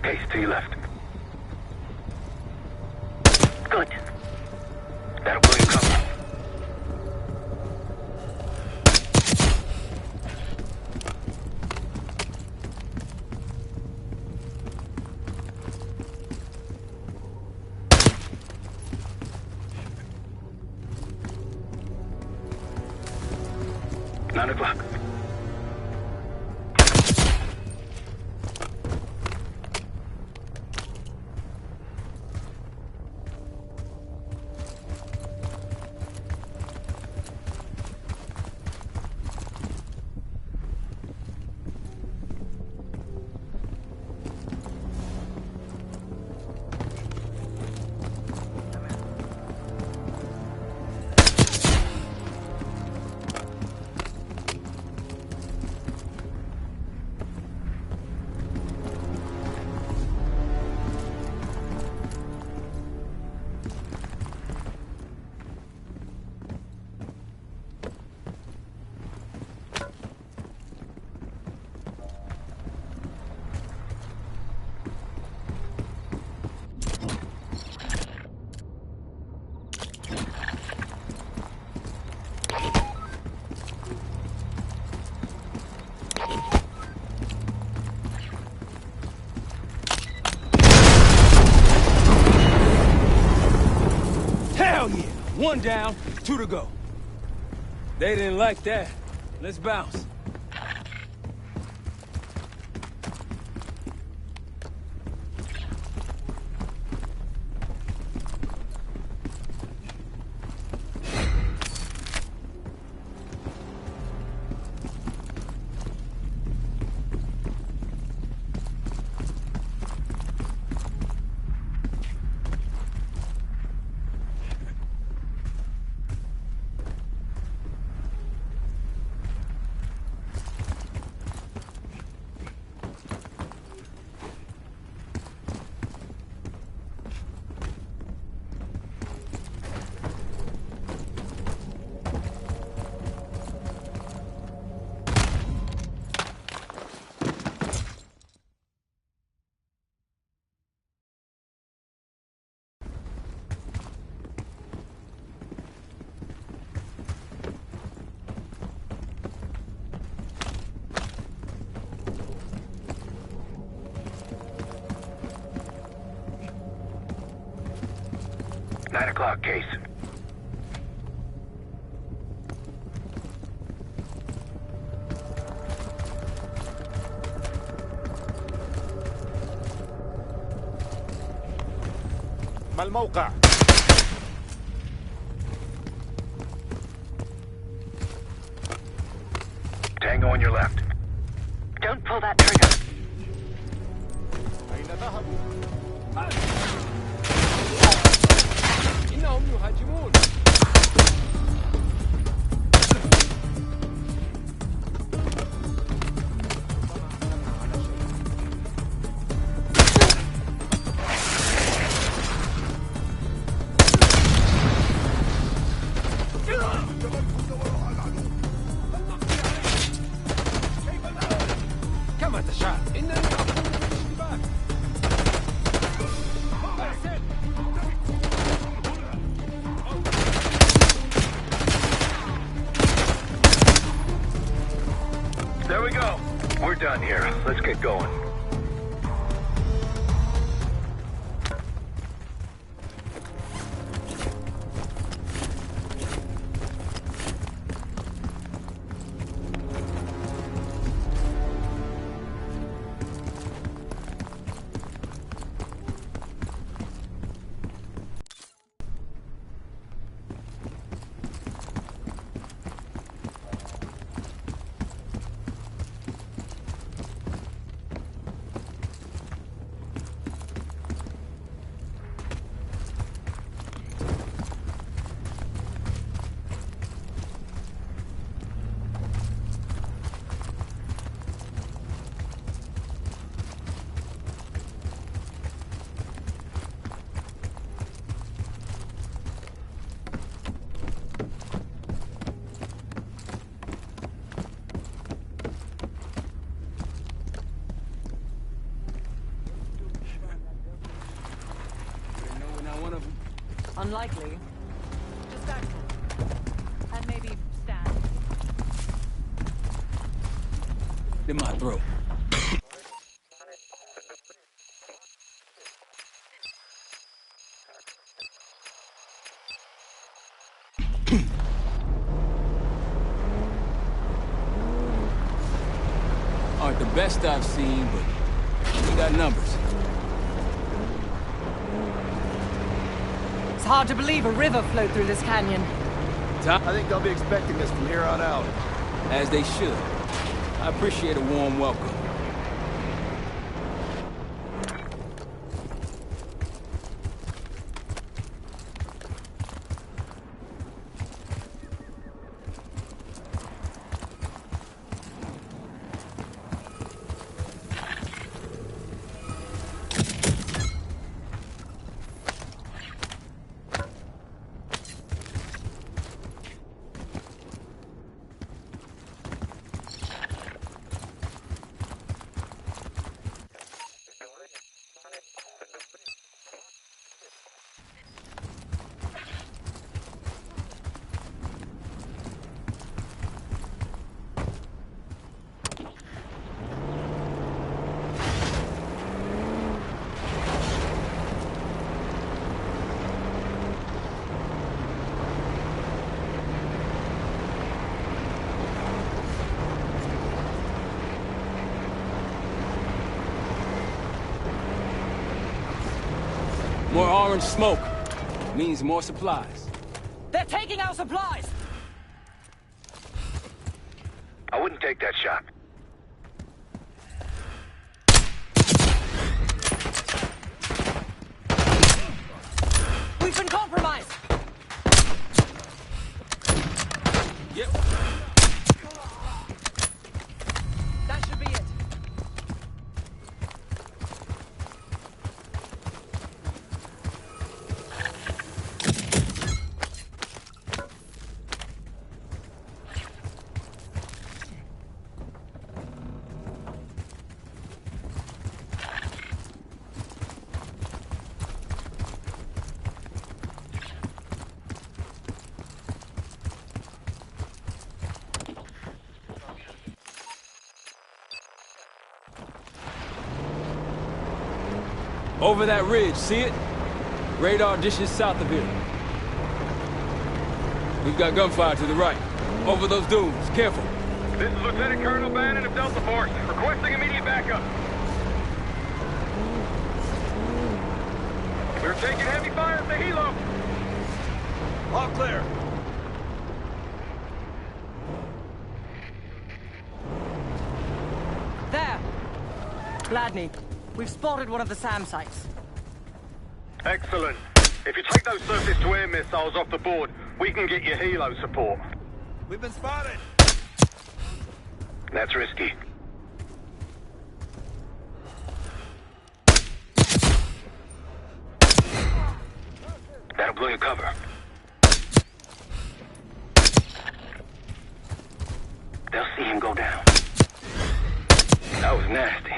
Case to your left. Good. That'll blow your cover. Nine o'clock. Hell yeah! One down, two to go. They didn't like that. Let's bounce. Nine o'clock, Case. ما الموقع؟ Tango on your left. Don't pull that trigger. أين ذهبوا؟ إنهم يهاجمون. كما تشاء. إنني أقوم بالاشتباك. There we go. We're done here. Let's get going. Unlikely. Just act. And maybe stand. In my throat. Aren't the best I've seen, but we got numbers. It's hard to believe a river flowed through this canyon. I think they'll be expecting us from here on out. As they should. I appreciate a warm welcome. More orange smoke means more supplies. They're taking our supplies! I wouldn't take that shot. We've been compromised! Yep. That should be it. Over that ridge, see it? Radar dishes south of here. We've got gunfire to the right. Over those dunes, careful. This is Lieutenant Colonel Bannon of Delta Force, requesting immediate backup. We're taking heavy fire at the helo. All clear. There! Gladney, we've spotted one of the SAM sites. Excellent. If you take those surface-to-air missiles off the board, we can get you helo support. We've been spotted. That's risky. That'll blow your cover. They'll see him go down. That was nasty.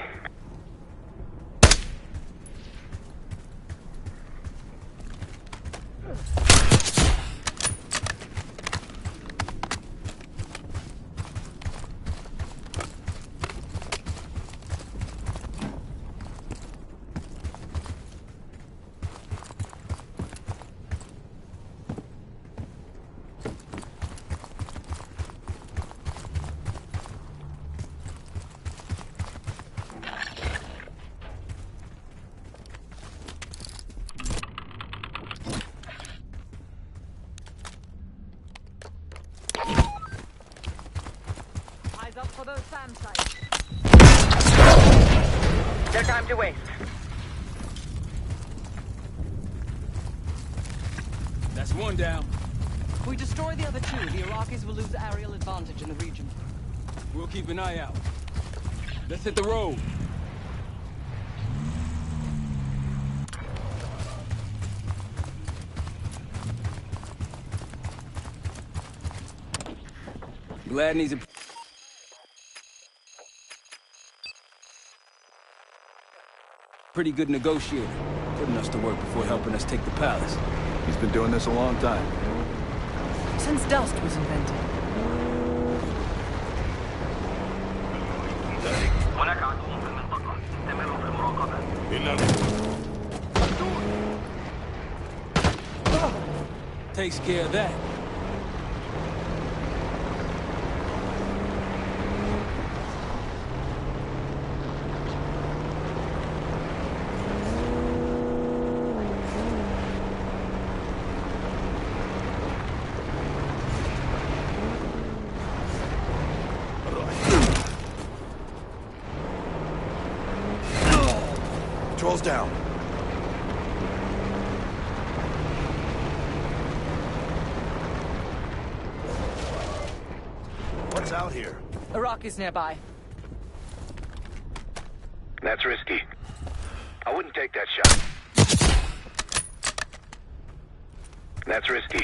Eyes up for those SAM sites. No time to waste. That's one down. If we destroy the other two, the Iraqis will lose aerial advantage in the region. We'll keep an eye out. Let's hit the road. Gladney's a pretty good negotiator, putting us to work before helping us take the palace. He's been doing this a long time. Since dust was invented. Takes care of that. Patrol's down. What's out here? Iraqi's nearby. That's risky. I wouldn't take that shot. That's risky.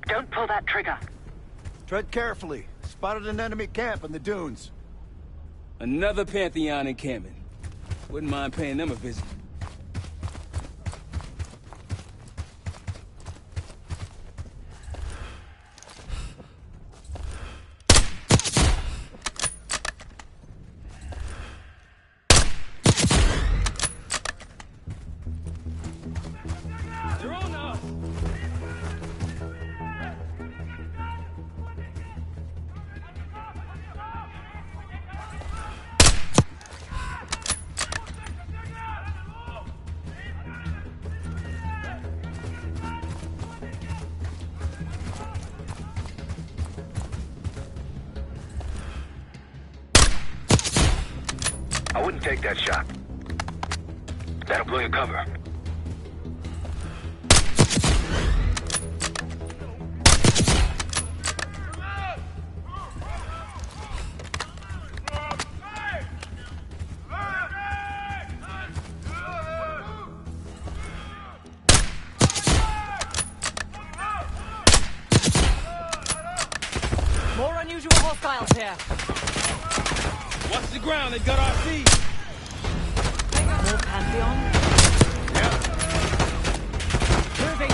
Don't pull that trigger. Tread carefully. Spotted an enemy camp in the dunes. Another Pantheon encampment. Wouldn't mind paying them a visit. They're on us! I wouldn't take that shot. That'll blow your cover. More unusual hostiles here. Watch the ground, they got our feet. More Pantheon? Moving.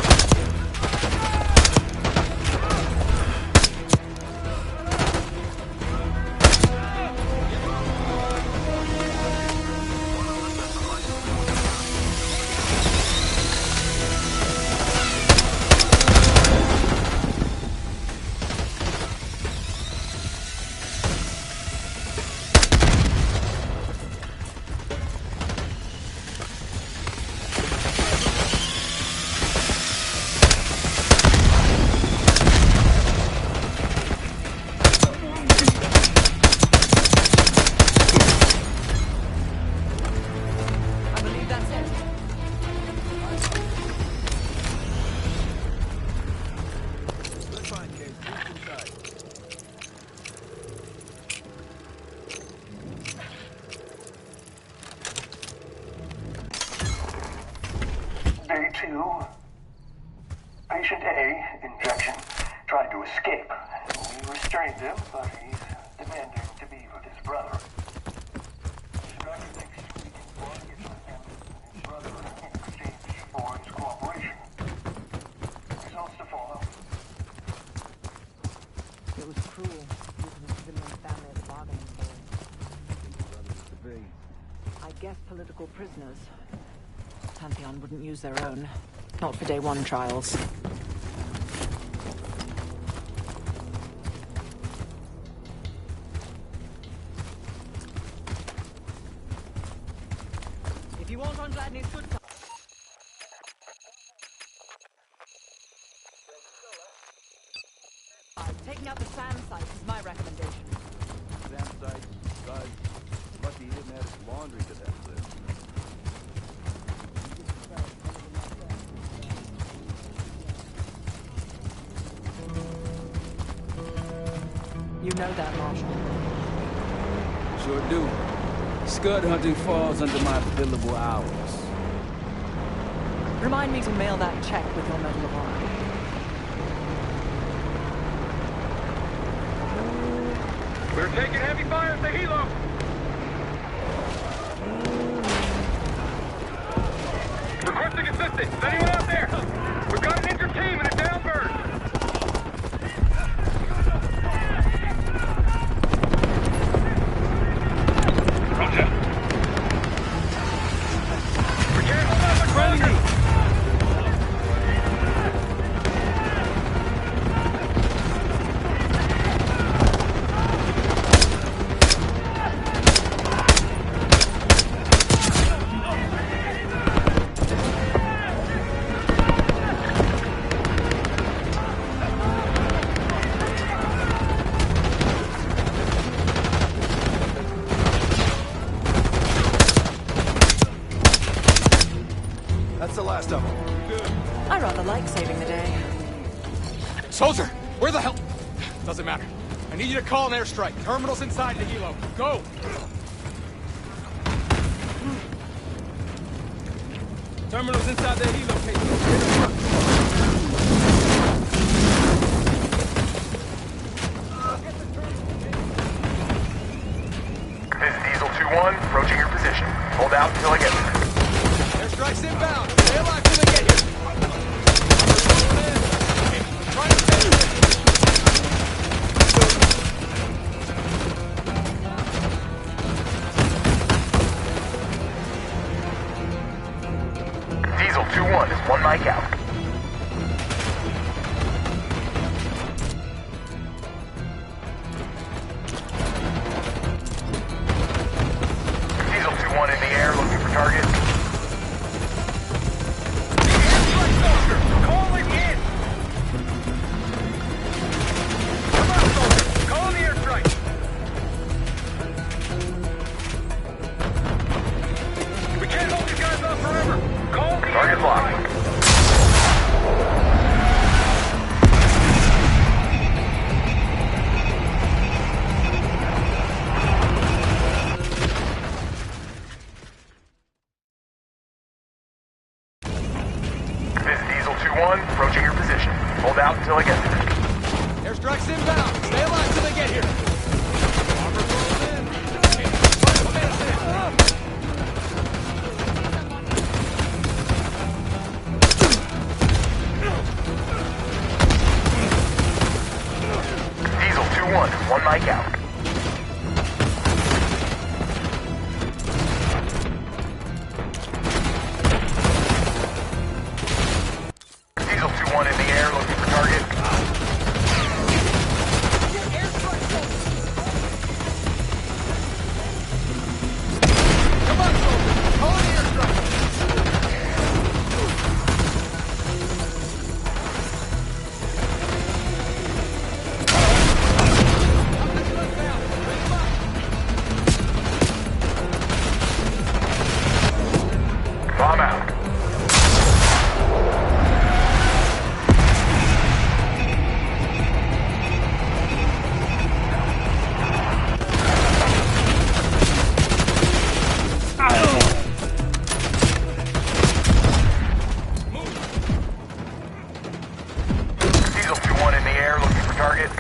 I believe that's it. Day 2. Patient A, injection, tried to escape. We restrained him, but he's demanding to be with his brother. His doctor thinks we can mortgage him and his brother in exchange for his cooperation. Results to follow. It was cruel, using a civilian family as a bargaining tool. I guess political prisoners. Pantheon wouldn't use their own. Not for day 1 trials. If you want on Gladney's good side... Taking out the sand site is my recommendation. Sand site, guys. Lucky he didn't add his laundry to that list. You know that, Marshal. Sure do. Scud hunting falls under my billable hours. Remind me to mail that check with your Medal of Honor. We're taking heavy fire at the helo. Captain, is anyone out there? We've got an injured team and a down bird. Roger. We can't hold out much longer. That's the last of them. I rather like saving the day. Soldier, where the hell? Doesn't matter. I need you to call an airstrike. Terminal's inside the helo. Go! Terminal's inside the helo case. This is Diesel 2-1, approaching your position. Hold out until I get there. Airstrike's inbound. Stay alive till they get here. Try to stay with Diesel 2-1 is 1 mic out. Diesel 2-1 in the air, looking for target. Calling in! Come on, soldier! Call the airstrike! We can't hold these guys off forever! Call the target locked. This is Diesel 2-1, approaching your position. Hold out until I get there. Airstrike's inbound. Stay alive till they get here. Armor rolls in. Diesel 2-1, 1 mic out. Diesel 2-1 in the air, looking for target. Come on, soldier. Call the airstrike. Bomb out. Diesel 2-1 in the air, looking for target.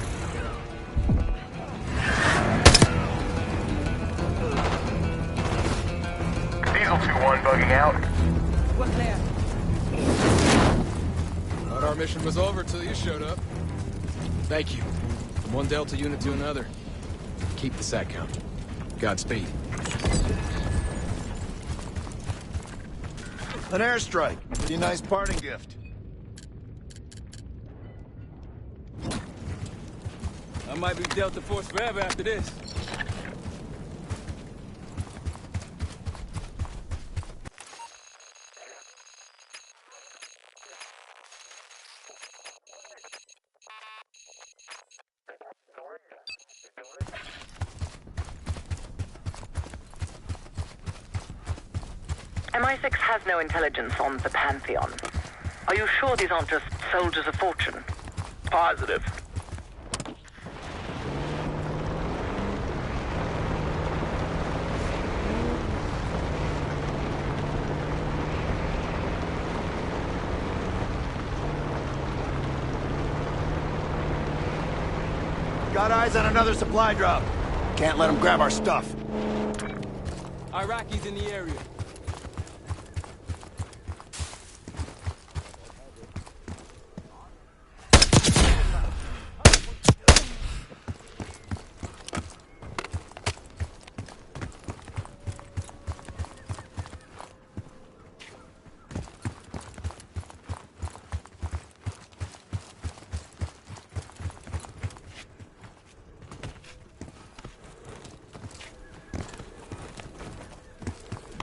Diesel 2-1 bugging out. What's there? Thought our mission was over till you showed up. Thank you. From one Delta unit to another. Keep the sat count. Godspeed. An airstrike. Be a nice parting gift. I might be Delta Force forever after this. MI6 has no intelligence on the Pantheon. Are you sure these aren't just soldiers of fortune? Positive. Got eyes on another supply drop. Can't let them grab our stuff. Iraqis in the area.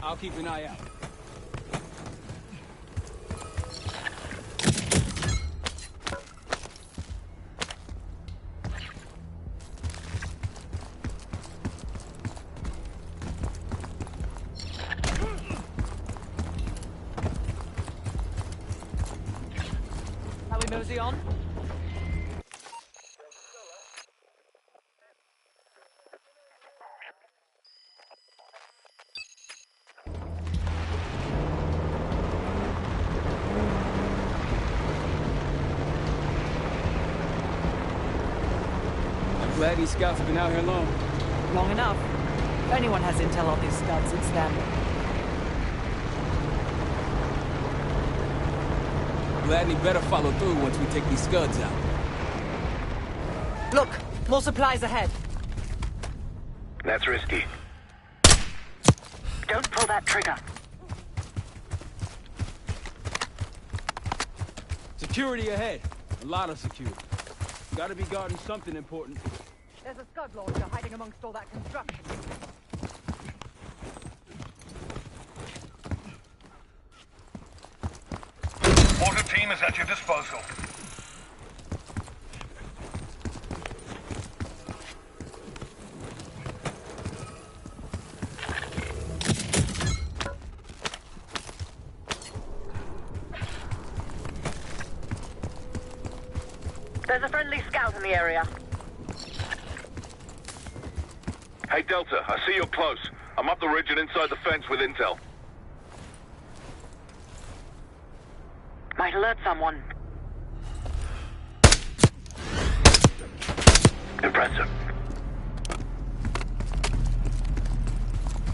I'll keep an eye out. Shall we mosey on? Glad these scouts have been out here long. Long enough. If anyone has intel on these scouts, it's them. Gladney better follow through once we take these scuds out. Look, more supplies ahead. That's risky. Don't pull that trigger. Security ahead. A lot of security. Gotta be guarding something important. There's a scud launcher hiding amongst all that construction. Water team is at your disposal. There's a friendly scout in the area. Hey, Delta, I see you're close. I'm up the ridge and inside the fence with intel. Might alert someone. Impressive.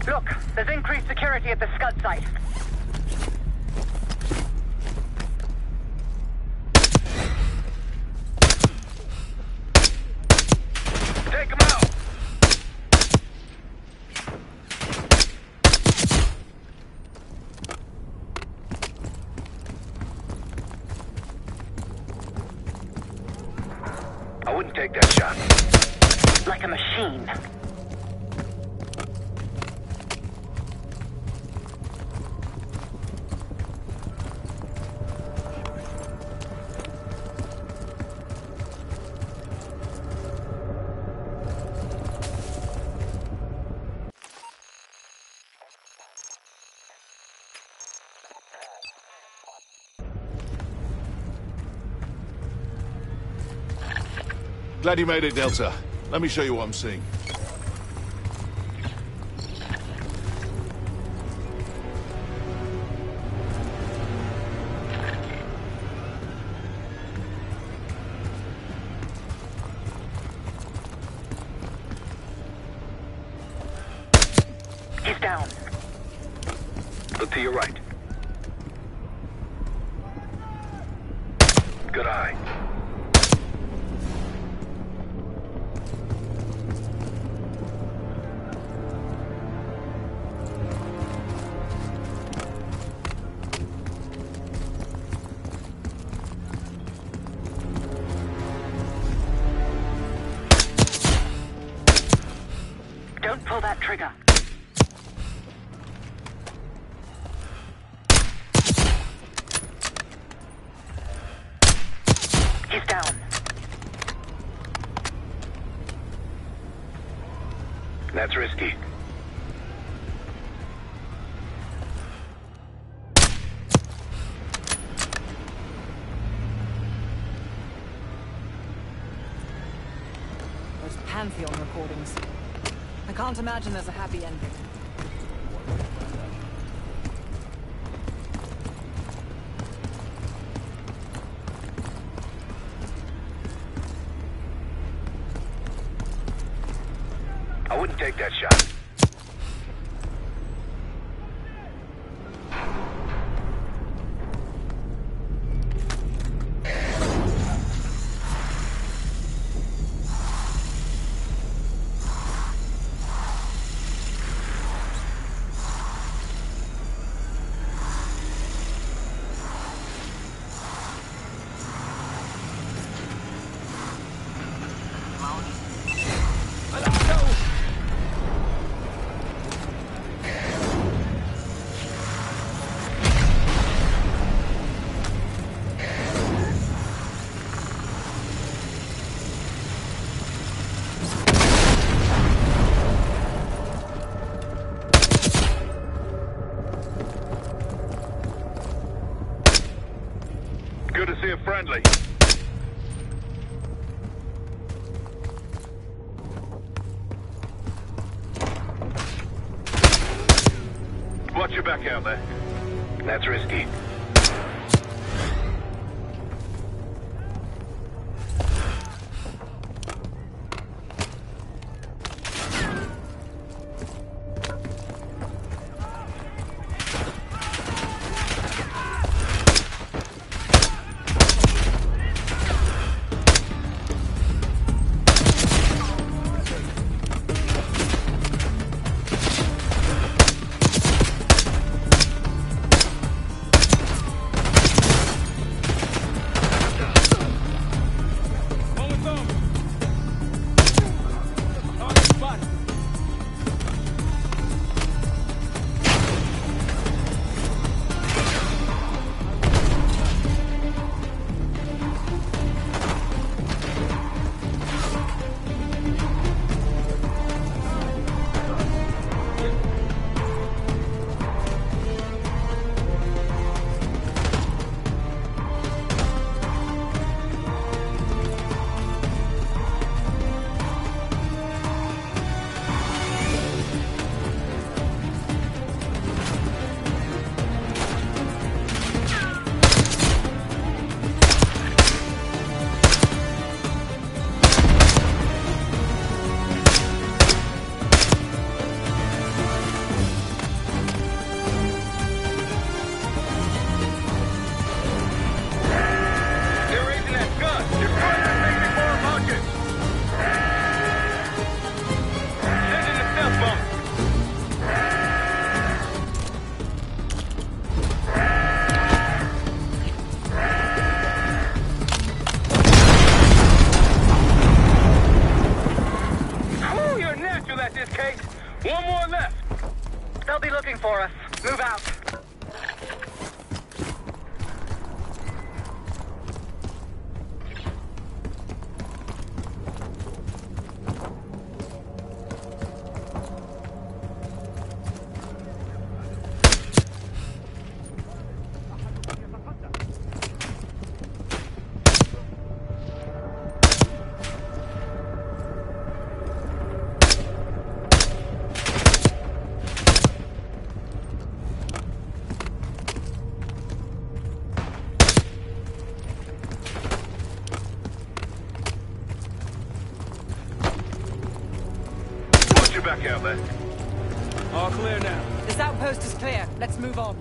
Look, there's increased security at the Scud site. Take him out! I wouldn't take that shot. Like a machine. Glad you made it, Delta. Let me show you what I'm seeing. He's down. Look to your right. Good eye. Don't pull that trigger. He's down. That's risky. Those Pantheon recordings. I can't imagine there's a happy ending. I wouldn't take that shot. you back out there. That's risky. One more left. They'll be looking for us. Move out. Back out there. All clear now. This outpost is clear. Let's move on.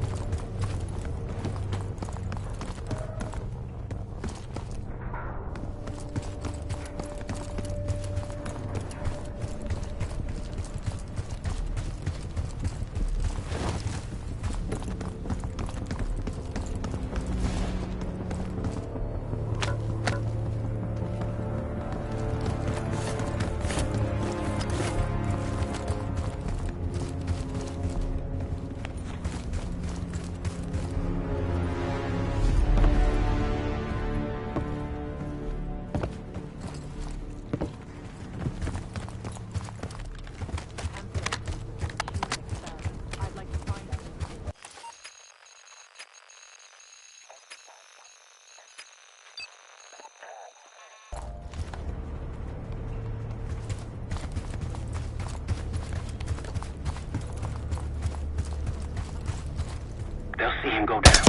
They'll see him go down.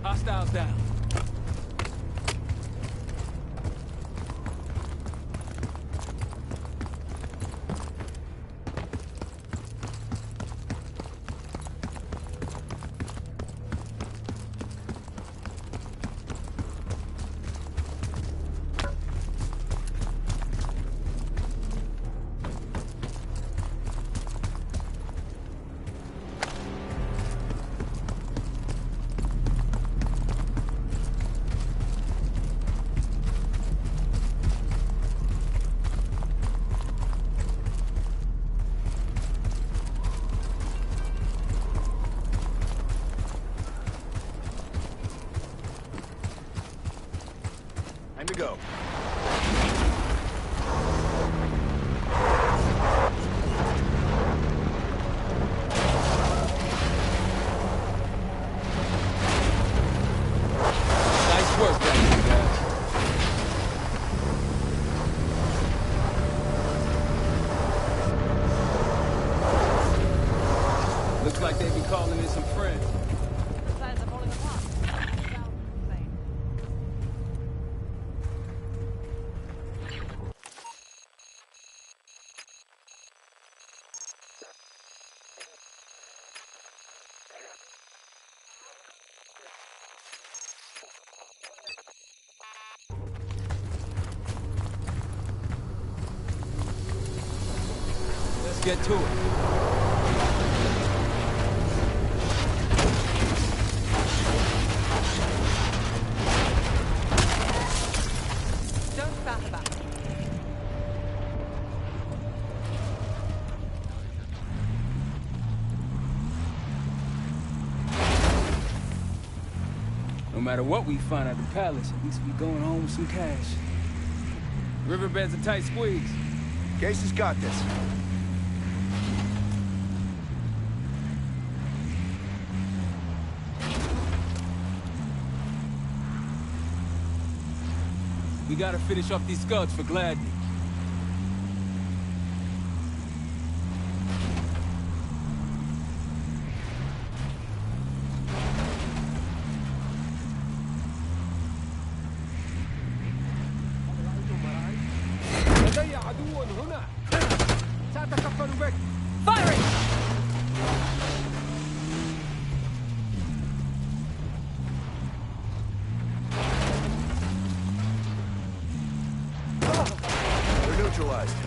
Hostiles down. Time to go. Nice work, guys. Let's get to it. Don't bat about. No matter what we find at the palace, at least we going home with some cash. Riverbed's a tight squeeze. Casey's got this. We gotta finish off these scuds for Gladney. لدي عدو هنا. سأتكفل بك. Firing! They're neutralized.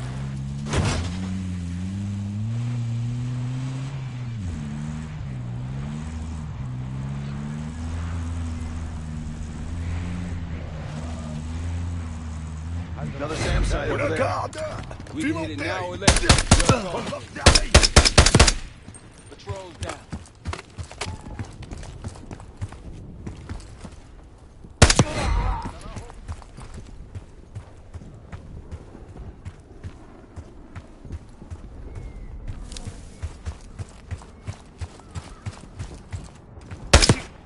Another SAM site over there. We can hit it now or later. Patrol's down.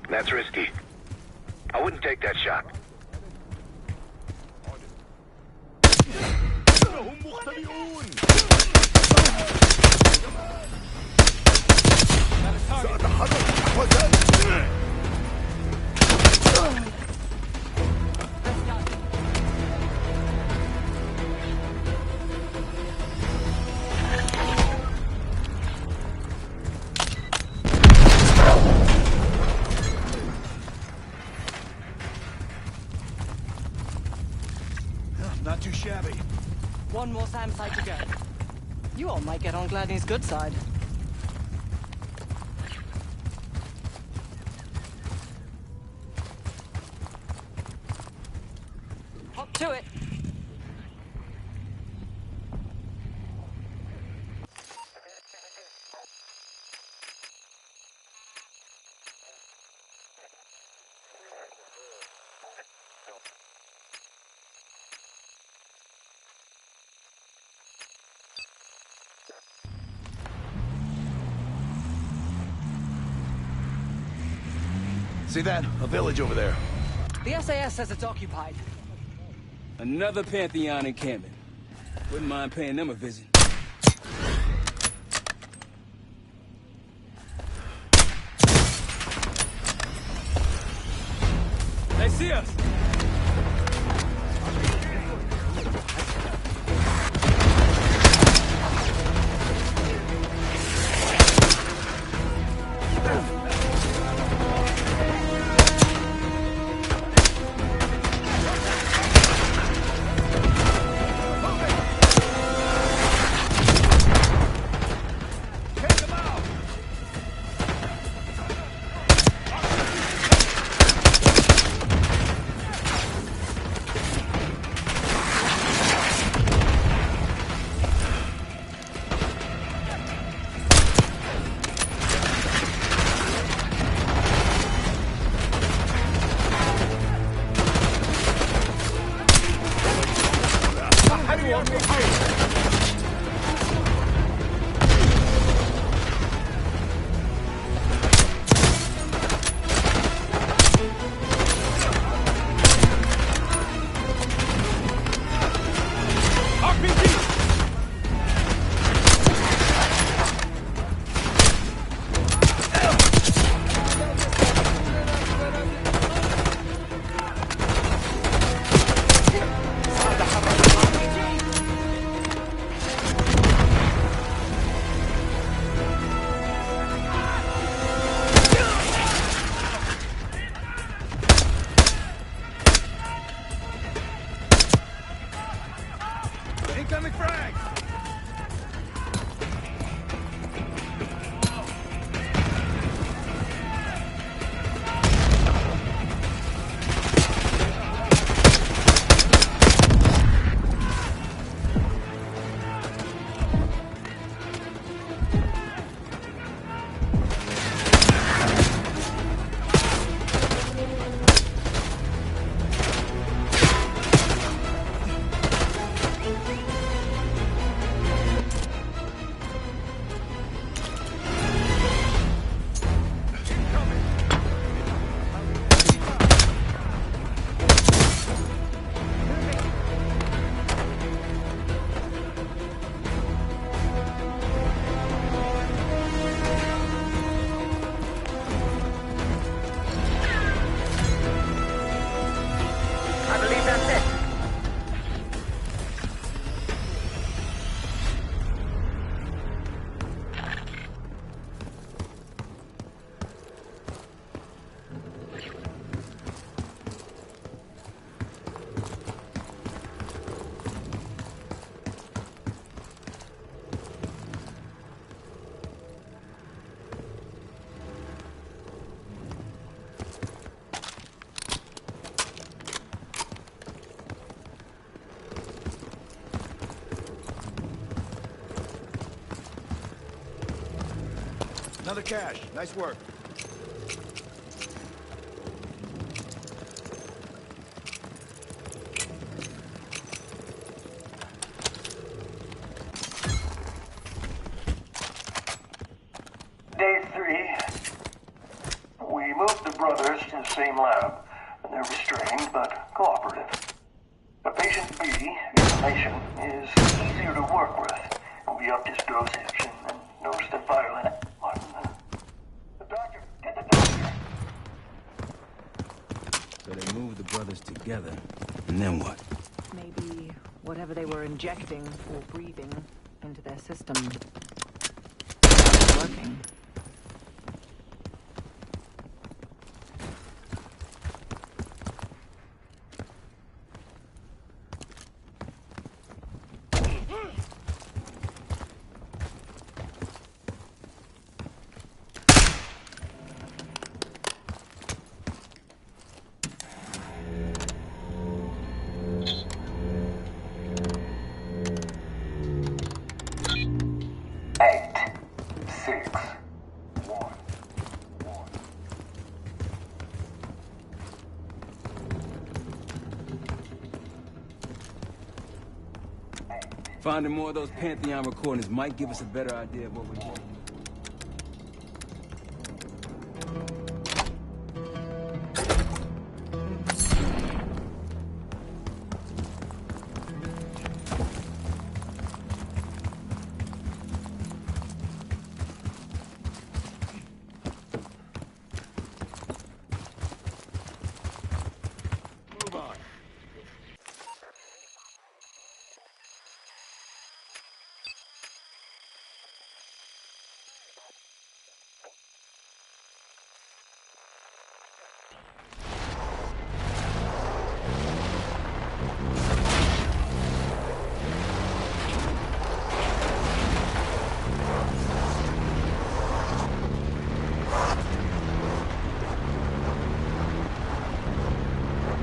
That's risky. I wouldn't take that shot. Not too shabby. One more SAM site to go. You all might get on Gladney's good side. Hop to it. See that? A village over there. The SAS says it's occupied. Another Pantheon encampment. Wouldn't mind paying them a visit. They see us! Incoming frag! Another cache. Nice work. Day 3. We moved the brothers to the same lab, and they're restrained but cooperative. The patient B, information, is easier to work with, and we upped his dosage and noticed a violent... Martin, the doctor, get the doctor. So they moved the brothers together. And then what? Maybe whatever they were injecting or breathing into their system started working. Finding more of those Pantheon recordings might give us a better idea of what we're doing.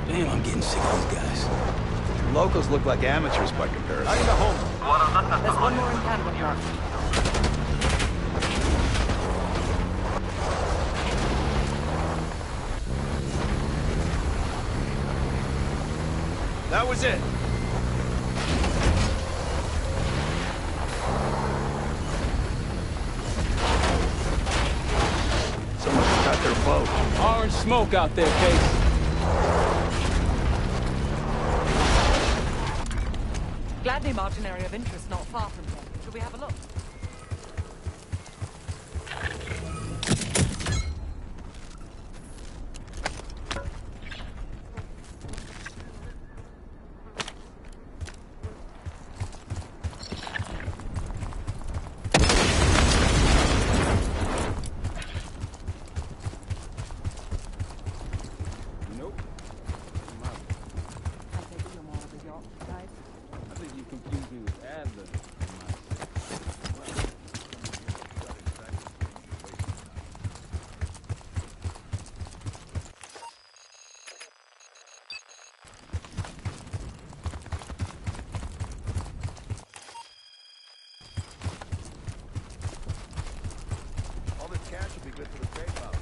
Damn, I'm getting sick of these guys. Locals look like amateurs by comparison. There's one more in Canada left. That was it. Someone's got their boat. Orange smoke out there, Case. Gladney marked an area of interest not far from here. Should we have a look? All this cash will be good for the trade route.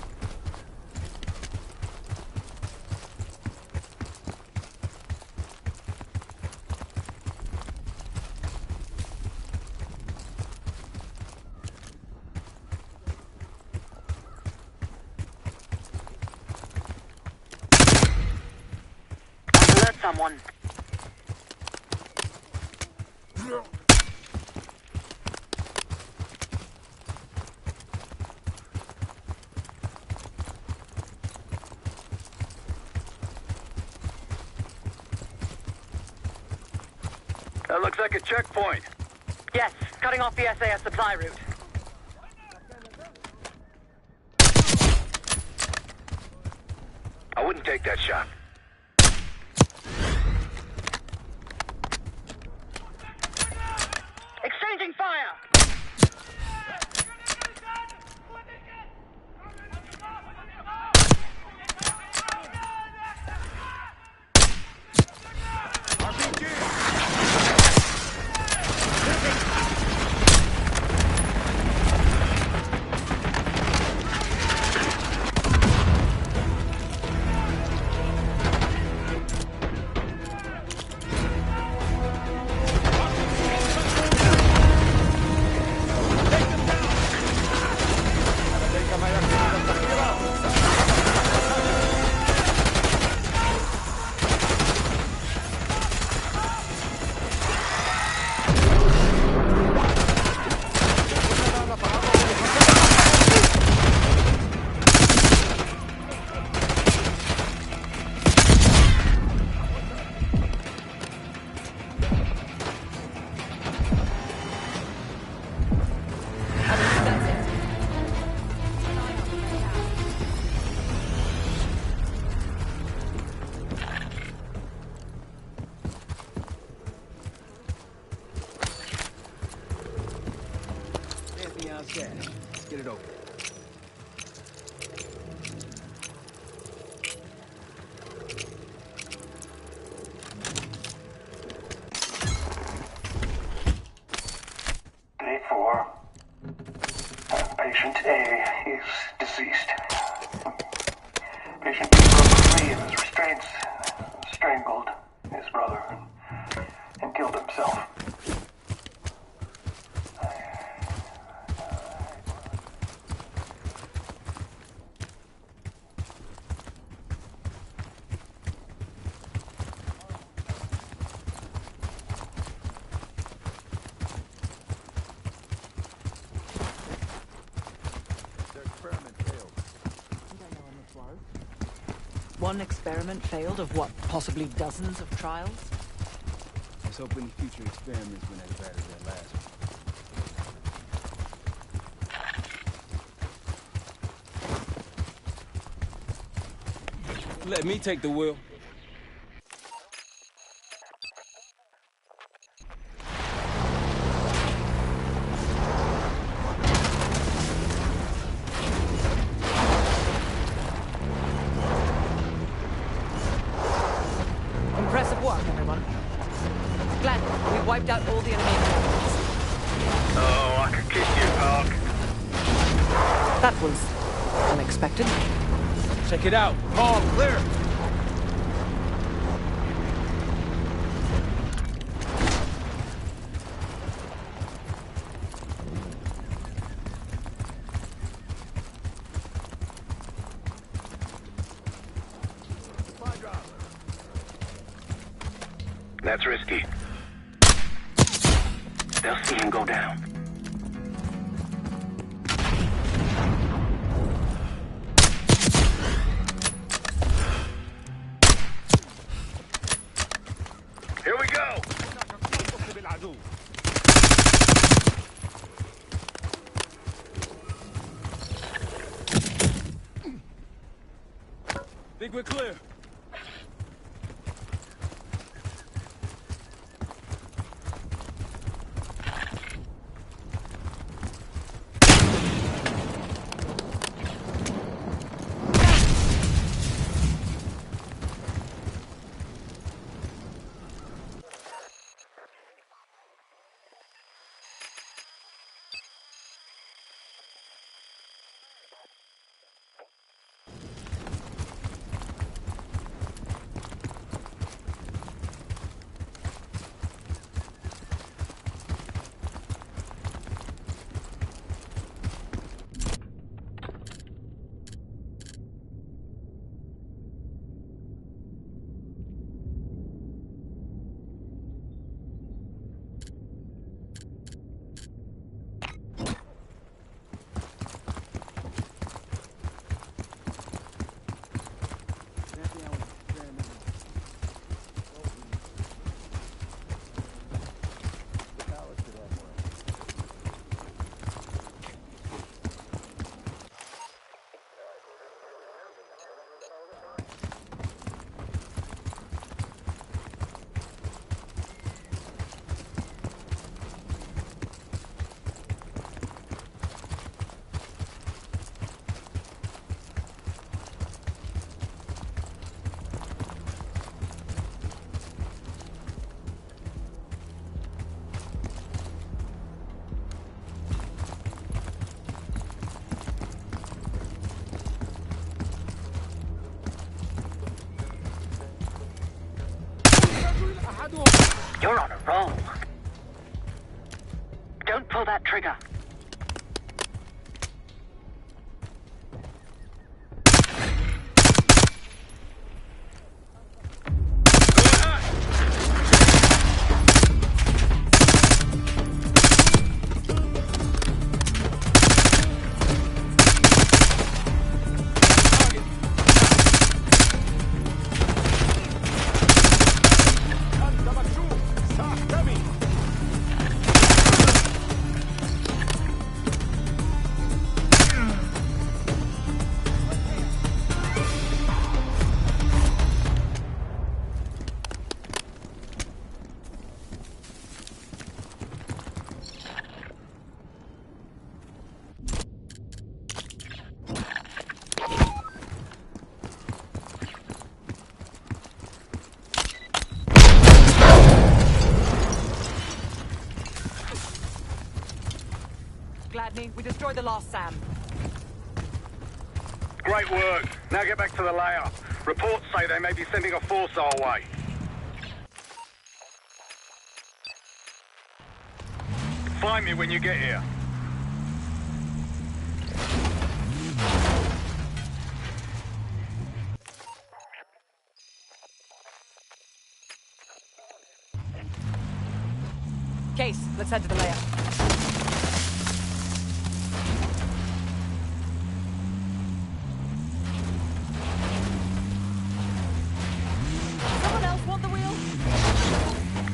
Alert someone. That looks like a checkpoint. Yes, cutting off the SAS supply route. I wouldn't take that shot. Exchanging fire! one experiment failed of what, possibly dozens of trials? Let's hope any future experiments went as bad as that last one. Let me take the wheel. Impressive work, everyone. Glad we wiped out all the enemy inhabitants. Oh, I could kiss you, Park. That was unexpected. Check it out. All clear. That's risky. They'll see him go down. Here we go! Think we're clear. You're on a roll. Don't pull that trigger. Gladney, we destroyed the last SAM. Great work. Now get back to the layer. Reports say they may be sending a force our way. Find me when you get here. Case, let's head to the layer.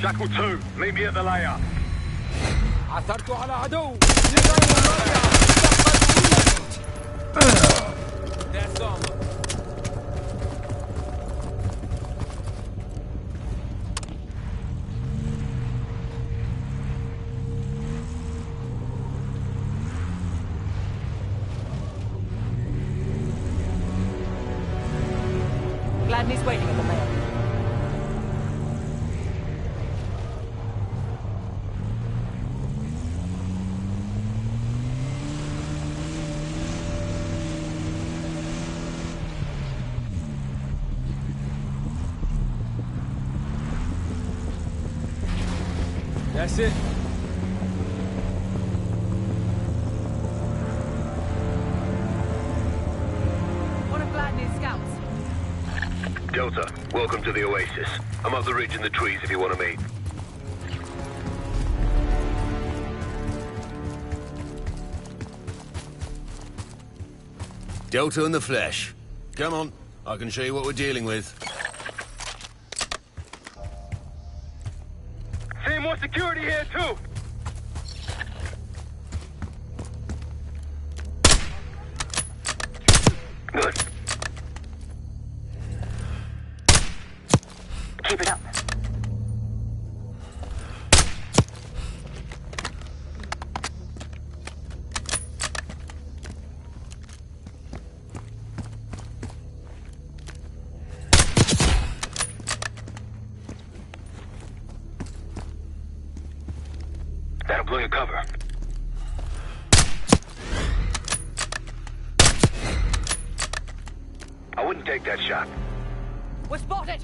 Jackal 2, meet me at the layup. عثرت على عدو. That's all. Gladney's waiting at the mail. That's it. One of Gladney's scouts. Delta, welcome to the Oasis. I'm up the ridge in the trees if you want to meet. Delta in the flesh. Come on, I can show you what we're dealing with. Seeing more security here, too! Good. Keep it up. That'll blow your cover. I wouldn't take that shot. We're spotted!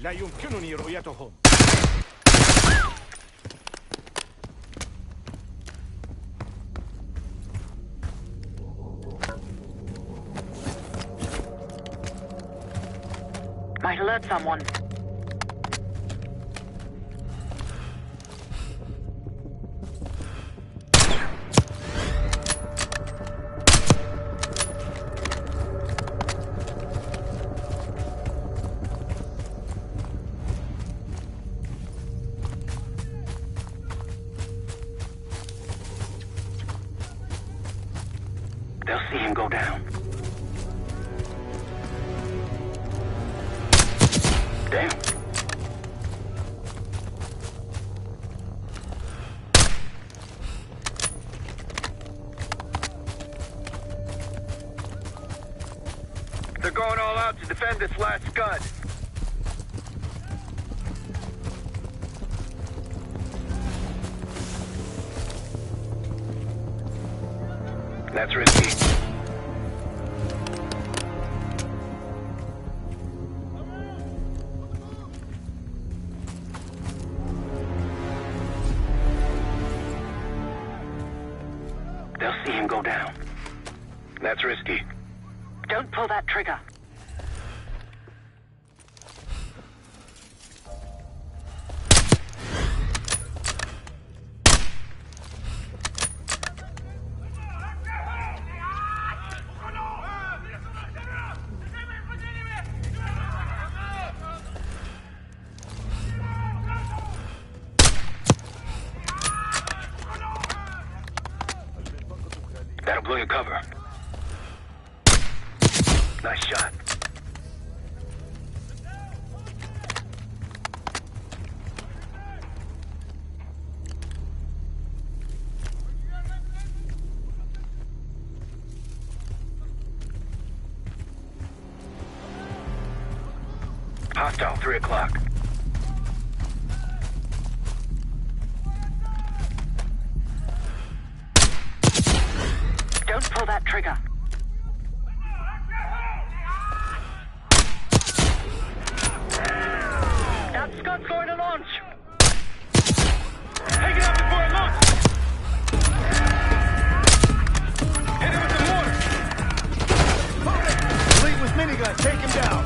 لا يمكنني رؤيتهم. Might alert someone. They'll see him go down. Damn. They're going all out to defend this last scud. That's risky. They'll see him go down. That's risky. Don't pull that trigger. That'll blow your cover. Nice shot. Hostile, 3 o'clock. Don't pull that trigger. That Scott's going to launch. Take it out before it launches! Hit him with the mortar! Lead with minigun, take him down!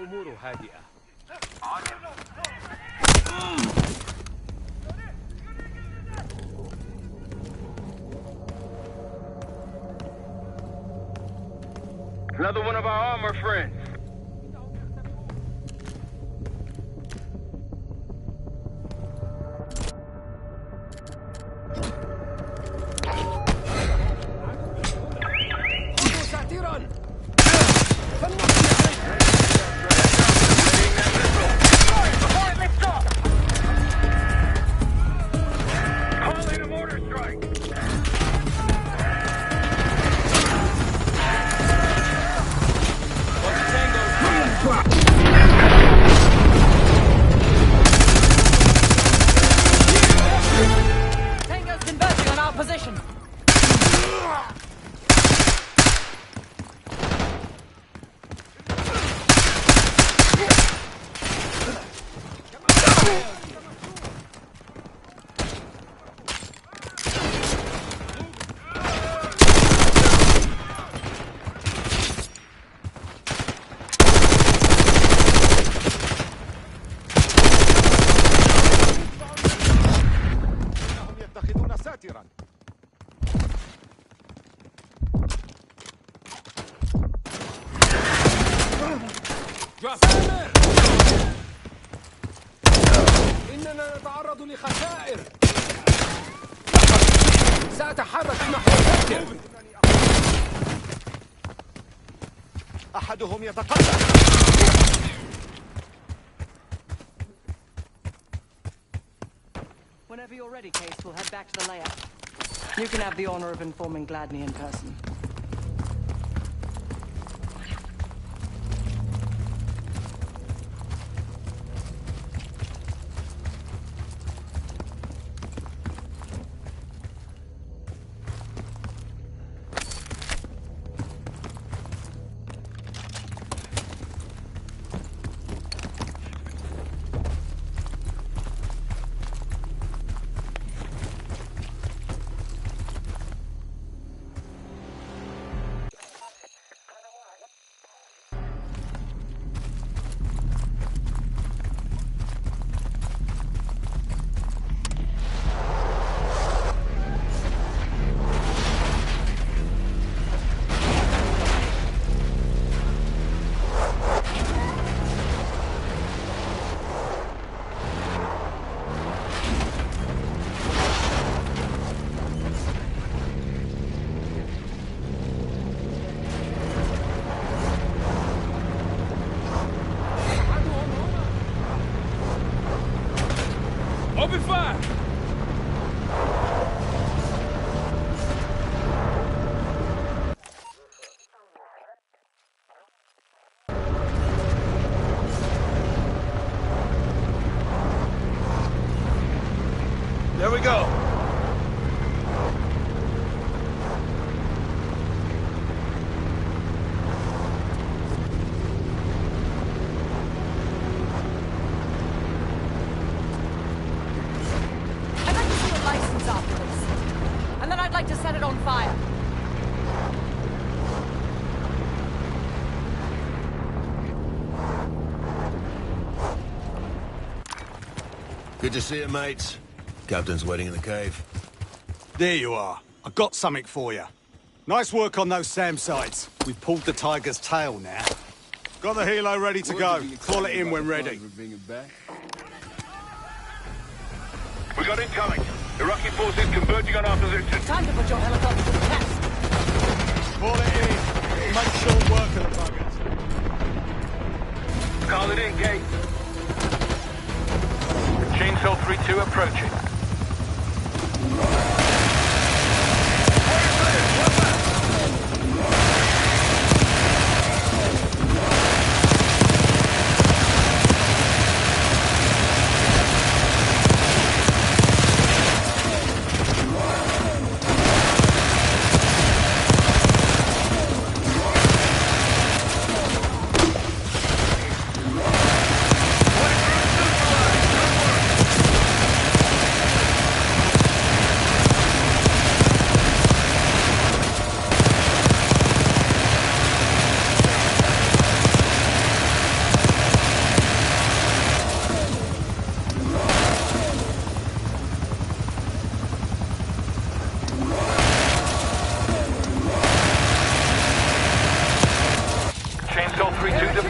الأمور هادئة. Another one of our armor friends. Tango's converging on our position. يتخذون ساترا. سامر! إننا نتعرض لخسائر. سأتحرك نحو الساتر. أحدهم يتقدم. Whenever you're ready, Case, we'll head back to the layout. You can have the honor of informing Gladney in person. Open fire! There we go. I'd like to see a license after this. And then I'd like to set it on fire. Good to see you, mates. Captain's waiting in the cave. There you are. I got something for you. Nice work on those SAM sites. We've pulled the tiger's tail now. Got the helo ready to go. Call it in when ready. We got incoming. Iraqi forces converging on our position. Time to put your helicopter to the test. Call it in. Make short work of the buggers. Call it in, Kate. Chainsaw 3-2 approaching.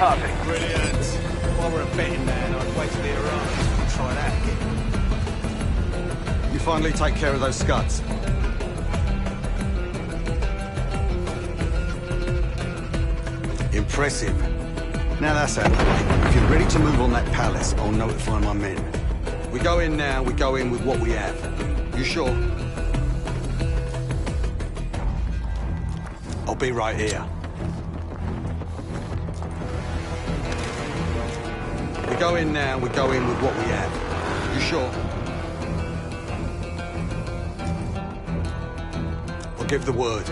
Perfect. Brilliant. While we're a betting man, I'd wait till they're on and try that again. You finally take care of those scuds. Impressive. Now that's out of the way. If you're ready to move on that palace, I'll notify my men. We go in now, we go in with what we have. You sure? I'll be right here. We go in now, we go in with what we have. You sure? I'll give the word.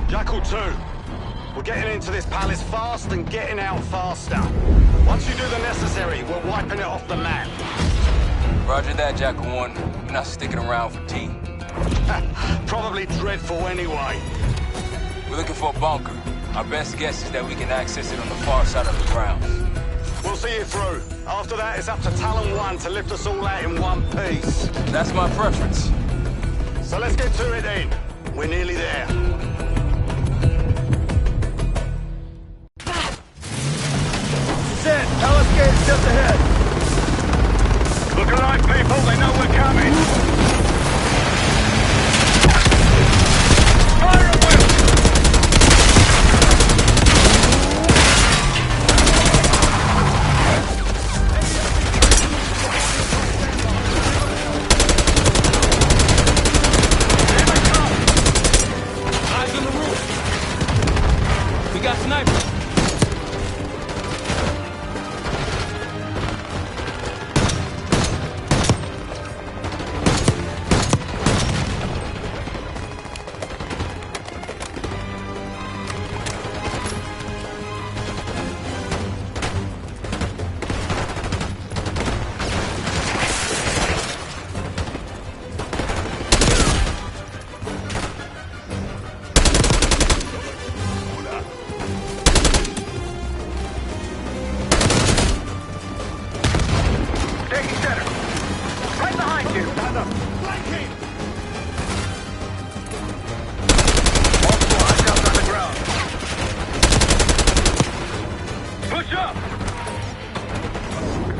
Jackal 2, we're getting into this palace fast and getting out faster. Once you do the necessary, we're wiping it off the map. Roger that, Jackal 1. We're not sticking around for tea. Probably dreadful anyway. We're looking for a bunker. Our best guess is that we can access it on the far side of the grounds. We'll see you through. After that, it's up to Talon 1 to lift us all out in one piece. That's my preference. So let's get to it then. We're nearly there. Palace gate's just ahead. Look alive, people. They know we're coming. Fire at will! Eyes on the roof. We got snipers.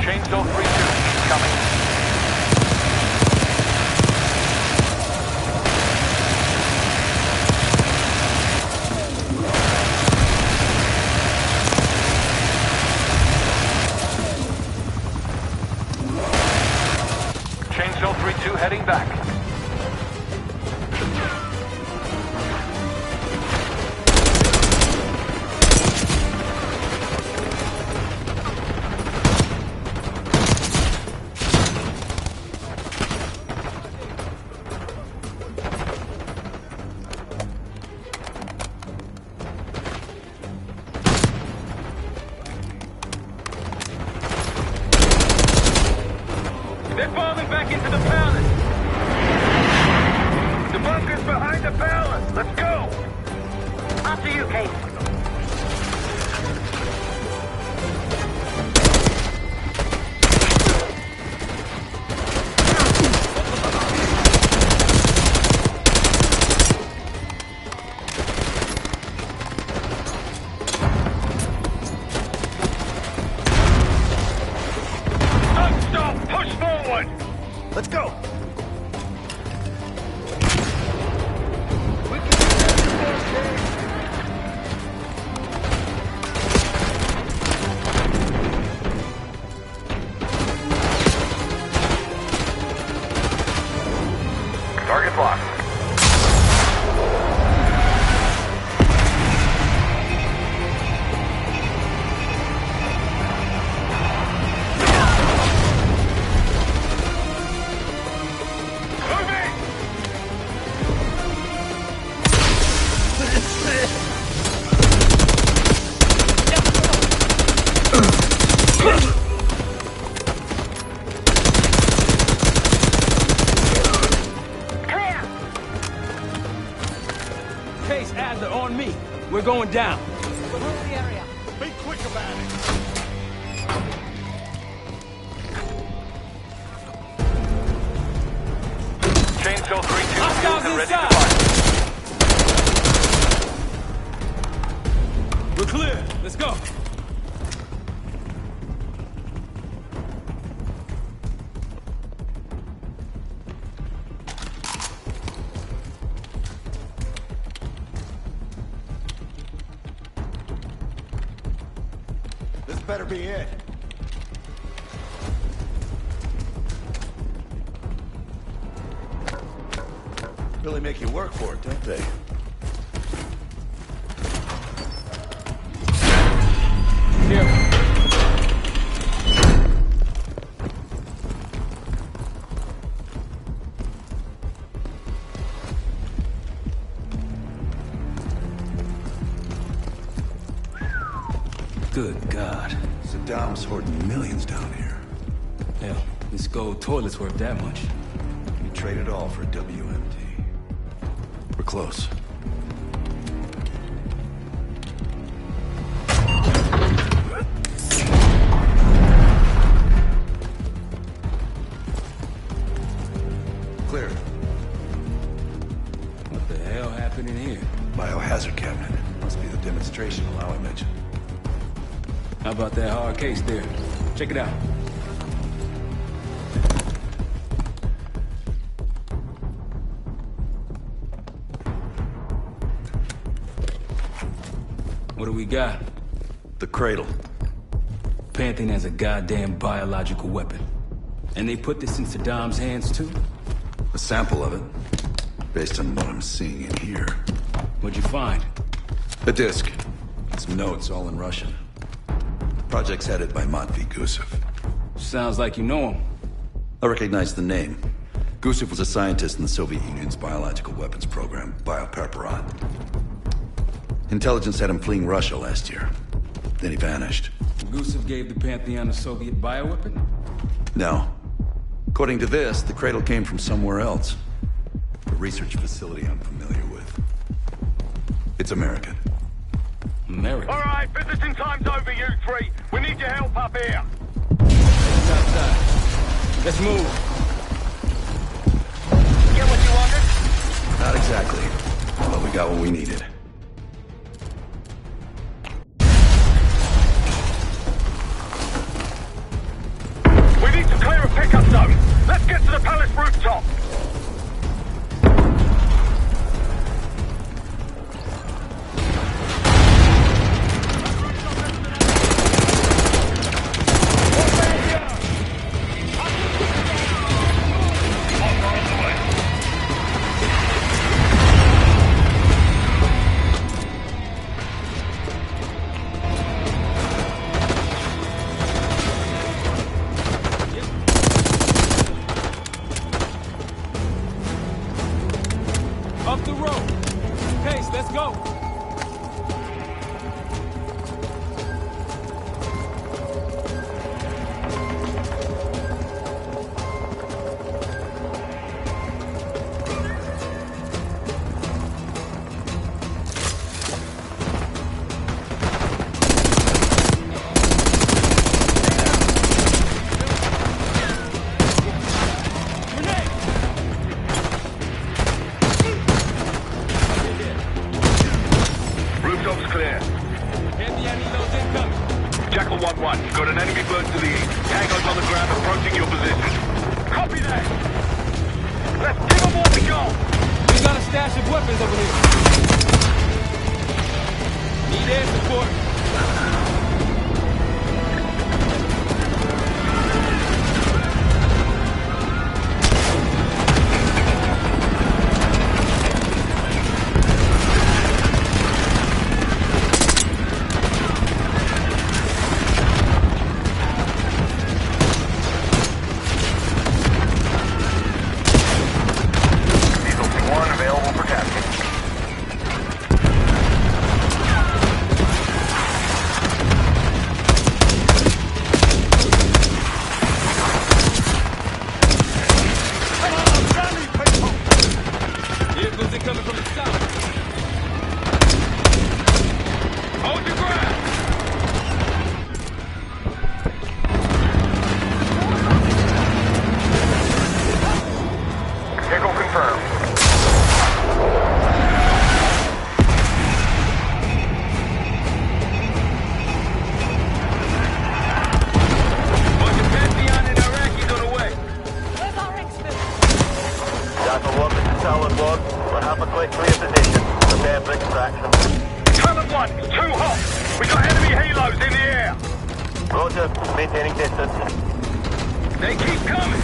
Chainsaw 3-2, coming. Chainsaw 3-2 heading back. They're falling back into the palace! The bunker's behind the palace! Let's go! After you, Kate. Don't stop! Push forward! Let's go! Target locked. We're going down. We'll hold the area. Be quick about it. Chainsaw 3-2 Hostiles and ready inside. to fire. We're clear. Let's go. This better be it. Really make you work for it, don't they? Here. Good God. Saddam's hoarding millions down here. Hell, this gold toilet's worth that much. We trade it all for a WMD. We're close. Clear. What the hell happened in here? Biohazard cabinet. Must be the demonstration allow I mentioned. How about that hard case there? Check it out. What do we got? The cradle. Pantheon has a goddamn biological weapon. And they put this in Saddam's hands too? A sample of it, based on what I'm seeing in here. What'd you find? A disc. Some notes, all in Russian. Project's headed by Matvey Gusev. Sounds like you know him. I recognize the name. Gusev was a scientist in the Soviet Union's biological weapons program, Biopreparat. Intelligence had him fleeing Russia last year. Then he vanished. Gusev gave the Pantheon a Soviet bioweapon? No. According to this, the cradle came from somewhere else. A research facility I'm familiar with. It's American. American? All right, visiting time's over, you three. We need your help up here. Outside. Let's move. Get what you wanted? Not exactly. But we got what we needed. We need to clear a pickup zone. Let's get to the palace rooftop. Up the road. Pace, let's go. Rooftops clear. Jackal 1-1, got an enemy bird to the east. Tango's on the ground approaching your position. Copy that! Let's give them all we got! We got a stash of weapons over here. Need air support. One available for tasking. Talon 1. We'll have a quick clear position. Prepare for extraction. Talon 1, it's too hot! We got enemy helos in the air! Roger, maintaining distance. They keep coming!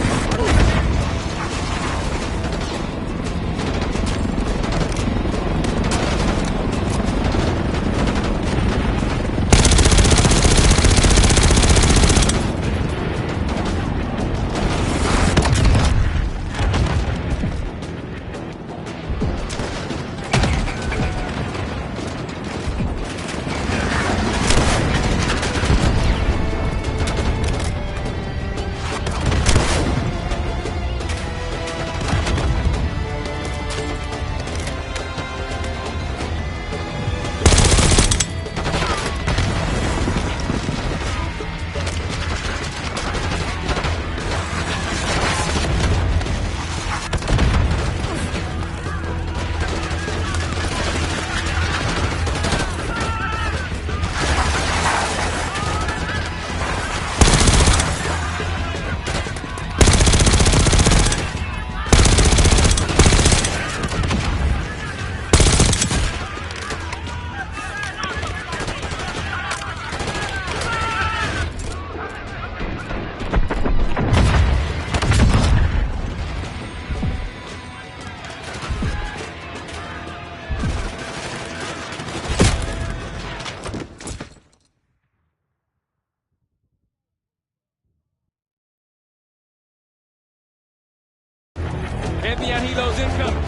Pantheon helos incoming.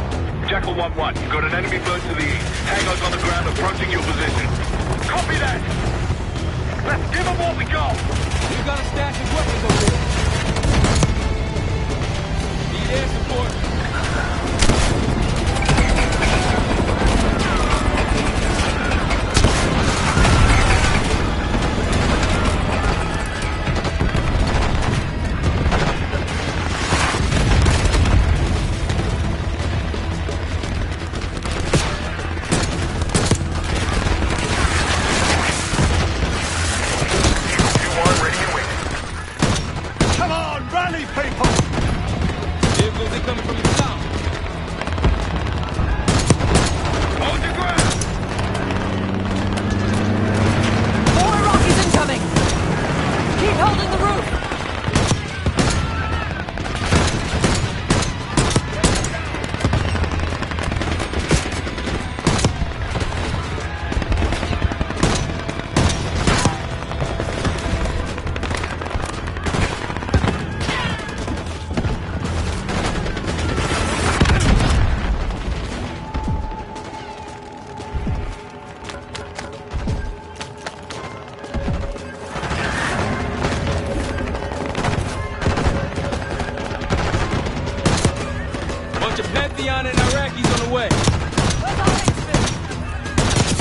Jackal 1-1, you've got an enemy bird to the east. Tango's on the ground approaching your position. Copy that! Let's give them what we got! We got a stash of weapons over there. Need air support. Pantheon and Iraqis on the way.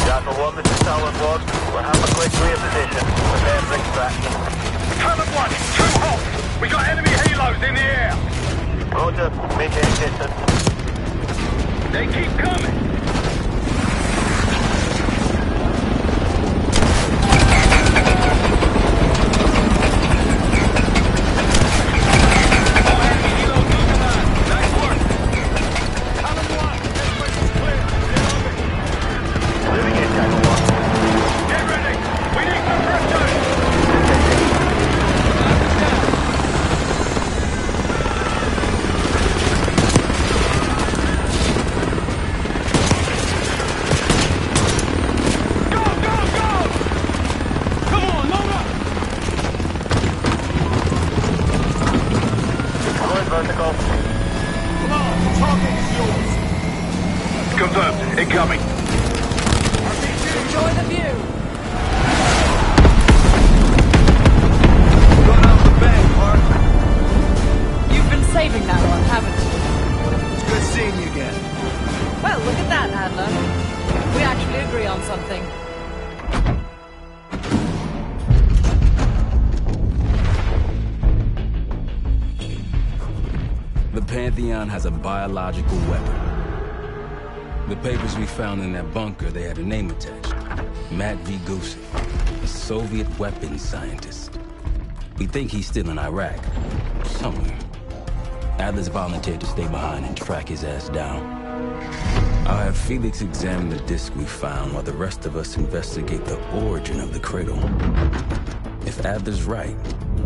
Jackal 1, this is Talon 1. We'll have a quick clear position. Prepare for extraction. Talon 1, it's too hot! We got enemy helos in the air! Roger, maintaining distance. They keep coming! Confirmed. Incoming. Enjoy the view. Going out the bank, Mark. You've been saving that one, haven't you? It's good seeing you again. Well, look at that, Adler. We actually agree on something. The Pantheon has a biological weapon. The papers we found in that bunker, they had a name attached. Matt V. Gusev, a Soviet weapons scientist. We think he's still in Iraq, somewhere. Adler's volunteered to stay behind and track his ass down. I'll have Felix examine the disk we found while the rest of us investigate the origin of the cradle. If Adler's right,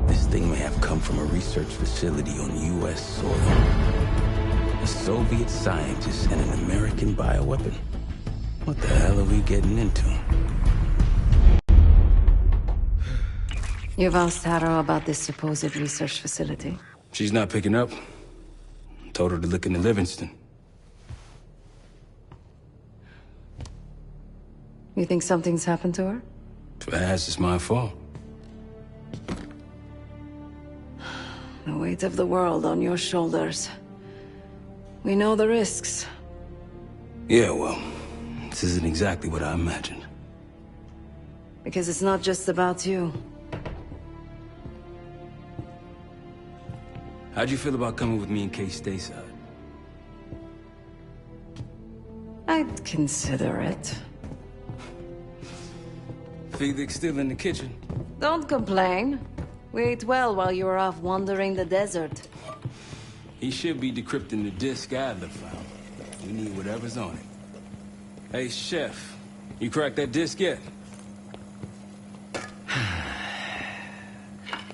this thing may have come from a research facility on U.S. soil. A Soviet scientist and an American bioweapon. What the hell are we getting into? You've asked Harrow about this supposed research facility? She's not picking up. Told her to look into Livingston. You think something's happened to her? If it has, it's my fault. The weight of the world on your shoulders. We know the risks. Yeah, well, this isn't exactly what I imagined. Because it's not just about you. How'd you feel about coming with me in case stateside? I'd consider it. Felix still in the kitchen. Don't complain. We ate well while you were off wandering the desert. He should be decrypting the disk Adler found. We need whatever's on it. Hey, Chef, you cracked that disk yet?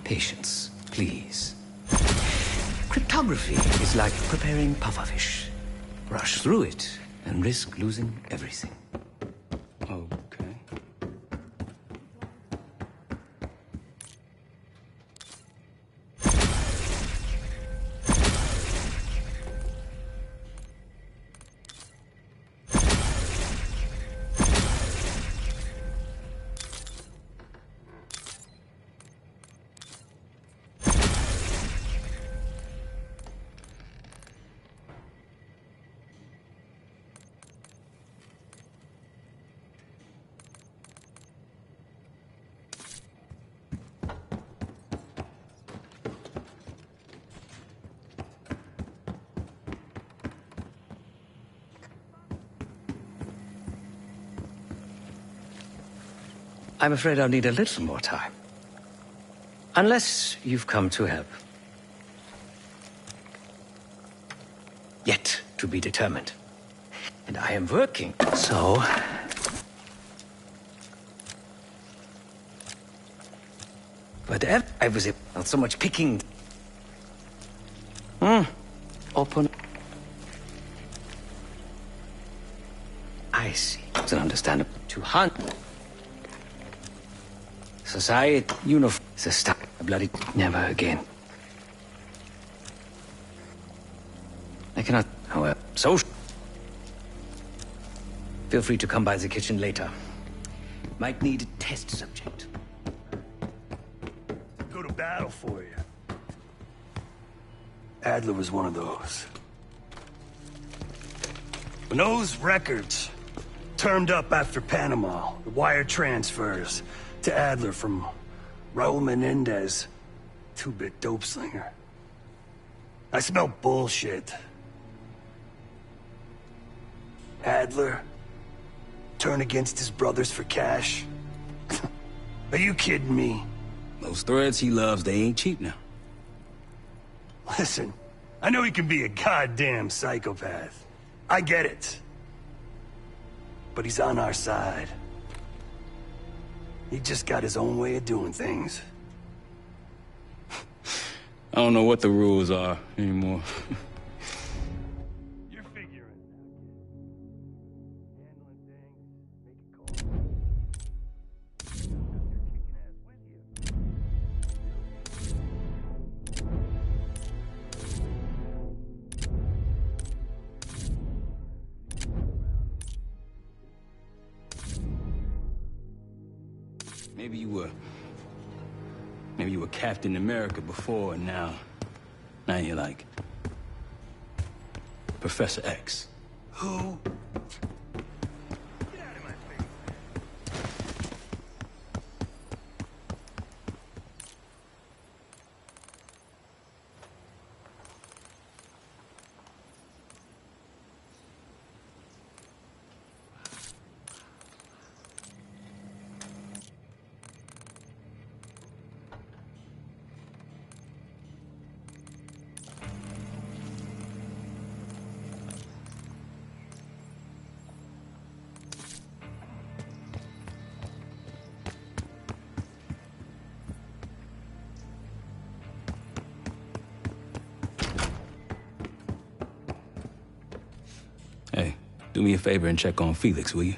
Patience, please. Cryptography is like preparing pufferfish. Rush through it and risk losing everything. Okay. I'm afraid I'll need a little more time. Unless you've come to help. Yet to be determined. And I am working, so... Whatever I was not so much picking... Open... I see. It's an understandable to hunt. Society, uniform, the stuff, bloody never again. I cannot, however, social. Feel free to come by the kitchen later. Might need a test subject. Go to battle for you. Adler was one of those. When those records turned up after Panama, the wire transfers to Adler from Raul Menendez, two-bit dope slinger. I smelled bullshit. Adler turn against his brothers for cash? Are you kidding me? Those threads he loves, they ain't cheap now. Listen, I know he can be a goddamn psychopath. I get it. But he's on our side. He just got his own way of doing things. I don't know what the rules are anymore. You're figuring. Maybe you were Captain America before, and now you're like Professor X. Who? Hey, do me a favor and check on Felix, will you?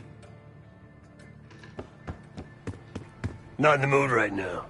Not in the mood right now.